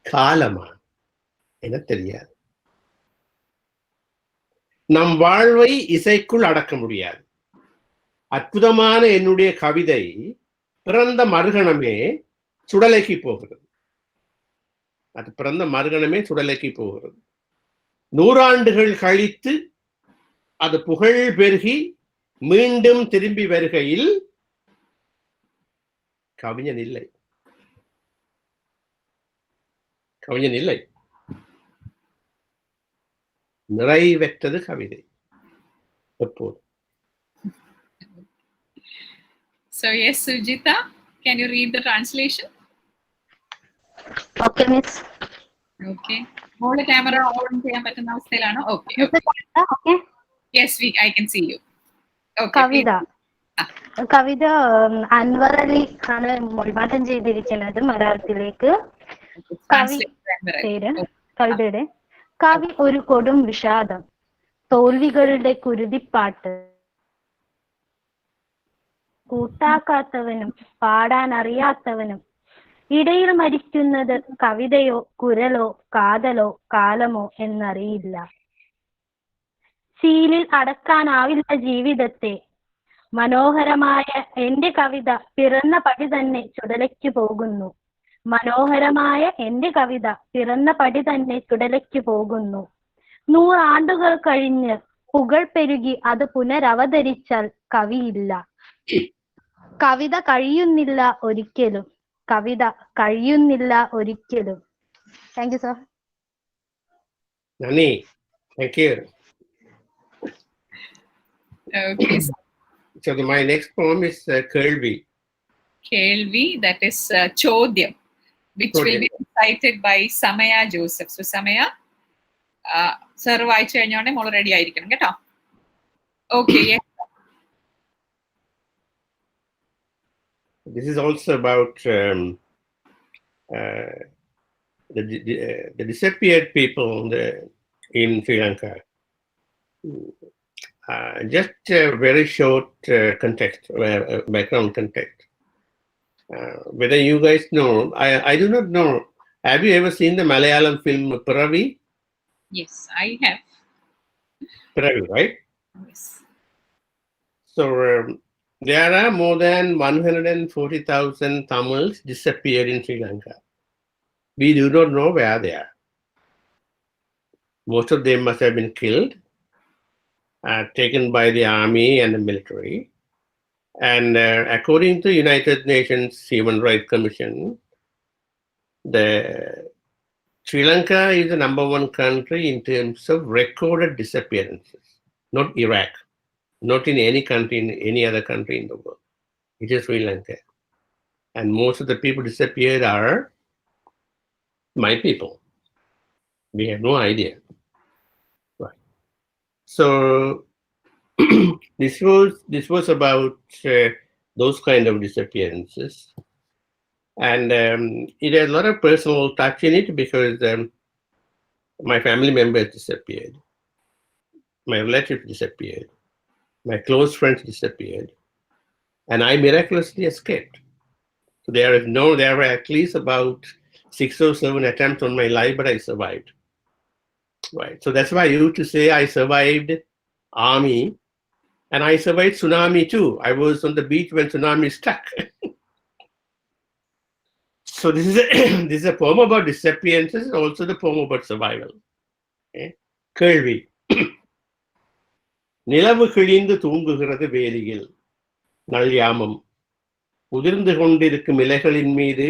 காலமா என தெரியாது. நம் வாழ்வை இசைக்குள் அடக்க முடியாது. அற்புதமான என்னுடைய கவிதை பிறந்த மறுகணமே சுடலைக்கு போகிறது. அது பிறந்த மறுகணமே சுடலைக்கு போகிறது. 100 ஆண்டுகள் கழித்து அது புகழ் பெருகி மீண்டும் திரும்பி வருகையில் கவிஞன் இல்லை. கவிஞன் இல்லை. நிறைவேற்றது கவிதை எப்போது. So yes, Sujita, can you read the translation? Okay, miss. Okay. Mole camera on ചെയ്യാൻ പറ്റുന്ന അവസ്ഥയിലാണോ? Okay. Okay. Yes, I can see you. Okay. കവിത കവിത അൻവർ അലി ആണ് മൊഴിമാറ്റം ചെയ്തിരിക്കുന്നത് മലയാളത്തിലേക്ക്. കവിതയുടെ കവി ഒരു കൊടും വിഷാദം, തോൽവികളുടെ കുരുതിപ്പാട്ട്, കൂട്ടാക്കാത്തവനും പാടാൻ അറിയാത്തവനും ഇടയിൽ മരിക്കുന്നത് കവിതയോ കുരലോ കാതലോ കാലമോ എന്നറിയില്ല. സീലിൽ അടക്കാനാവില്ല ജീവിതത്തെ, മനോഹരമായ എന്റെ കവിത പിറന്ന പടി തന്നെ ചുടലയ്ക്ക് പോകുന്നു. മനോഹരമായ എന്റെ കവിത പിറന്ന പടി തന്നെ ചുടലയ്ക്ക് പോകുന്നു. 100 ആണ്ടുകൾ കഴിഞ്ഞ് പുകൾ പെരുകി അത് പുനരവതരിച്ചാൽ കവിയില്ല. കവിത കഴിയുന്നില്ല ഒരിക്കലും. കവിത കഴിയുന്നില്ല ഒരിക്കലും. Thank you sir. Nani, thank you. Okay. So my next poem is Kelvi. Kelvi, that is Chodyam, which will be recited by Samaya Joseph. So Samaya, sir വായിച്ചു കഴിഞ്ഞോണ്ടേ മോള് റെഡി ആയിരിക്കണം കേട്ടോ. Okay. Yes. This is also about the disappeared people in Sri Lanka. Just a very short context, background context. Whether you guys know, I do not know. Have you ever seen the Malayalam film Piravi? Yes, I have. Piravi, right? Yes. So there are more than 140,000 Tamils disappeared in Sri Lanka. We do not know where they are. Most of them must have been killed, taken by the army and the military. And according to United Nations Human Rights Commission, Sri Lanka is the #1 country in terms of recorded disappearances, not Iraq, not in any country, in any other country in the world. It is Sri Lanka. And most of the people disappeared are my people. We have no idea. Right. So this was about those kind of disappearances. And it has a lot of personal touch in it because my family members disappeared, my relatives disappeared, my close friends disappeared, and I miraculously escaped. So there were at least about 6 or 7 attempts on my life, but I survived. Right. So that's why I used to say I survived army, and I survived tsunami too. I was on the beach when tsunami struck. So this is a poem about disappearances and also the poem about survival. கேள்வி. நிலவு கிழிந்து தூங்குகிறது வேலியில் நல்யாமம் உதிர்ந்து கொண்டிருக்கும் இலைகளின் மீது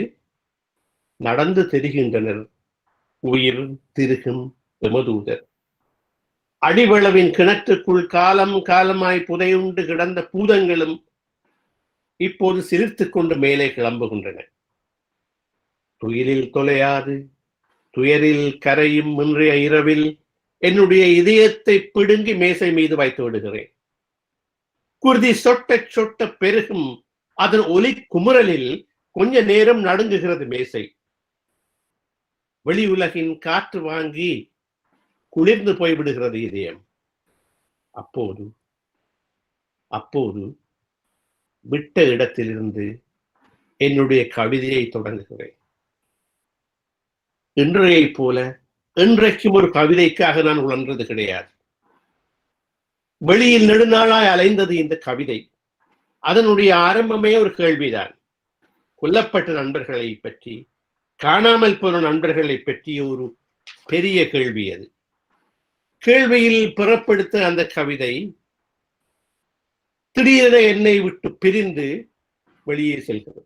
நடந்து தெரிகின்றனர் உயிர் திருகும் எமதூதர். அடிவளவின் கிணற்றுக்குள் காலம் காலமாய் புதையுண்டு கிடந்த பூதங்களும் இப்போது சிரித்துக் கொண்டு மேலே கிளம்புகின்றன. துயிலில் தொலையாது துயரில் கரையும் இன்றைய இரவில் என்னுடைய இதயத்தை பிடுங்கி மேசை மீது வைத்து விடுகிறேன். குருதி சொட்ட சொட்ட பெருகும் அதன் ஒலி குமுறலில் கொஞ்ச நேரம் நடுங்குகிறது மேசை. வெளி உலகின் காற்று வாங்கி குளிர்ந்து போய்விடுகிறது இதயம். அப்போது விட்ட இடத்திலிருந்து என்னுடைய கவிதையை தொடங்குகிறேன். இன்றையை போல என்றைக்கும் ஒரு கவிதைக்காக நான் உழன்றது கிடையாது. வெளியில் நெடுநாளாய் அலைந்தது இந்த கவிதை. அதனுடைய ஆரம்பமே ஒரு கேள்விதான். கொல்லப்பட்ட நண்பர்களை பற்றி, காணாமல் போன நண்பர்களை பற்றி ஒரு பெரிய கேள்வி அது. கேள்வியில் புறப்படுத்த அந்த கவிதை திடீரென என்னை விட்டு பிரிந்து வெளியே செல்கிறது.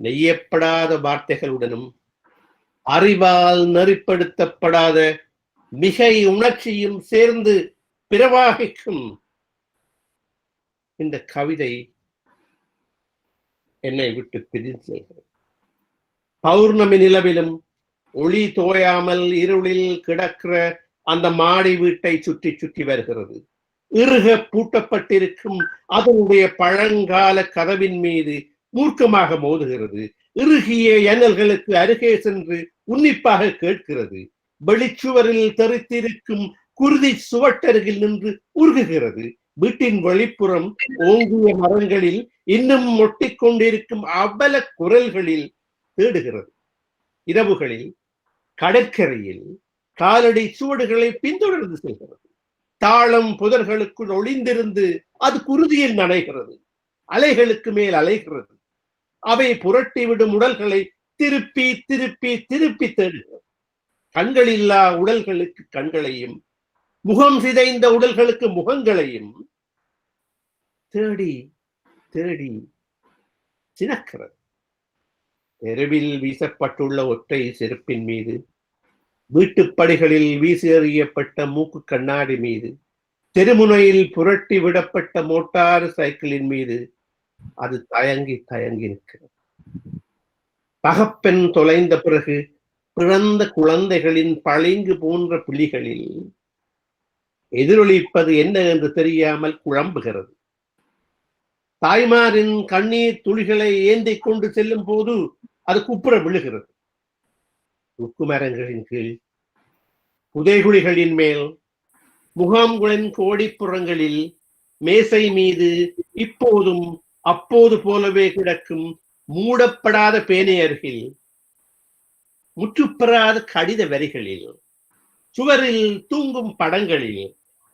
நெய்யப்படாத வார்த்தைகளுடனும் அறிவால் நெறிப்படுத்தப்படாத மிகை உணர்ச்சியும் சேர்ந்து பிரவாகிக்கும் இந்த கவிதை என்னை விட்டு பிரிந்து செல்கிறது. பௌர்ணமி நிலவிலும் ஒளி தோயாமல் இருளில் கிடக்கிற அந்த மாடி வீட்டை சுற்றி சுற்றி வருகிறது. இறுக பூட்டப்பட்டிருக்கும் அதனுடைய பழங்கால கதவின் மீது மூர்க்கமாக மோதுகிறது. இறுகிய ஜன்னல்களுக்கு அருகே சென்று உன்னிப்பாக கேட்கிறது. வெளிச்சுவரில் தெரித்திருக்கும் குருதி சுவட்டருகில் நின்று உருகுகிறது. வீட்டின் வெளிப்புறம் ஓங்கிய மரங்களில் இன்னும் ஒட்டிக்கொண்டிருக்கும் அவ்வள குரல்களில் தேடுகிறது. இரவுகளில் கடற்கரையில் காலடி சுவடுகளை பின்தொடர்ந்து செல்கிறது. தாளம் புதர்களுக்குள் ஒளிந்திருந்து அது குருதியில் நனைகிறது. அலைகளுக்கு மேல் அலைகிறது. அவை புரட்டிவிடும் உடல்களை திருப்பி திருப்பி திருப்பி தேடுகிறது. கண்கள் இல்லா உடல்களுக்கு கண்களையும், முகம் சிதைந்த உடல்களுக்கு முகங்களையும் தேடி தேடி சினக்கிறது. தெருவில் வீசப்பட்டுள்ள ஒற்றை செருப்பின் மீது, வீட்டுப்படிகளில் வீசி எறியப்பட்ட மூக்கு கண்ணாடி மீது, தெருமுனையில் புரட்டி விடப்பட்ட மோட்டார் சைக்கிளின் மீது அது தயங்கி தயங்கி நிற்கிறது. தகப்பன் தொலைந்த பிறகு பிறந்த குழந்தைகளின் பளிங்கு போன்ற புலிகளில் எதிரொலிப்பது என்ன என்று தெரியாமல் குழம்புகிறது. தாய்மாரின் கண்ணீர் துளிகளை ஏந்திக் கொண்டு செல்லும் போது அது குப்புற விழுகிறது. உக்குமரங்களின் கீழ், புதைகுழிகளின் மேல், முகாம்களின் கோடிப்புறங்களில், மேசை மீது இப்போதும் அப்போது போலவே கிடக்கும் மூடப்படாத பேனை அருகில், முற்றுப்பெறாத கடித வரிகளில், சுவரில் தூங்கும் படங்களில்,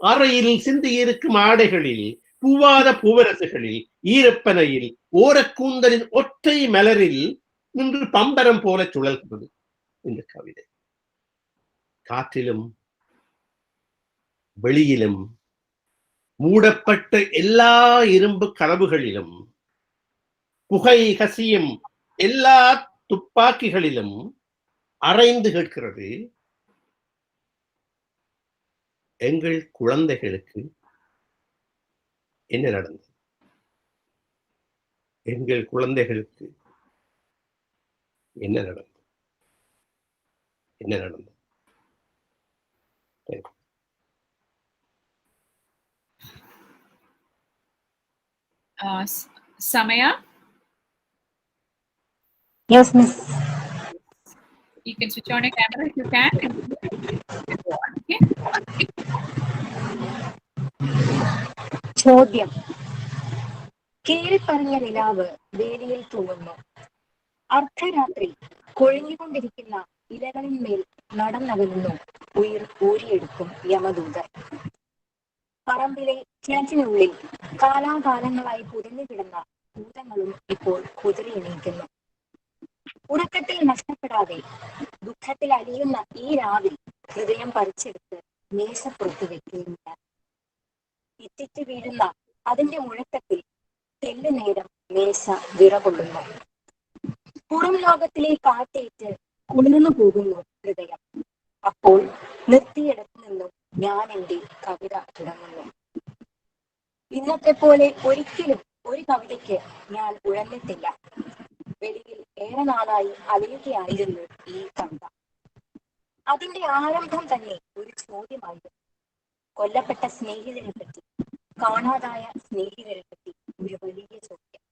அறையில் சிந்தியிருக்கும் ஆடைகளில், பூவாத பூவரசுகளில், ஈரப்பனையில், ஓரக்கூந்தலின் ஒற்றை மலரில் நின்று பம்பரம் போல சுழல்கிறது இந்த கவிதை. காற்றிலும் வெளியிலும், மூடப்பட்ட எல்லா இரும்பு கதவுகளிலும், புகை கசியும் எல்லா துப்பாக்கிகளிலும் அரைந்து கேட்கிறது, எங்கள் குழந்தைகளுக்கு என்ன நடந்தது? எங்கள் குழந்தைகளுக்கு என்ன நடந்தது? என்ன நடந்தது? Samaya? Yes, miss. You can switch on your camera if you can. Okay. ചോദ്യം. കീറിപ്പറഞ്ഞ നിലാവ് വേലിയിൽ തൂങ്ങുന്നു. അർദ്ധരാത്രി കൊഴിഞ്ഞുകൊണ്ടിരിക്കുന്ന ഇലകളിന്മേൽ നടന്നകലുന്നു ഉയിർ ഊരിയെടുക്കും യമദൂതൻ. പറമ്പിലെ കിണറ്റിനുള്ളിൽ കാലാകാലങ്ങളായി പുതഞ്ഞു കിടന്ന ഭൂതങ്ങളും ഇപ്പോൾ കുതിരി എണീക്കുന്നു. ഉറക്കത്തിൽ നഷ്ടപ്പെടാതെ ദുഃഖത്തിൽ അലിയുന്ന ഈ രാവിൽ ഹൃദയം പറിച്ചെടുത്ത് മേശപ്പുറത്ത് വെക്കുകയില്ല. ഇറ്റിറ്റ് വീഴുന്ന അതിന്റെ മുഴക്കത്തിൽ തെല്ലുനേരം മേശ വിറകൊള്ളുന്നു. പുറം ലോകത്തിലെ കാറ്റേറ്റ് കുളിർന്നു പോകുന്നു ഹൃദയം. അപ്പോൾ നിർത്തിയിടത്തു നിന്നും ഞാൻ എന്റെ കവിത തുടങ്ങുന്നു. ഇന്നത്തെ പോലെ ഒരിക്കലും ഒരു കവിതയ്ക്ക് ഞാൻ ഉഴന്നിട്ടില്ല. വെളിയിൽ ഏറെ നാളായി അലയുകയായിരുന്നു ഈ കവിത. അതിന്റെ ആരംഭം തന്നെ ഒരു ചോദ്യമായിരുന്നു. കൊല്ലപ്പെട്ട സ്നേഹിതരെ പറ്റി, കാണാതായ സ്നേഹിതരെ പറ്റി ഒരു വലിയ ചോദ്യം.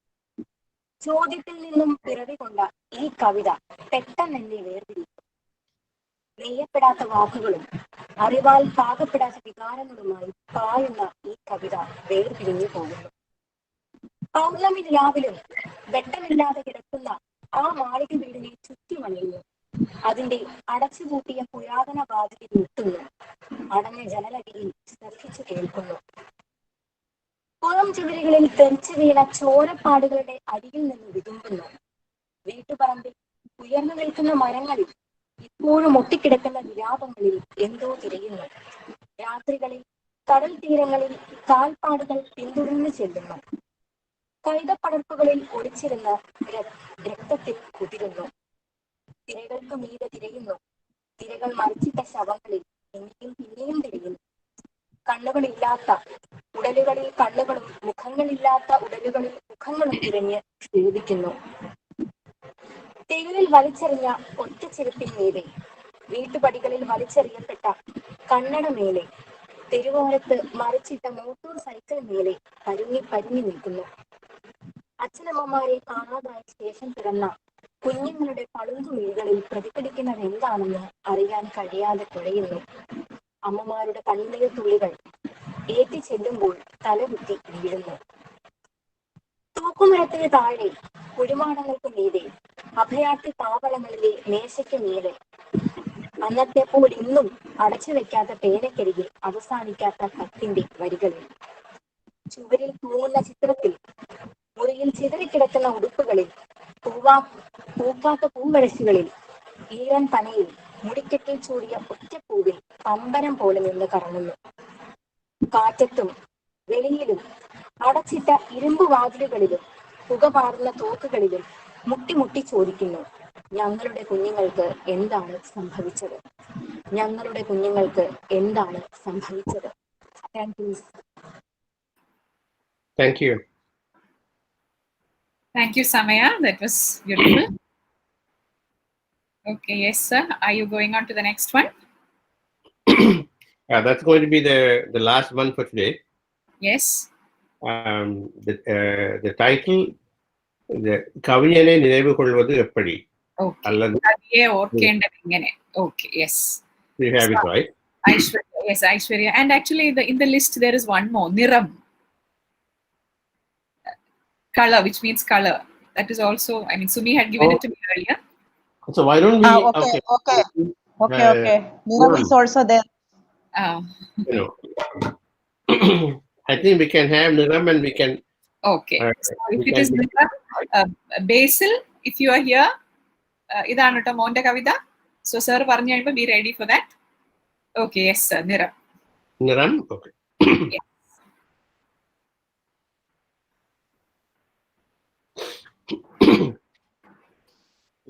ചോദ്യത്തിൽ നിന്നും പിറവി കൊണ്ട ഈ കവിത പെട്ടെന്ന് എന്നെ വേർതിരിക്കും. നെയ്യപ്പെടാത്ത വാക്കുകളും അറിവാൽ പാകപ്പെടാത്ത വികാരങ്ങളുമായി പായുന്ന ഈ കവിത വേർപിരിഞ്ഞു പോകുന്നു. പൗർണമി രാവിലും വെട്ടമില്ലാതെ കിടക്കുന്ന ആ മാളിക വീടിനെ ചുറ്റി വണിയുന്നു. അതിന്റെ അടച്ചുപൂട്ടിയ പുരാതന വാതിലിൽ മുട്ടുന്നു. അടഞ്ഞ ജനലടിയിൽ ശ്രദ്ധിച്ചു കേൾക്കുന്നു. പുറം ചുവരുകളിൽ തെറിച്ചു വീണ ചോരപ്പാടുകളുടെ അരികിൽ നിന്ന് വിതുമ്പുന്നു. വീട്ടുപറമ്പിൽ ഉയർന്നു നിൽക്കുന്ന മരങ്ങളിൽ ഇപ്പോഴും ഒട്ടിക്കിടക്കുന്ന വിലാപങ്ങളിൽ എന്തോ തിരയുന്നു. രാത്രികളിൽ കടൽ തീരങ്ങളിൽ കാൽപ്പാടുകൾ പിന്തുടർന്നു ചെല്ലുന്നു. കൈതപ്പടർപ്പുകളിൽ ഒളിച്ചിരുന്ന രക്തത്തിൽ കുതിരുന്നു. തിരകൾക്ക് മീതെ തിരയുന്നു. തിരകൾ മറിച്ചിട്ട ശവങ്ങളിൽ എങ്കിലും പിന്നെയും തിരയുന്നു. കണ്ണുകളില്ലാത്ത ഉടലുകളിൽ കണ്ണുകളും, മുഖങ്ങളില്ലാത്ത ഉടലുകളിൽ മുഖങ്ങളും തിരഞ്ഞ് ക്ഷേപിക്കുന്നു. തെരുവിൽ വലിച്ചെറിഞ്ഞ ഒറ്റച്ചെരുപ്പിന്മേലെ, വീട്ടുപടികളിൽ വലിച്ചെറിയപ്പെട്ട കണ്ണട മേലെ, തെരുവോരത്ത് മറിച്ചിട്ട മോട്ടോർ സൈക്കിൾ മേലെ പരുങ്ങി പരുങ്ങി നിൽക്കുന്നു. അച്ഛനമ്മമാരെ കാണാതായ ശേഷം പിറന്ന കുഞ്ഞുങ്ങളുടെ പളുങ്കുമിഴികളിൽ പ്രതിഫലിക്കുന്നത് എന്താണെന്ന് അറിയാൻ കഴിയാതെ കുഴയുന്നു. അമ്മമാരുടെ കണ്ണീർ തുള്ളികൾ ഏറ്റി ചെല്ലുമ്പോൾ തലകുത്തി വീഴുന്നു. തൂക്കുമരത്തിന് താഴെ, കുഴിമാടങ്ങൾക്ക് മീതെ, അഭയാർത്ഥി താവളങ്ങളിലെ മേശയ്ക്ക് മീതെ അന്നത്തെ പോലെ ഇന്നും അടച്ചു വെക്കാത്ത പേനക്കരികിൽ അവസാനിക്കാത്ത കത്തിന്റെ വരികളിൽ, ചുവരിൽ തൂങ്ങുന്ന ചിത്രത്തിൽ, മുറിയിൽ ചിതറിക്കിടക്കുന്ന ഉടുപ്പുകളിൽ, പൂക്കാത്ത പൂമ്പഴശികളിൽ, ഈരൻ പനയിൽ, മുടിക്കെട്ടിൽ ചൂടിയ ഒറ്റപ്പൂവിൽ പമ്പരം പോലെ നിന്ന് കറങ്ങുന്നു. കാറ്റത്തും വെളിയിലും അടച്ചിട്ട ഇരുമ്പ് വാതിലുകളിലും പുകപാറുന്ന തോക്കുകളിലും മുട്ടി ചോദിക്കുന്നു, ഞങ്ങളുടെ കുഞ്ഞുങ്ങൾക്ക് എന്താണ് സംഭവിച്ചത്? ഞങ്ങളുടെ കുഞ്ഞുങ്ങൾക്ക് എന്താണ് സംഭവിച്ചത്? Thank you. Thank you. Thank you, Samaya. That was beautiful. Okay, yes, sir. Are you going on to the next one? That's going to be the last one for today. Yes. The title, the കവിஞനെ നിனைவு கொள்வது எப்படி? Okay. அல்லது കവിയെ ഓർക്കേണ്ടത് എങ്ങനെ? Okay, yes. You have it right. Aishwarya, yes, Aishwarya. And actually, in the list there is one more, Niram. Color, which means color. That is also, I mean, Sumi had given it to me earlier. So why don't we? Okay. Niram is also there. You know, I think we can have Niram and we can. Okay. So if it is Niram, Basil, if you are here, ഇതാണ് കേട്ടോ മോന്റെ കവിത. So sir പറഞ്ഞു കഴിയുമ്പോൾ be ready for that. Okay, yes, sir. Niram. Niram, okay. Yes.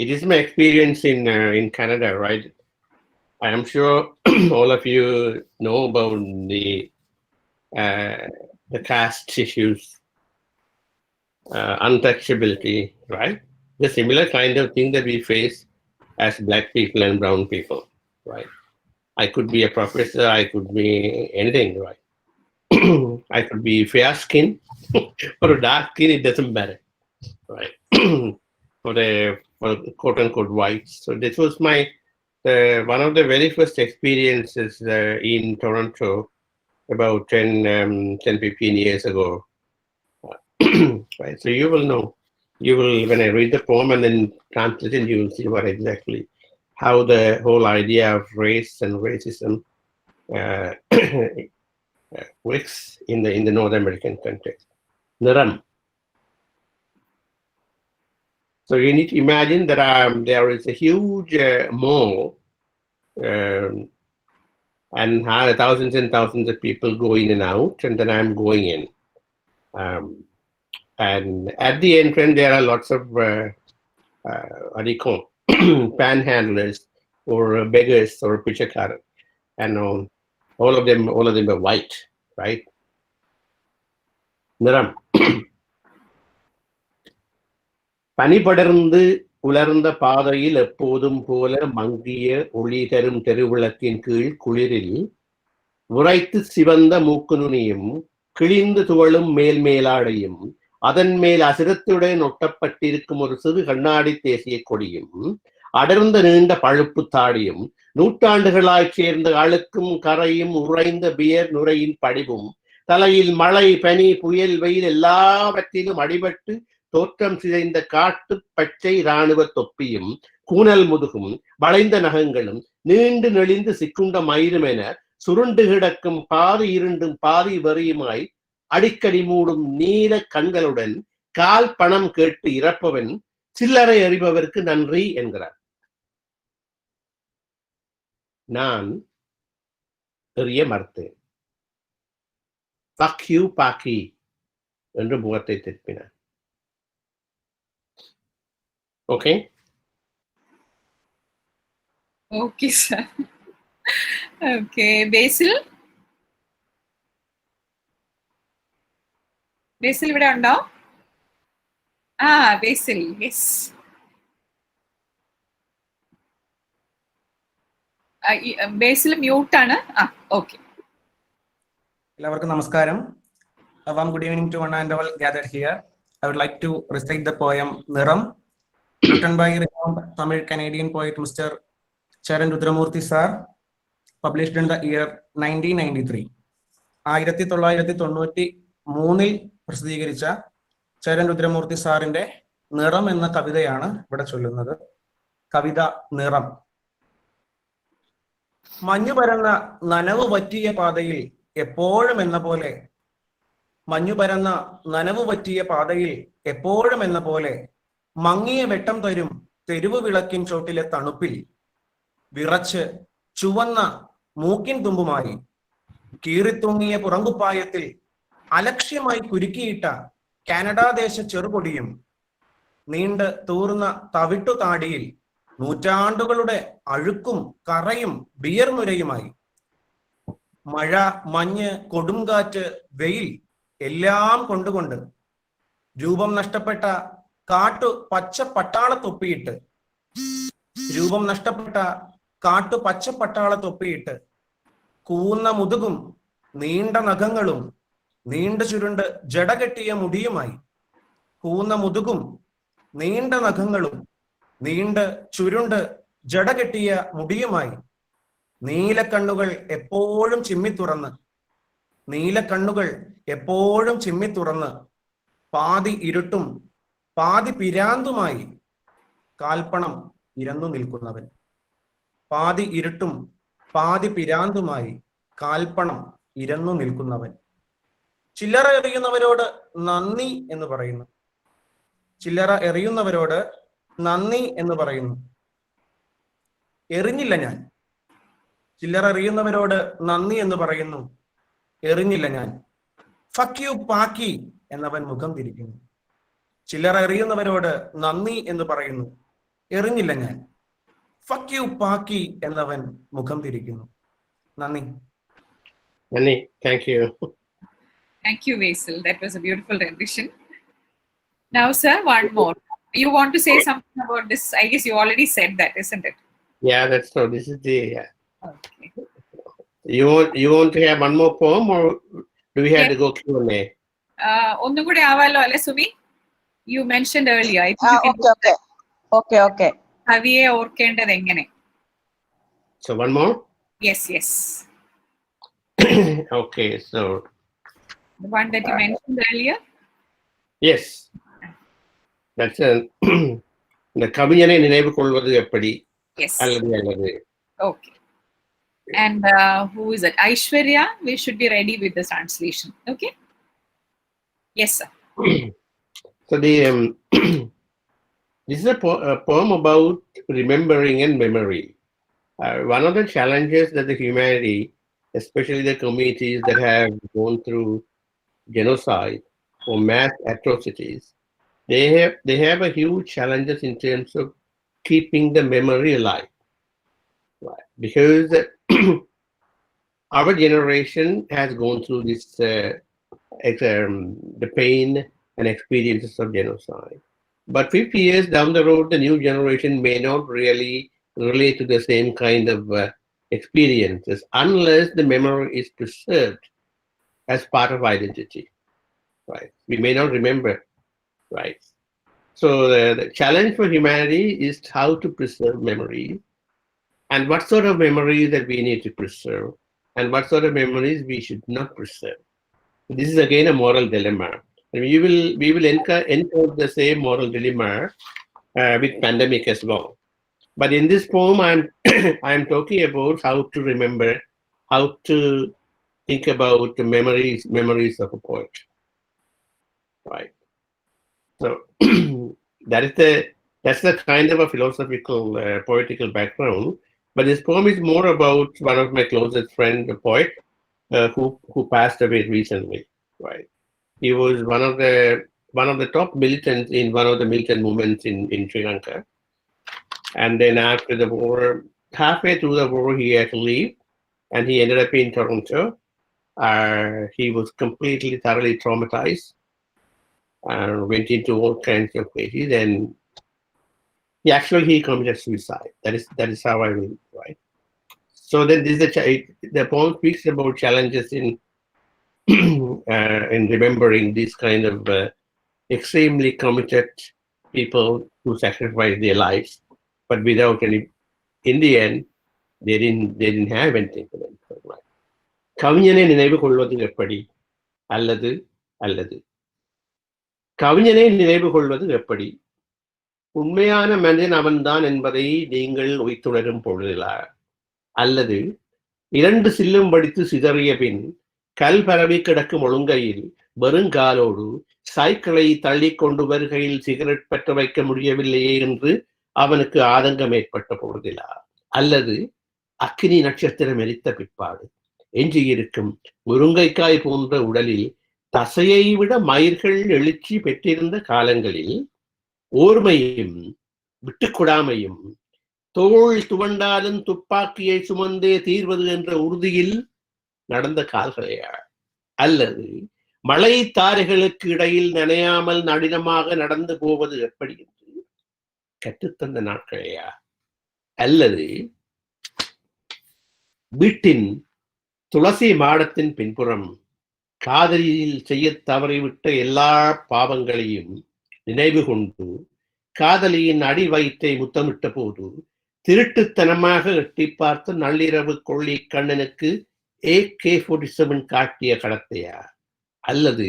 It is my experience in Canada, right? I am sure all of you know about the caste issues, untouchability, right? The similar kind of thing that we face as Black people and brown people, right? I could be a professor, I could be anything, right? I could be fair skin or dark skin, it doesn't matter, right? for quote unquote whites. So this was my one of the very first experiences in Toronto about 10-15 years ago. Right. So you will know. You will, when I read the poem and then translate it, you will see what exactly how the whole idea of race and racism works in the North American context. Niram. So you need to imagine that there is a huge mall and thousands and thousands of people go in and out, and then I'm going in. And at the entrance, there are lots of what do you call panhandlers or beggars or pichakar, and all of them are white, right? Niram. பனி படர்ந்து உலர்ந்த பாதையில் எப்போதும் போல மங்கிய ஒளி தரும் தெருவிளக்கின் கீழ் குளிரில் உரைத்து சிவந்த மூக்கு நுனியும் கிழிந்து துவளும் மேலாடையும் அதன் மேல் அசிரத்துடன் ஒட்டப்பட்டிருக்கும் ஒரு சிறு கண்ணாடி தேசிய கொடியும் அடர்ந்த நீண்ட பழுப்பு தாடியும் நூற்றாண்டுகளாய் சேர்ந்த அழுக்கும் கரையும் உறைந்த பியர் நுரையின் படிவும் தலையில் மழை பனி புயல் வெயில் எல்லாவற்றிலும் அடிபட்டு தோற்றம் சிதைந்த காட்டு பச்சை இராணுவ தொப்பியும் கூனல் முதுகும் வளைந்த நகங்களும் நீண்டு நெளிந்து சிக்குண்ட மயிரும் என சுருண்டு கிடக்கும் பாதி இருண்டும் பாதி வெறியுமாய் அடிக்கடி மூடும் நீல கண்களுடன் கால் பணம் கேட்டு இறப்பவன் சில்லறை அறிபவருக்கு நன்றி என்கிறார். நான் எறிய மறுத்தேன். பக்யூ பாக்கி என்று முகத்தை திருப்பினார். Okay. Okay, sir. Okay, Basil. Basil ഇവിടെ ഉണ്ടോ? Basil, yes. Basil mute ആണ്. Okay. എല്ലാവർക്കും നമസ്കാരം. A warm good evening to one and all gathered here. I would like to recite the poem Niram, written by renowned Tamil Canadian poet Mr. Cheran Rudhramoorthy sir, published in the year 1993. 1993 പ്രസിദ്ധീകരിച്ച ചേരൻ രുദ്രമൂർത്തി സാറിന്റെ നിറം എന്ന കവിതയാണ് ഇവിടെ ചൊല്ലുന്നത്. കവിത നിറം. മഞ്ഞു പരന്ന നനവ് പറ്റിയ പാതയിൽ എപ്പോഴും എന്ന പോലെ, മഞ്ഞു പരന്ന നനവ് പറ്റിയ പാതയിൽ എപ്പോഴും എന്ന പോലെ മങ്ങിയ വെട്ടം തരും തെരുവ് വിളക്കിൻ ചോട്ടിലെ തണുപ്പിൽ വിറച്ച് ചുവന്ന മൂക്കിൻ തുമ്പുമായി കീറിത്തൂങ്ങിയ പുറങ്കുപ്പായത്തിൽ അലക്ഷ്യമായി കുരുക്കിയിട്ട കാനഡാദേശ ചെറുപൊടിയും നീണ്ട് തൂർന്ന തവിട്ടു താടിയിൽ നൂറ്റാണ്ടുകളുടെ അഴുക്കും കറയും ബിയർനുരയുമായി മഴ, മഞ്ഞ്, കൊടുങ്കാറ്റ്, വെയിൽ എല്ലാം കൊണ്ടുകൊണ്ട് രൂപം നഷ്ടപ്പെട്ട പച്ച പട്ടാളത്തൊപ്പിയിട്ട് കൂന്ന മുതുകും നീണ്ട നഖങ്ങളും നീണ്ടു ചുരുണ്ട് ജടകെട്ടിയ മുടിയുമായി കൂന്ന മുതുകും നീണ്ട നഖങ്ങളും നീണ്ട് ചുരുണ്ട് ജടകെട്ടിയ മുടിയുമായി നീലക്കണ്ണുകൾ എപ്പോഴും ചിമ്മിത്തുറന്ന് പാതി ഇരുട്ടും പാതി പിരാന്തുമായി കാൽപ്പണം ഇരന്നു നിൽക്കുന്നവൻ. പാതി ഇരുട്ടും പാതി പിരാന്തുമായി കാൽപ്പണം ഇരന്നു നിൽക്കുന്നവൻ. ചില്ലറ എറിയുന്നവരോട് നന്ദി എന്ന് പറയുന്നു. ചില്ലറ എറിയുന്നവരോട് നന്ദി എന്ന് പറയുന്നു. എറിഞ്ഞില്ല ഞാൻ. ചില്ലറ എറിയുന്നവരോട് നന്ദി എന്ന് പറയുന്നു. എറിഞ്ഞില്ല ഞാൻ. ഫക്ക് യു പാക്കി എന്നവൻ മുഖം തിരിക്കുന്നു. ചില്ലറ എറിയുന്നവരോട് നന്ദി എന്ന് പറയുന്നു. എറിഞ്ഞില്ല ഞാൻ. ഫക്ക് യു പാക്കി എന്നവൻ മുഖം തിരിക്കുന്നു. നന്ദി. നന്ദി. Thank you. Thank you, Vasil. That was a beautiful rendition. Now, sir, one more. You want to say something about this? I guess you already said that, isn't it? Yeah, that's true. This is the. Okay. You want to have one more poem, or do we have to go Q&A? ഒന്നും കൂടെ ആവാലോ അല്ലെ Sumi? You mentioned earlier. I think you can Okay. കവിയെ ഓർക്കേണ്ടത് എങ്ങനെ? So one more? Yes. Okay, so. The one that you mentioned earlier? Yes. That's the கவிஞனை நினைவு கொள்வது எப்படி? Yes. அல்லது. Okay. And who is it? Aishwarya, we should be ready with the translation. Okay? Yes, sir. So this is a poem about remembering and memory. One of the challenges that the humanity, especially the communities that have gone through genocide or mass atrocities, they have a huge challenges in terms of keeping the memory alive. Right? Because our generation has gone through this the pain and experiences of genocide. But 50 years down the road, the new generation may not really relate to the same kind of experiences unless the memory is preserved as part of identity. Right? We may not remember. Right? So the challenge for humanity is how to preserve memories, and what sort of memories that we need to preserve, and what sort of memories we should not preserve. This is again a moral dilemma. And we will encounter the same moral dilemma with pandemic as well. But in this poem, I'm talking about how to remember, how to think about the memories of a poet. Right. So that's the kind of a philosophical, poetical background. But this poem is more about one of my closest friends, a poet, who passed away recently. Right. He was one of the top militants in one of the militant movements in Sri Lanka. And then after the war, halfway through the war, he had to leave, and he ended up in Toronto. He was completely, thoroughly traumatized. Went into all kinds of places, and he committed suicide. That is how I read it, right? So then the poem speaks about challenges in remembering this kind of extremely committed people who sacrificed their lives, but without any. In the end, they didn't have anything for them. Right? கவிஞனை நினைவு கொள்வது எப்படி? அல்லது. கவிஞனை நினைவு கொள்வது எப்படி? உண்மையான மனிதன் அவன்தான் என்பதை நீங்கள் உய்த்துணரும் பொழுதிலா? அல்லது 2 சில்லும் படித்து சிதறிய பின் கல் பரவி கிடக்கும் ஒழுங்கையில் வெறுங்காலோடு சைக்கிளை தள்ளி கொண்டு வருகையில் சிகரெட் பற்ற வைக்க முடியவில்லையே என்று அவனுக்கு ஆதங்கம் ஏற்பட்ட பொழுதிலா, அல்லது அக்கினி நட்சத்திரம் எரித்த பிற்பாடு எஞ்சியிருக்கும் முருங்கைக்காய் போன்ற உடலில் தசையை விட மயிர்கள் எழுச்சி பெற்றிருந்த காலங்களில் ஓர்மையும் விட்டுக்கொடாமையும் தோள் துவண்டாலும் துப்பாக்கியை சுமந்தே தீர்வது என்ற உறுதியில் நடந்த கால்களையா, அல்லது மழை தாரைகளுக்கு இடையில் நனையாமல் நடினமாக நடந்து போவது எப்படி என்று கற்றுத்தந்த நாட்களையா, அல்லது வீட்டின் துளசி மாடத்தின் பின்புறம் காதலியில் செய்ய தவறிவிட்ட எல்லா பாவங்களையும் நினைவு கொண்டு காதலியின் அடி வயிற்றை முத்தமிட்ட போது திருட்டுத்தனமாக எட்டி பார்த்து நள்ளிரவு கொள்ளி கண்ணனுக்கு AK-47 காட்டிய கடத்தையா, அல்லது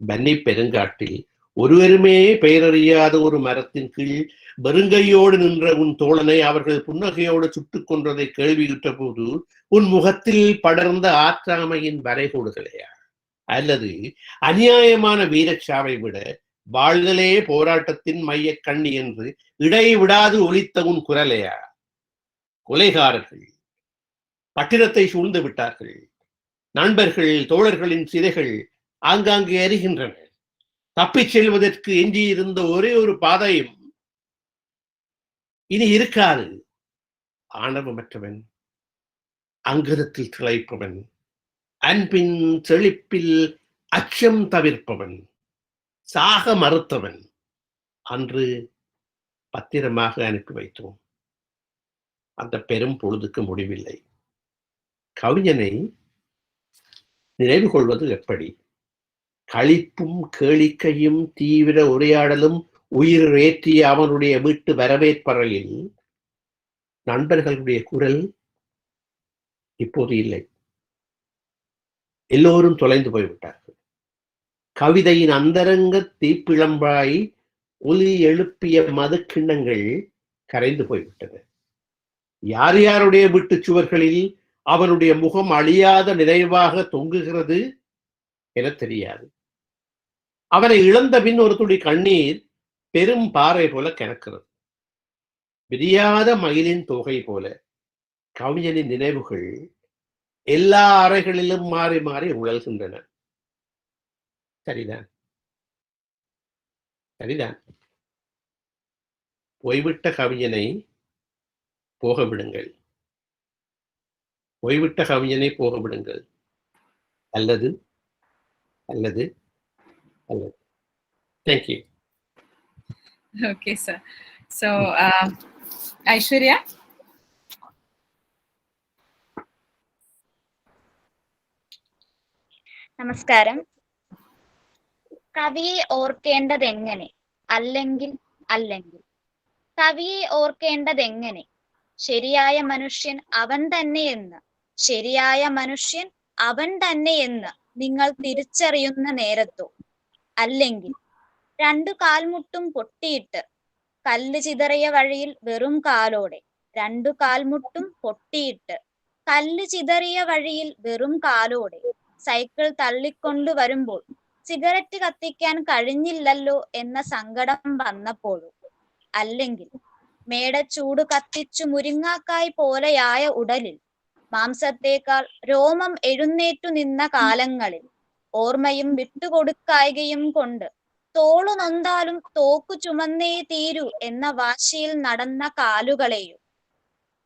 பன்னி பெருங்காட்டில் ஒருவருமே பெயரறியாத ஒரு மரத்தின் கீழ் வெறுங்கையோடு நின்ற உன் தோழனை அவர்கள் புன்னகையோடு சுட்டுக் கொன்றதை கேள்வியுற்ற போது உன் முகத்தில் படர்ந்த ஆற்றாமையின் வரைகோடுகளையா, அல்லது அநியாயமான வீரச்சாவை விட வாழ்தலே போராட்டத்தின் மைய கண்ணி என்று இடைவிடாது ஒலித்த உன் குரலையா? கொலைகாரர்கள் பட்டினத்தை சூழ்ந்து விட்டார்கள். நண்பர்கள் தோழர்களின் சிதைகள் ஆங்காங்கே எரிகின்றன. தப்பிச் செல்வதற்கு எஞ்சியிருந்த ஒரே ஒரு பாதையும் இனி இருக்காது. ஆணவமற்றவன், அங்கதத்தில் திளைப்பவன், அன்பின் செழிப்பில் அச்சம் தவிர்ப்பவன், சாக மறுத்தவன் அன்று பத்திரமாக அனுப்பி வைத்தோம். அந்த பெரும் பொழுதுக்கு முடிவில்லை. கவிஞனை நினைவு கொள்வது எப்படி? களிப்பும் கேளிக்கையும் தீவிர உரையாடலும் உயிர் ஏற்றிய அவனுடைய வீட்டு வரவேற்பறையில் நண்பர்களுடைய குரல் இப்போது இல்லை. எல்லோரும் தொலைந்து போய்விட்டார்கள். கவிதையின் அந்தரங்க தீப்பிழம்பாய் ஒலி எழுப்பிய மது கிண்ணங்கள் கரைந்து போய்விட்டன. யார் யாருடைய வீட்டு சுவர்களில் அவனுடைய முகம் அழியாத நினைவாக தொங்குகிறது என தெரியாது. அவனை இழந்த பின் ஒரு துளி கண்ணீர் பெரும் பாறை போல கிடக்கிறது. விரியாத மயிலின் தொகை போல கவிஞனின் நினைவுகள் எல்லா அறைகளிலும் மாறி மாறி உழல்கின்றன. சரிதான், சரிதான். போய்விட்ட கவிஞனை போக விடுங்கள். போய்விட்ட கவிஞனை போக விடுங்கள். அல்லது அல்லது அல்லது. Thank you. Okay, sir. So, Aishwarya? നമസ്കാരം. കവിയെ ഓർക്കേണ്ടതെങ്ങനെ? അല്ലെങ്കിൽ അല്ലെങ്കിൽ കവിയെ ഓർക്കേണ്ടതെങ്ങനെ? ശരിയായ മനുഷ്യൻ അവൻ തന്നെയെന്ന്, ശരിയായ മനുഷ്യൻ അവൻ തന്നെയെന്ന് നിങ്ങൾ തിരിച്ചറിയുന്ന നേരത്തോ, അല്ലെങ്കിൽ 2 കാൽമുട്ടും പൊട്ടിയിട്ട് കല്ല് ചിതറിയ വഴിയിൽ വെറും കാലോടെ, 2 കാൽമുട്ടും പൊട്ടിയിട്ട് കല്ല് ചിതറിയ വഴിയിൽ വെറും കാലോടെ സൈക്കിൾ തള്ളിക്കൊണ്ടു വരുമ്പോൾ സിഗരറ്റ് കത്തിക്കാൻ കഴിഞ്ഞില്ലല്ലോ എന്ന സങ്കടം വന്നപ്പോഴും, അല്ലെങ്കിൽ മേടച്ചൂട് കത്തിച്ചു മുരിങ്ങാക്കായ് പോലെയായ ഉടലിൽ മാംസത്തേക്കാൾ രോമം എഴുന്നേറ്റു നിന്ന കാലങ്ങളിൽ ഓർമ്മയും വിട്ടുകൊടുക്കായികയും കൊണ്ട് തോളു നൊന്താലും തോക്കു ചുമന്നേ തീരൂ എന്ന വാശിയിൽ നടന്ന കാലുകളെയോ,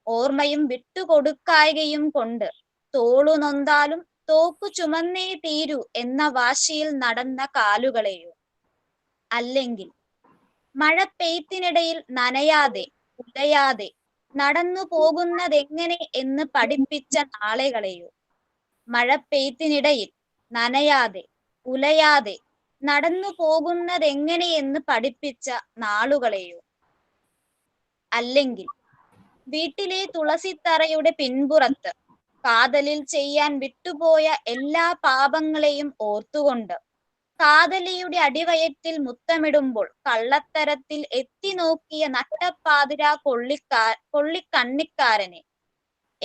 ഓർമ്മയും വിട്ടുകൊടുക്കായികയും കൊണ്ട് തോളു നൊന്താലും തോക്കു ചുമന്നേ തീരൂ എന്ന വാശിയിൽ നടന്ന കാലുകളെയോ, അല്ലെങ്കിൽ മഴ പെയ്ത്തിനിടയിൽ നനയാതെ ഉലയാതെ നടന്നു പോകുന്നതെങ്ങനെ എന്ന് പഠിപ്പിച്ച നാളെകളെയോ, മഴ പെയ്ത്തിനിടയിൽ നനയാതെ ഉലയാതെ നടന്നു പോകുന്നതെങ്ങനെയെന്ന് പഠിപ്പിച്ച നാളുകളെയോ, അല്ലെങ്കിൽ വീട്ടിലെ തുളസിത്തറയുടെ പിൻപുറത്ത് കാതലിൽ ചെയ്യാൻ വിട്ടുപോയ എല്ലാ പാപങ്ങളെയും ഓർത്തുകൊണ്ട് കാതലിയുടെ അടിവയറ്റിൽ മുത്തമിടുമ്പോൾ കള്ളത്തരത്തിൽ എത്തി നോക്കിയ നട്ടപ്പാതിരാ കൊള്ളിക്കണ്ണിക്കാരനെ,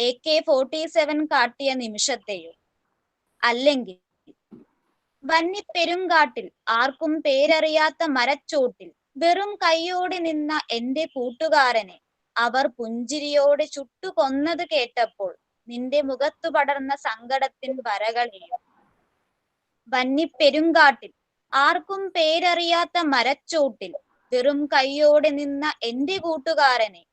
AK-47 കാട്ടിയ നിമിഷത്തെയോ? അല്ലെങ്കിൽ വന്നിപ്പെരുങ്കാട്ടിൽ ആർക്കും പേരറിയാത്ത മരച്ചോട്ടിൽ വെറും കൈയോടെ നിന്ന എന്റെ കൂട്ടുകാരനെ അവർ പുഞ്ചിരിയോടെ ചുട്ടുകൊന്നത് കേട്ടപ്പോൾ നിന്റെ മുഖത്തു പടർന്ന സങ്കടത്തിൻ വരകളെയോ? വന്നിപ്പെരുങ്കാട്ടിൽ ആർക്കും പേരറിയാത്ത മരച്ചോട്ടിൽ വെറും കൈയോടെ നിന്ന എന്റെ കൂട്ടുകാരനെ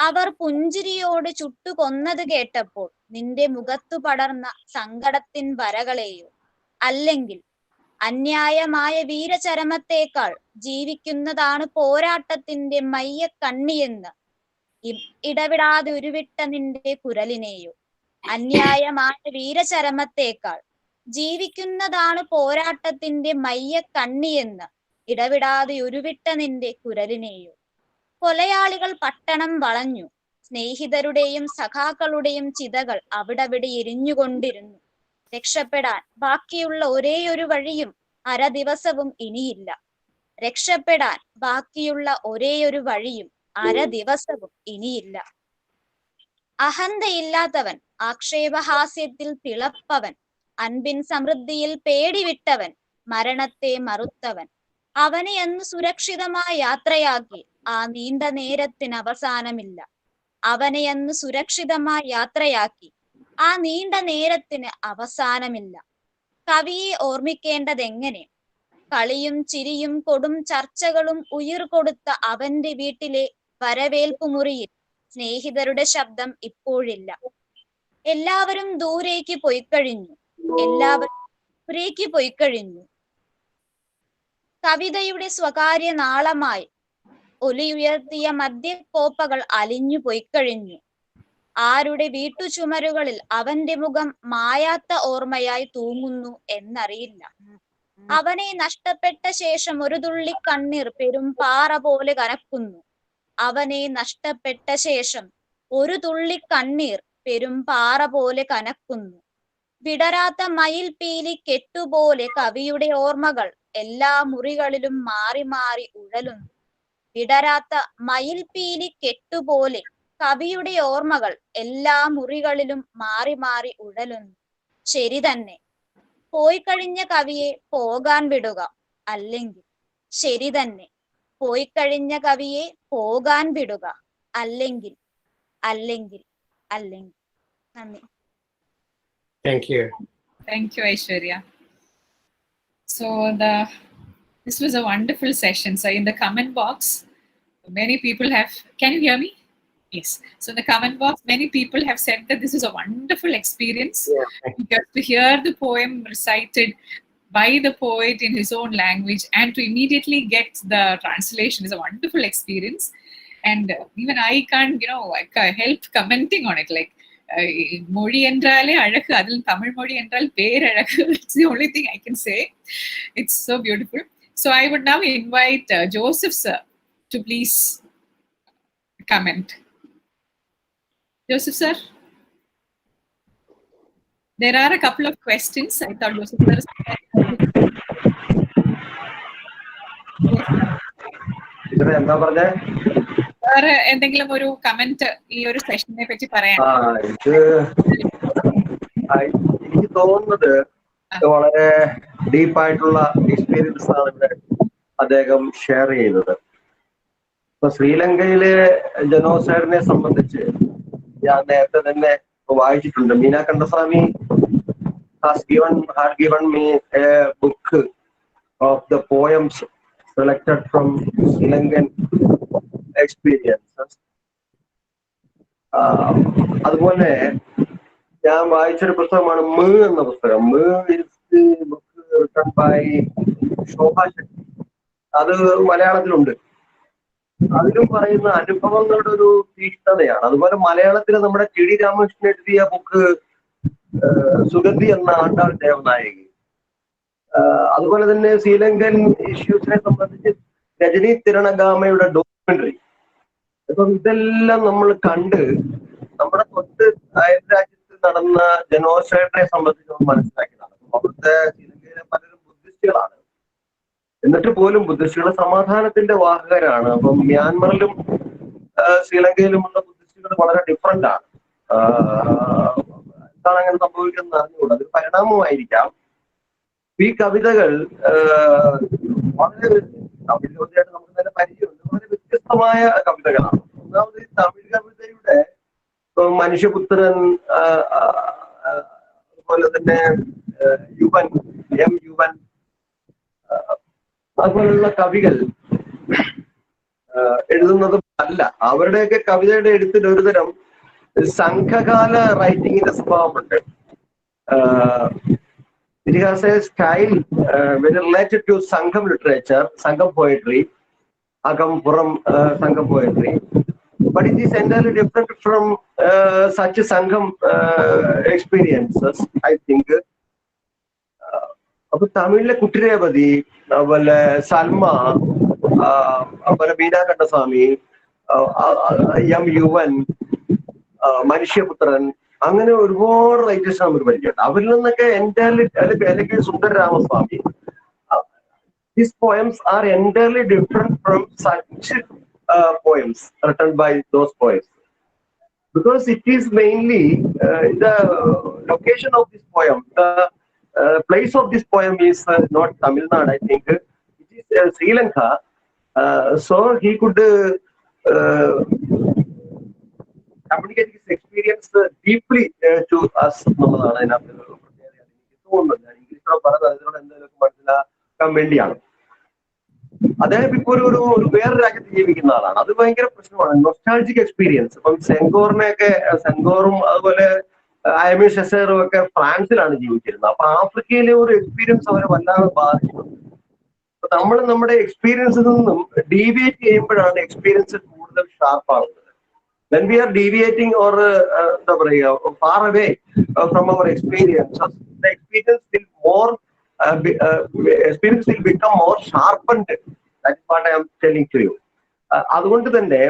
അവർ പുഞ്ചിരിയോട് ചുട്ടുകൊന്നത് കേട്ടപ്പോൾ നിന്റെ മുഖത്തു പടർന്ന സങ്കടത്തിൻ വരകളെയോ? അല്ലെങ്കിൽ അന്യായമായ വീരചരമത്തേക്കാൾ ജീവിക്കുന്നതാണ് പോരാട്ടത്തിന്റെ മയ്യക്കണ്ണിയെന്ന് ഇടവിടാതെ ഉരുവിട്ട നിന്റെ കുരലിനെയോ? അന്യായമായ വീരചരമത്തേക്കാൾ ജീവിക്കുന്നതാണ് പോരാട്ടത്തിന്റെ മയ്യക്കണ്ണിയെന്ന് ഇടവിടാതെ ഉരുവിട്ട നിന്റെ കുരലിനെയോ? കൊലയാളികൾ പട്ടണം വളഞ്ഞു. സ്നേഹിതരുടെയും സഖാക്കളുടെയും ചിതകൾ അവിടവിടെ എരിഞ്ഞുകൊണ്ടിരുന്നു. രക്ഷപ്പെടാൻ ബാക്കിയുള്ള ഒരേയൊരു വഴിയും ദിവസവും ഇനിയില്ല. രക്ഷപ്പെടാൻ ബാക്കിയുള്ള ഒരേയൊരു വഴിയും ദിവസവും ഇനിയില്ല. അഹന്തയില്ലാത്തവൻ, ആക്ഷേപഹാസ്യത്തിൽ തിളപ്പവൻ, അൻപിൻ സമൃദ്ധിയിൽ പേടിവിട്ടവൻ, മരണത്തെ മറുത്തവൻ, അവനെ അന്ന് സുരക്ഷിതമായ യാത്രയാക്കി ആ നീണ്ട നേരത്തിന് അവസാനമില്ല. അവനെ അന്ന് സുരക്ഷിതമായ യാത്രയാക്കി ആ നീണ്ട നേരത്തിന് അവസാനമില്ല. കവിയെ ഓർമ്മിക്കേണ്ടതെങ്ങനെ? കളിയും ചിരിയും കൊടും ചർച്ചകളും ഉയിർ കൊടുത്ത അവന്റെ വീട്ടിലെ വരവേൽപ്പുമുറിയിൽ സ്നേഹിതരുടെ ശബ്ദം ഇപ്പോഴില്ല. എല്ലാവരും ദൂരേക്ക് പൊയ്ക്കഴിഞ്ഞു. എല്ലാവരും ദൂരേക്ക് പൊയ്ക്കഴിഞ്ഞു. കവിതയുടെ സ്വകാര്യ നാളമായി ഒലിയുയർത്തിയ മദ്യക്കോപ്പകൾ അലിഞ്ഞു പൊയ്ക്കഴിഞ്ഞു. ആരുടെ വീട്ടുചുമരുകളിൽ അവന്റെ മുഖം മായാത്ത ഓർമ്മയായി തൂങ്ങുന്നു എന്നറിയില്ല. അവനെ നഷ്ടപ്പെട്ട ശേഷം ഒരു തുള്ളി കണ്ണീർ പെരും പാറ പോലെ കനക്കുന്നു. അവനെ നഷ്ടപ്പെട്ട ശേഷം ഒരു തുള്ളി കണ്ണീർ പെരും പാറ പോലെ കനക്കുന്നു. വിടരാത്ത മയിൽ പീലി കെട്ടുപോലെ കവിയുടെ ഓർമ്മകൾ എല്ലാ മുറികളിലും മാറി മാറി ഉഴലുന്നു. വിടരാത്ത മയിൽ പീലി കെട്ടുപോലെ കവിയുടെ ഓർമ്മകൾ എല്ലാ മുറികളിലും മാറി മാറി ഉഴലുന്നു. ശരി തന്നെ, പോയി കഴിഞ്ഞ കവിയെ പോകാൻ വിടുക. അല്ലെങ്കിൽ ശരി തന്നെ, പോയി കഴിഞ്ഞ കവിയെ പോകാൻ വിടുക. അല്ലെങ്കിൽ അല്ലെങ്കിൽ അല്ലെങ്കിൽ. നന്ദി. Thank you. Thank you, Aishwarya. So this was a wonderful session. So in the comment box, many people have, can you hear me? Yes. So in the comment box, many people have said that this is a wonderful experience. Just to hear the poem recited by the poet in his own language and to immediately get the translation is a wonderful experience. And even I can't, help commenting on it. Like, மொழி என்றாலே அழகு, அதில் தமிழ் மொழி என்றால் பேரழகு. It's the only thing I can say. It's so beautiful. So I would now invite Joseph sir to please comment. Joseph sir, there are a couple of questions. I thought Joseph sir വേറെ എന്തെങ്കിലും ഒരു comment ഈ ഒരു സെഷനെ പറ്റി പറയാൻ? എനിക്ക് തോന്നുന്നത് വളരെ ഡീപ്പായിട്ടുള്ള എക്സ്പീരിയൻസ് ആണ് ഇവിടെ അദ്ദേഹം ഷെയർ ചെയ്യുന്നത്. ഇപ്പൊ ശ്രീലങ്കയിലെ ജനോസൈഡിനെ സംബന്ധിച്ച് ഞാൻ നേരത്തെ തന്നെ വായിച്ചിട്ടുണ്ട്. Meena Kandaswamy had given me a book of the poems selected from Sri Lankan experiences. അതുപോലെ ഞാൻ വായിച്ചൊരു പുസ്തകമാണ് എന്ന പുസ്തകം. is the book written by ശോഭ ശക്തി. അത് മലയാളത്തിലുണ്ട്. അതിലും പറയുന്ന അനുഭവങ്ങളുടെ ഒരു തീഷ്ണതയാണ്. അതുപോലെ മലയാളത്തിൽ നമ്മുടെ ടി.ഡി. രാമകൃഷ്ണൻ എഴുതിയ ബുക്ക് സുഗന്ധി എന്ന ആണ്ടാൾ ദേവനായകി, അതുപോലെ തന്നെ ശ്രീലങ്കൻ ഇഷ്യൂസിനെ സംബന്ധിച്ച് രജനി തിരണഗാമയുടെ ഡോക്യുമെന്ററി. അപ്പം ഇതെല്ലാം നമ്മൾ കണ്ട് നമ്മുടെ തൊട്ട് അയൽ രാജ്യത്ത് നടന്ന ജനോസൈഡിനെ സംബന്ധിച്ച് നമ്മൾ മനസ്സിലാക്കിയതാണ്. അവിടുത്തെ ശ്രീലങ്കയിലെ പലരും ബുദ്ധിസ്റ്റുകളാണ്. എന്നിട്ട് പോലും ബുദ്ധിസ്റ്റുകൾ സമാധാനത്തിന്റെ വാഹകരാണ്. അപ്പം മ്യാൻമറിലും ശ്രീലങ്കയിലുമുള്ള ബുദ്ധിസ്റ്റുകൾ വളരെ ഡിഫറെന്റ് ആണ്. എന്താണ് അങ്ങനെ സംഭവിക്കുന്നത് അറിഞ്ഞുകൂടാ, അതൊരു പരിണാമമായിരിക്കാം. ഈ കവിതകൾ വളരെ തീർച്ചയായിട്ടും നമുക്ക് നല്ല പരിചയമുണ്ട്, വളരെ വ്യത്യസ്തമായ കവിതകളാണ്. ഒന്നാമത് തമിഴ് കവിതയുടെ മനുഷ്യപുത്രൻ, അതുപോലെ തന്നെ യുവൻ, യുവൻ, അതുപോലുള്ള കവികൾ എഴുതുന്നത് അല്ല. അവരുടെയൊക്കെ കവിതയുടെ എഴുത്തിൽ ഒരുതരം സംഘകാല റൈറ്റിങ്ങിന്റെ സ്വഭാവമുണ്ട്. It has a style very related to Sangham literature, Sangham poetry, Agampuram Sangham poetry, but it is entirely different from such Sangham experiences, I think. അപ്പൊ തമിഴിലെ കുട്ടിരേവതി, അതുപോലെ സൽമ, അതുപോലെ ബീനാകണ്ഠസ്വാമി, യുവൻ, മനുഷ്യപുത്രൻ, അങ്ങനെ ഒരുപാട് റൈറ്റേഴ്സ് നമുക്ക് പരിചയമുണ്ട്. അവരിൽ നിന്നൊക്കെ എൻറ്റയർലി, അല്ലെങ്കിൽ സുന്ദര Ramaswamy, these poems are entirely different from such poems written by those poets, because it is mainly the location of this poem, the place of this poem is not Tamil Nadu, I think it is Sri Lanka. So he could communicate his experience deeply to us. മനസ്സിലാക്കാൻ വേണ്ടിയാണ്. അദ്ദേഹം ഇപ്പോൾ ഒരു വേറെ രാജ്യത്ത് ജീവിക്കുന്ന ആളാണ്. അത് ഭയങ്കര പ്രശ്നമാണ്, നൊസ്റ്റാൾജിക് എക്സ്പീരിയൻസ്. ഇപ്പം സെങ്കോറും അതുപോലെ അയമി ഷെസേറും ഒക്കെ ഫ്രാൻസിലാണ് ജീവിച്ചിരുന്നത്. അപ്പൊ ആഫ്രിക്കയിലെ ഒരു എക്സ്പീരിയൻസ് അവരെ വല്ലാതെ ബാധിക്കുന്നു. നമ്മൾ നമ്മുടെ എക്സ്പീരിയൻസിൽ നിന്നും ഡീവിയേറ്റ് ചെയ്യുമ്പോഴാണ് എക്സ്പീരിയൻസ് കൂടുതൽ ഷാർപ്പാകുന്നത്. When we are deviating or far away from our experiences, the experience will become more sharpened. That is what I am telling to you. അതുകൊണ്ട് തന്നെ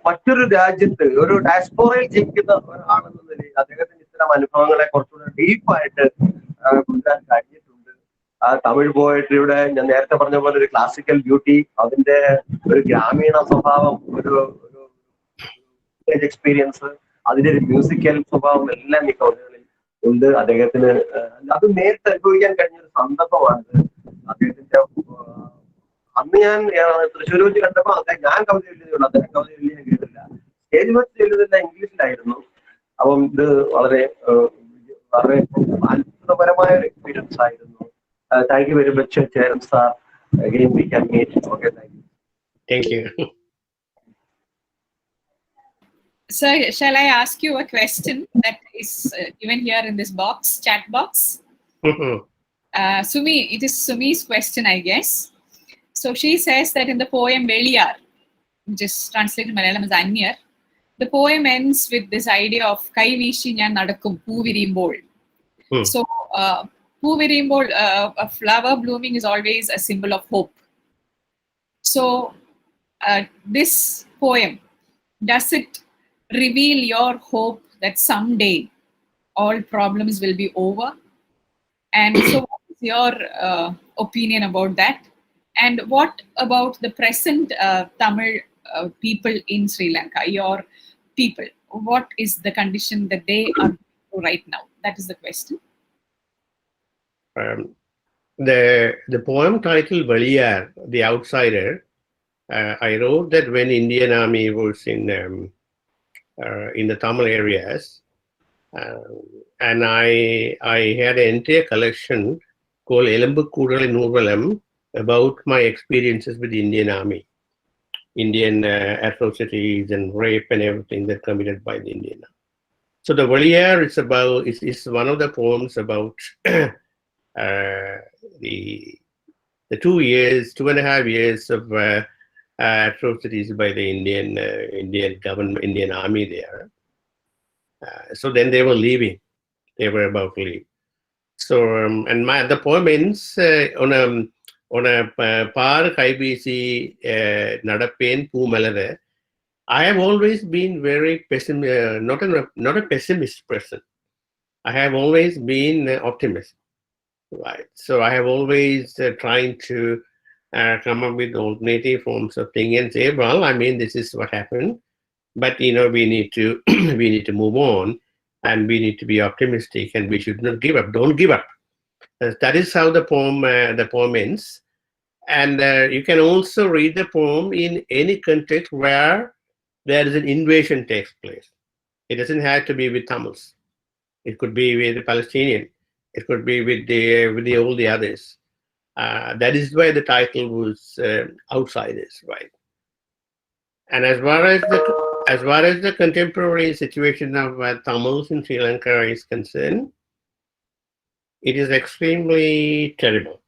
മറ്റൊരു രാജ്യത്ത് ഒരു ഡയസ്പോറയിൽ ജീവിക്കുന്ന ഒരാളെന്ന നിലയിൽ അദ്ദേഹത്തിന് ഇത്തരം അനുഭവങ്ങളെ കുറച്ചുകൂടെ ഡീപ്പായിട്ട് കൊണ്ടുവരാൻ കഴിഞ്ഞിട്ടുണ്ട്. തമിഴ് പോയട്രിയുടെ ഞാൻ നേരത്തെ പറഞ്ഞ പോലെ ഒരു ക്ലാസിക്കൽ ബ്യൂട്ടി, അതിന്റെ ഒരു ഗ്രാമീണ സ്വഭാവം, ഒരു എക്സ്പീരിയൻസ്, അതിന്റെ ഒരു മ്യൂസിക്കൽ സ്വഭാവം എല്ലാം ഈ കവിതകളിൽ ഉണ്ട്. അദ്ദേഹത്തിന് അത് നേരിട്ട് അനുഭവിക്കാൻ കഴിഞ്ഞ ഒരു സന്ദർഭമാണിത്. അദ്ദേഹത്തിന്റെ അന്ന് ഞാൻ തൃശ്ശൂർ വെച്ച് കണ്ടപ്പോൾ ഞാൻ കവിത എഴുതിയുള്ളൂ, അദ്ദേഹം കവിത എഴുതി ഞാൻ കേട്ടില്ല. സ്റ്റേജ് വെച്ച് എഴുതുന്ന ഇംഗ്ലീഷിലായിരുന്നു. അപ്പം ഇത് വളരെ വളരെ അത്ഭുതപരമായ ഒരു എക്സ്പീരിയൻസ് ആയിരുന്നു. Thank you very much Cheran sir. Again we can meet. Okay, thank you. Sir, shall I ask you a question that is given here in this box, chat box? Sumi, it is Sumi's question, I guess. So she says that in the poem Veliyar, which is translated Malayalam as Anyar, the poem ends with this idea of Kai Veeshi Njan Nadakkum Poovirimbol. So Poovirimbol, a flower blooming, is always a symbol of hope. So this poem, does it reveal your hope that someday all problems will be over? And so what is your opinion about that? And what about the present Tamil people in Sri Lanka, your people? What is the condition that they are right now? That is the question. The poem titled Veliyar, The Outsider, I wrote that when Indian Army was in the Tamil areas, and I had an entire collection called Elambu Kudal Nurvalam about my experiences with the Indian Army, Indian atrocities and rape and everything that committed by the Indian Army. So the Veliyar is one of the poems about the 2.5 years of atrocities by the Indian government, Indian Army there. So then they were leaving. They were about to leave. So and the poem ends on a par kaibisi nadapen poomalade. I have always been very not a pessimist person. I have always been optimist, right? So I have always trying to come up with alternative forms of thing and say, well, I mean, this is what happened, but we need to we need to move on and we need to be optimistic, and we should not give up. Don't give up. That is how the poem ends. And you can also read the poem in any context where there is an invasion takes place. It doesn't have to be with Tamils. It could be with the Palestinian. It could be with all the others. That is why the title was Outsiders, right? And as far as the contemporary situation of Tamils in Sri Lanka is concerned, it is extremely terrible.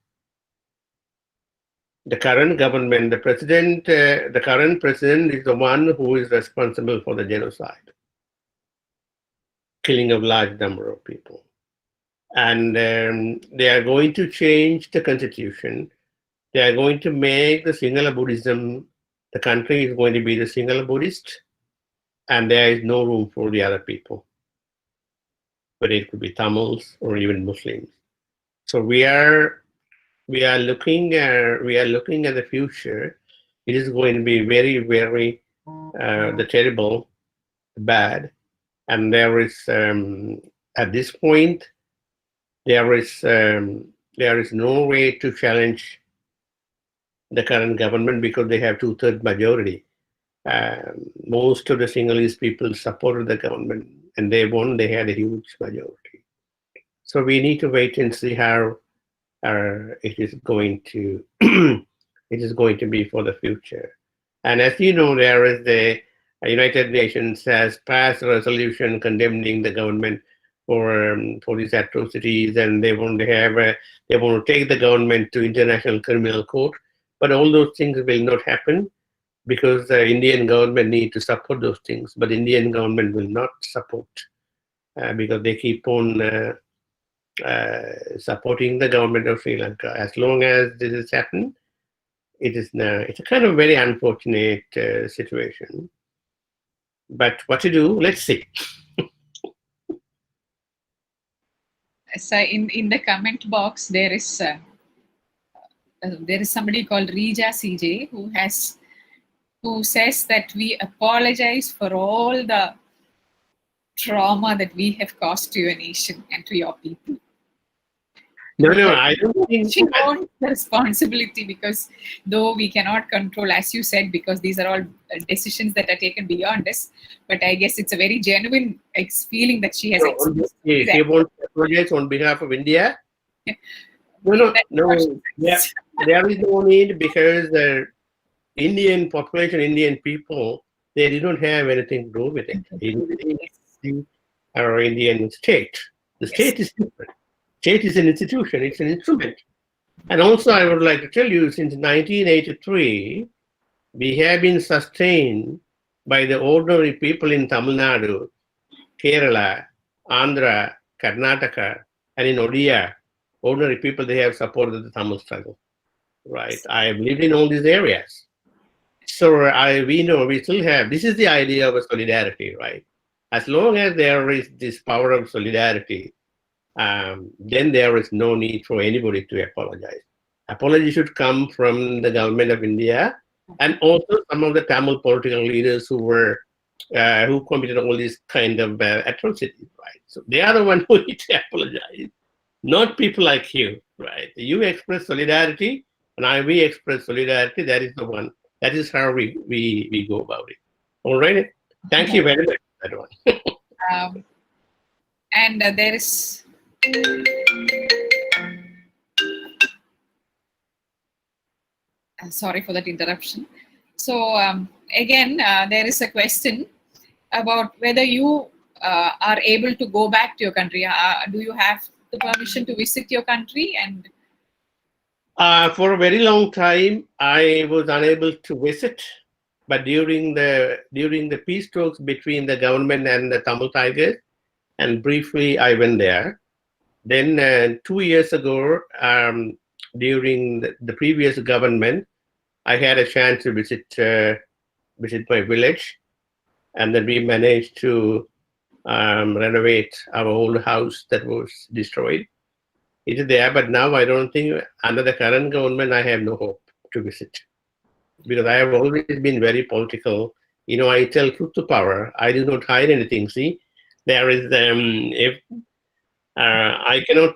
The current government, the current president is the one who is responsible for the genocide, killing of large number of people. And they are going to change the constitution. They are going to make the Sinhala Buddhism, the country is going to be the Sinhala Buddhist, and there is no room for the other people, but it could be Tamils or even Muslims. So we are looking at the future. It is going to be very, very the terrible, bad, and there is at this point there is no way to challenge the current government because they have 2/3 majority. Most of the Sinhalese people supported the government, and they won. They had a huge majority. So we need to wait and see how it is going to be for the future. And as you know, there is the United Nations has passed a resolution condemning the government for these atrocities, and they want to take the government to International Criminal Court. But all those things will not happen because the Indian government need to support those things. But the Indian government will not support because they keep on supporting the government of Sri Lanka. As long as this has happened, it's a kind of very unfortunate situation. But what to do? Let's see. So in the comment box, there is somebody called Rija CJ who says that we apologize for all the trauma that we have caused to your nation and to your people. No, I don't think she owns the responsibility because though we cannot control, as you said, because these are all decisions that are taken beyond us. But I guess it's a very genuine feeling that she has experienced. She won't apologize on behalf of India. No. Yeah, there is no need because the Indian population, Indian people, they didn't have anything to do with it. Our Indian state. The state is different. State is an institution, it's an instrument. And also I would like to tell you, since 1983, we have been sustained by the ordinary people in Tamil Nadu, Kerala, Andhra, Karnataka, and in Odia. Ordinary people, they have supported the Tamil struggle, right? I have lived in all these areas. So we know we still have, this is the idea of a solidarity, right? As long as there is this power of solidarity, then there is no need for anybody to apologize. Apology should come from the government of India and also some of the Tamil political leaders who committed all these kind of atrocities, right? So they are the ones who need to apologize, not people like you, right? You express solidarity, and we express solidarity. That is the one. That is how we go about it. All right. Thank you very much for that one. And there is. Sorry for that interruption. So again, there is a question about whether you are able to go back to your country. Do you have the permission to visit your country? And for a very long time, I was unable to visit. But during the peace talks between the government and the Tamil Tigers, and briefly I went there. Then 2 years ago, during the previous government, I had a chance to visit my village, and then we managed to renovate our old house that was destroyed. It is there, but now I don't think under the current government I have no hope to visit, because I have always been very political. You know, I tell truth to power. I do not hide anything. See, there is, if I cannot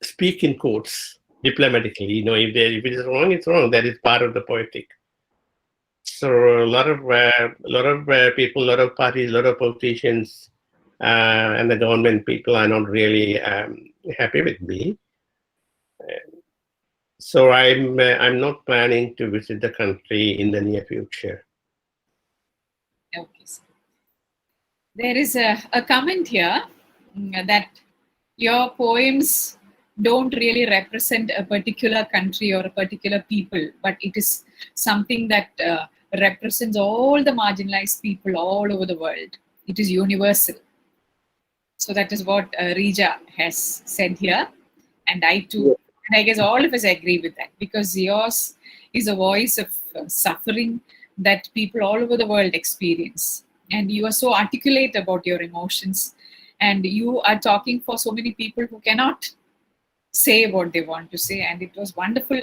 speak in quotes diplomatically, if it is wrong, it's wrong. That is part of the poetic. So a lot of people, a lot of parties, a lot of politicians, and the government people are not really happy with me. So I'm not planning to visit the country in the near future. Okay. Sir. There is a comment here that your poems don't really represent a particular country or a particular people, but it is something that represents all the marginalized people all over the world. It is universal. So that is what Rija has said here. And I too, and I guess all of us agree with that, because yours is a voice of suffering that people all over the world experience. And you are so articulate about your emotions, and you are talking for so many people who cannot say what they want to say. And it was wonderful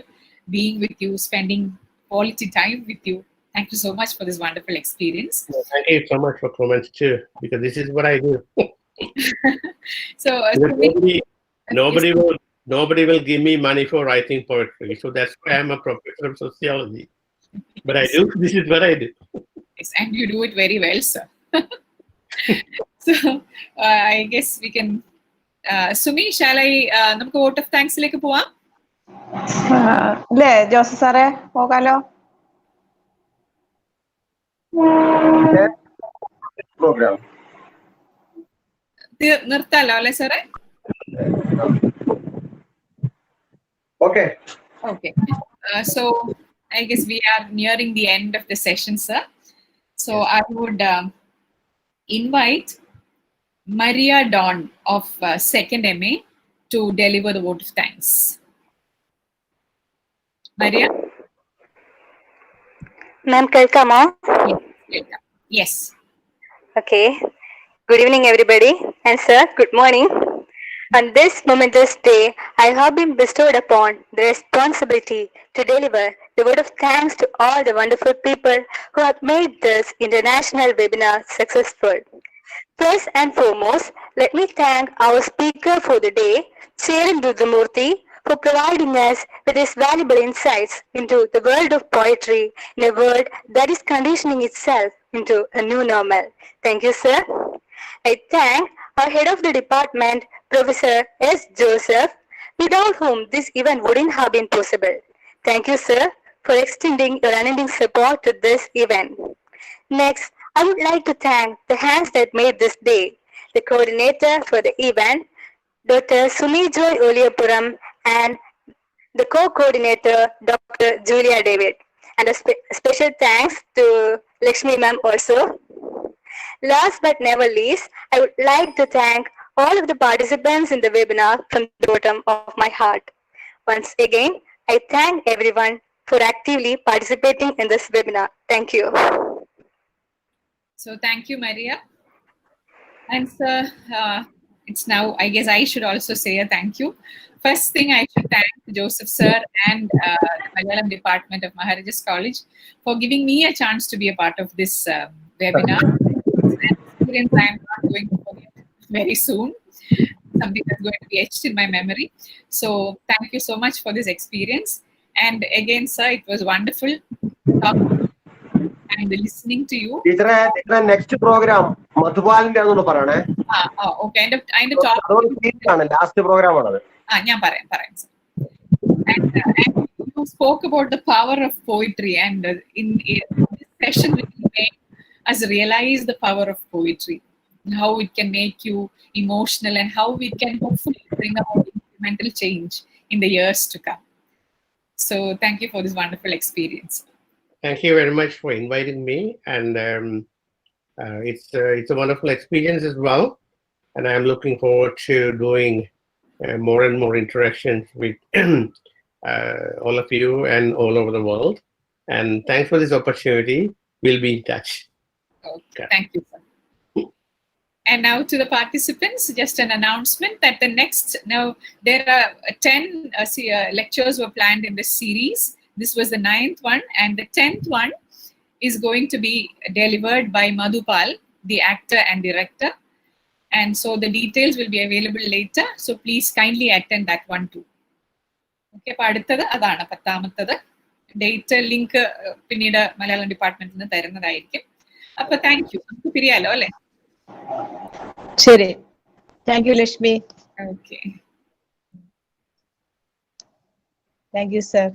being with you, spending quality time with you. Thank you so much for this wonderful experience. Thank you so much for comments too, because this is what I do. So nobody will give me money for writing poetry, so that's why I'm a professor of sociology. But I do. This is what I do. Yes, and you do it very well, sir. So I guess we can. Sumi, shall I? നമുക്ക് vote of thanks ലേക്ക് പോവാം. അല്ലേ Joseph സാറേ, പോകാലോ? Program. നിർത്താലോ അല്ലേ സാറേ? Okay. Okay. So I guess we are nearing the end of the session, sir. So I would invite Maria Dawn of 2nd MA to deliver the vote of thanks. Maria? Ma'am, kelkamo? Yes. Okay. Good evening, everybody. And sir, good morning. On this momentous day, I have been bestowed upon the responsibility to deliver the word of thanks to all the wonderful people who have made this international webinar successful. First and foremost, let me thank our speaker for the day, Cheran Rudhramoorthy, for providing us with his valuable insights into the world of poetry in a world that is conditioning itself into a new normal. Thank you, sir. I thank our head of the department, Professor S. Joseph, without whom this event wouldn't have been possible. Thank you, sir, for extending your unending support to this event. Next, I would like to thank the hands that made this day, the coordinator for the event, Dr. Sumi Joy Oliapuram, and the co-coordinator, Dr. Julia David. And a special thanks to Lakshmi ma'am also. Last but never least, I would like to thank all of the participants in the webinar from the bottom of my heart. Once again, I thank everyone for actively participating in this webinar. Thank you. So thank you, Maria. And sir, it's now, I guess I should also say a thank you. First thing, I should thank Joseph sir and the Malayalam department of Maharaja's College for giving me a chance to be a part of this webinar. Experience I am not going to forget very soon. Something that's going to be etched in my memory. So thank you so much for this experience. And again, sir, it was wonderful talking and listening to you. Teacher, next program, Madhupalinte adonu parane. Okay. And last program aanadu. ഞാൻ പറയാം sir. And you spoke about the power of poetry, and in this session we made us realize the power of poetry, how it can make you emotional, and how it can hopefully bring about incremental change in the years to come. So thank you for this wonderful experience. Thank you very much for inviting me, and it's a wonderful experience as well. And I'm looking forward to doing more and more interactions with all of you and all over the world. And thanks for this opportunity. We'll be in touch. Okay. Thank you, sir. And now to the participants, just an announcement that there are 10 lectures were planned in this series. This was the 9th one, and the 10th one is going to be delivered by Madhupal, the actor and director. and so the details will be available later, so please kindly attend that one too. Okay, അപ്പോൾ അടുത്തത് അതാണ് 10ാമത്തത്. Date link പിന്നീട് മലയാളം ഡിപ്പാർട്ട്മെന്റിൽ നിന്ന് തരുന്നതായിരിക്കും. അപ്പൊ thank you, നമുക്ക് പിരിയാലോ അല്ലെ? ശരി, thank you Lakshmi. Okay, thank you sir.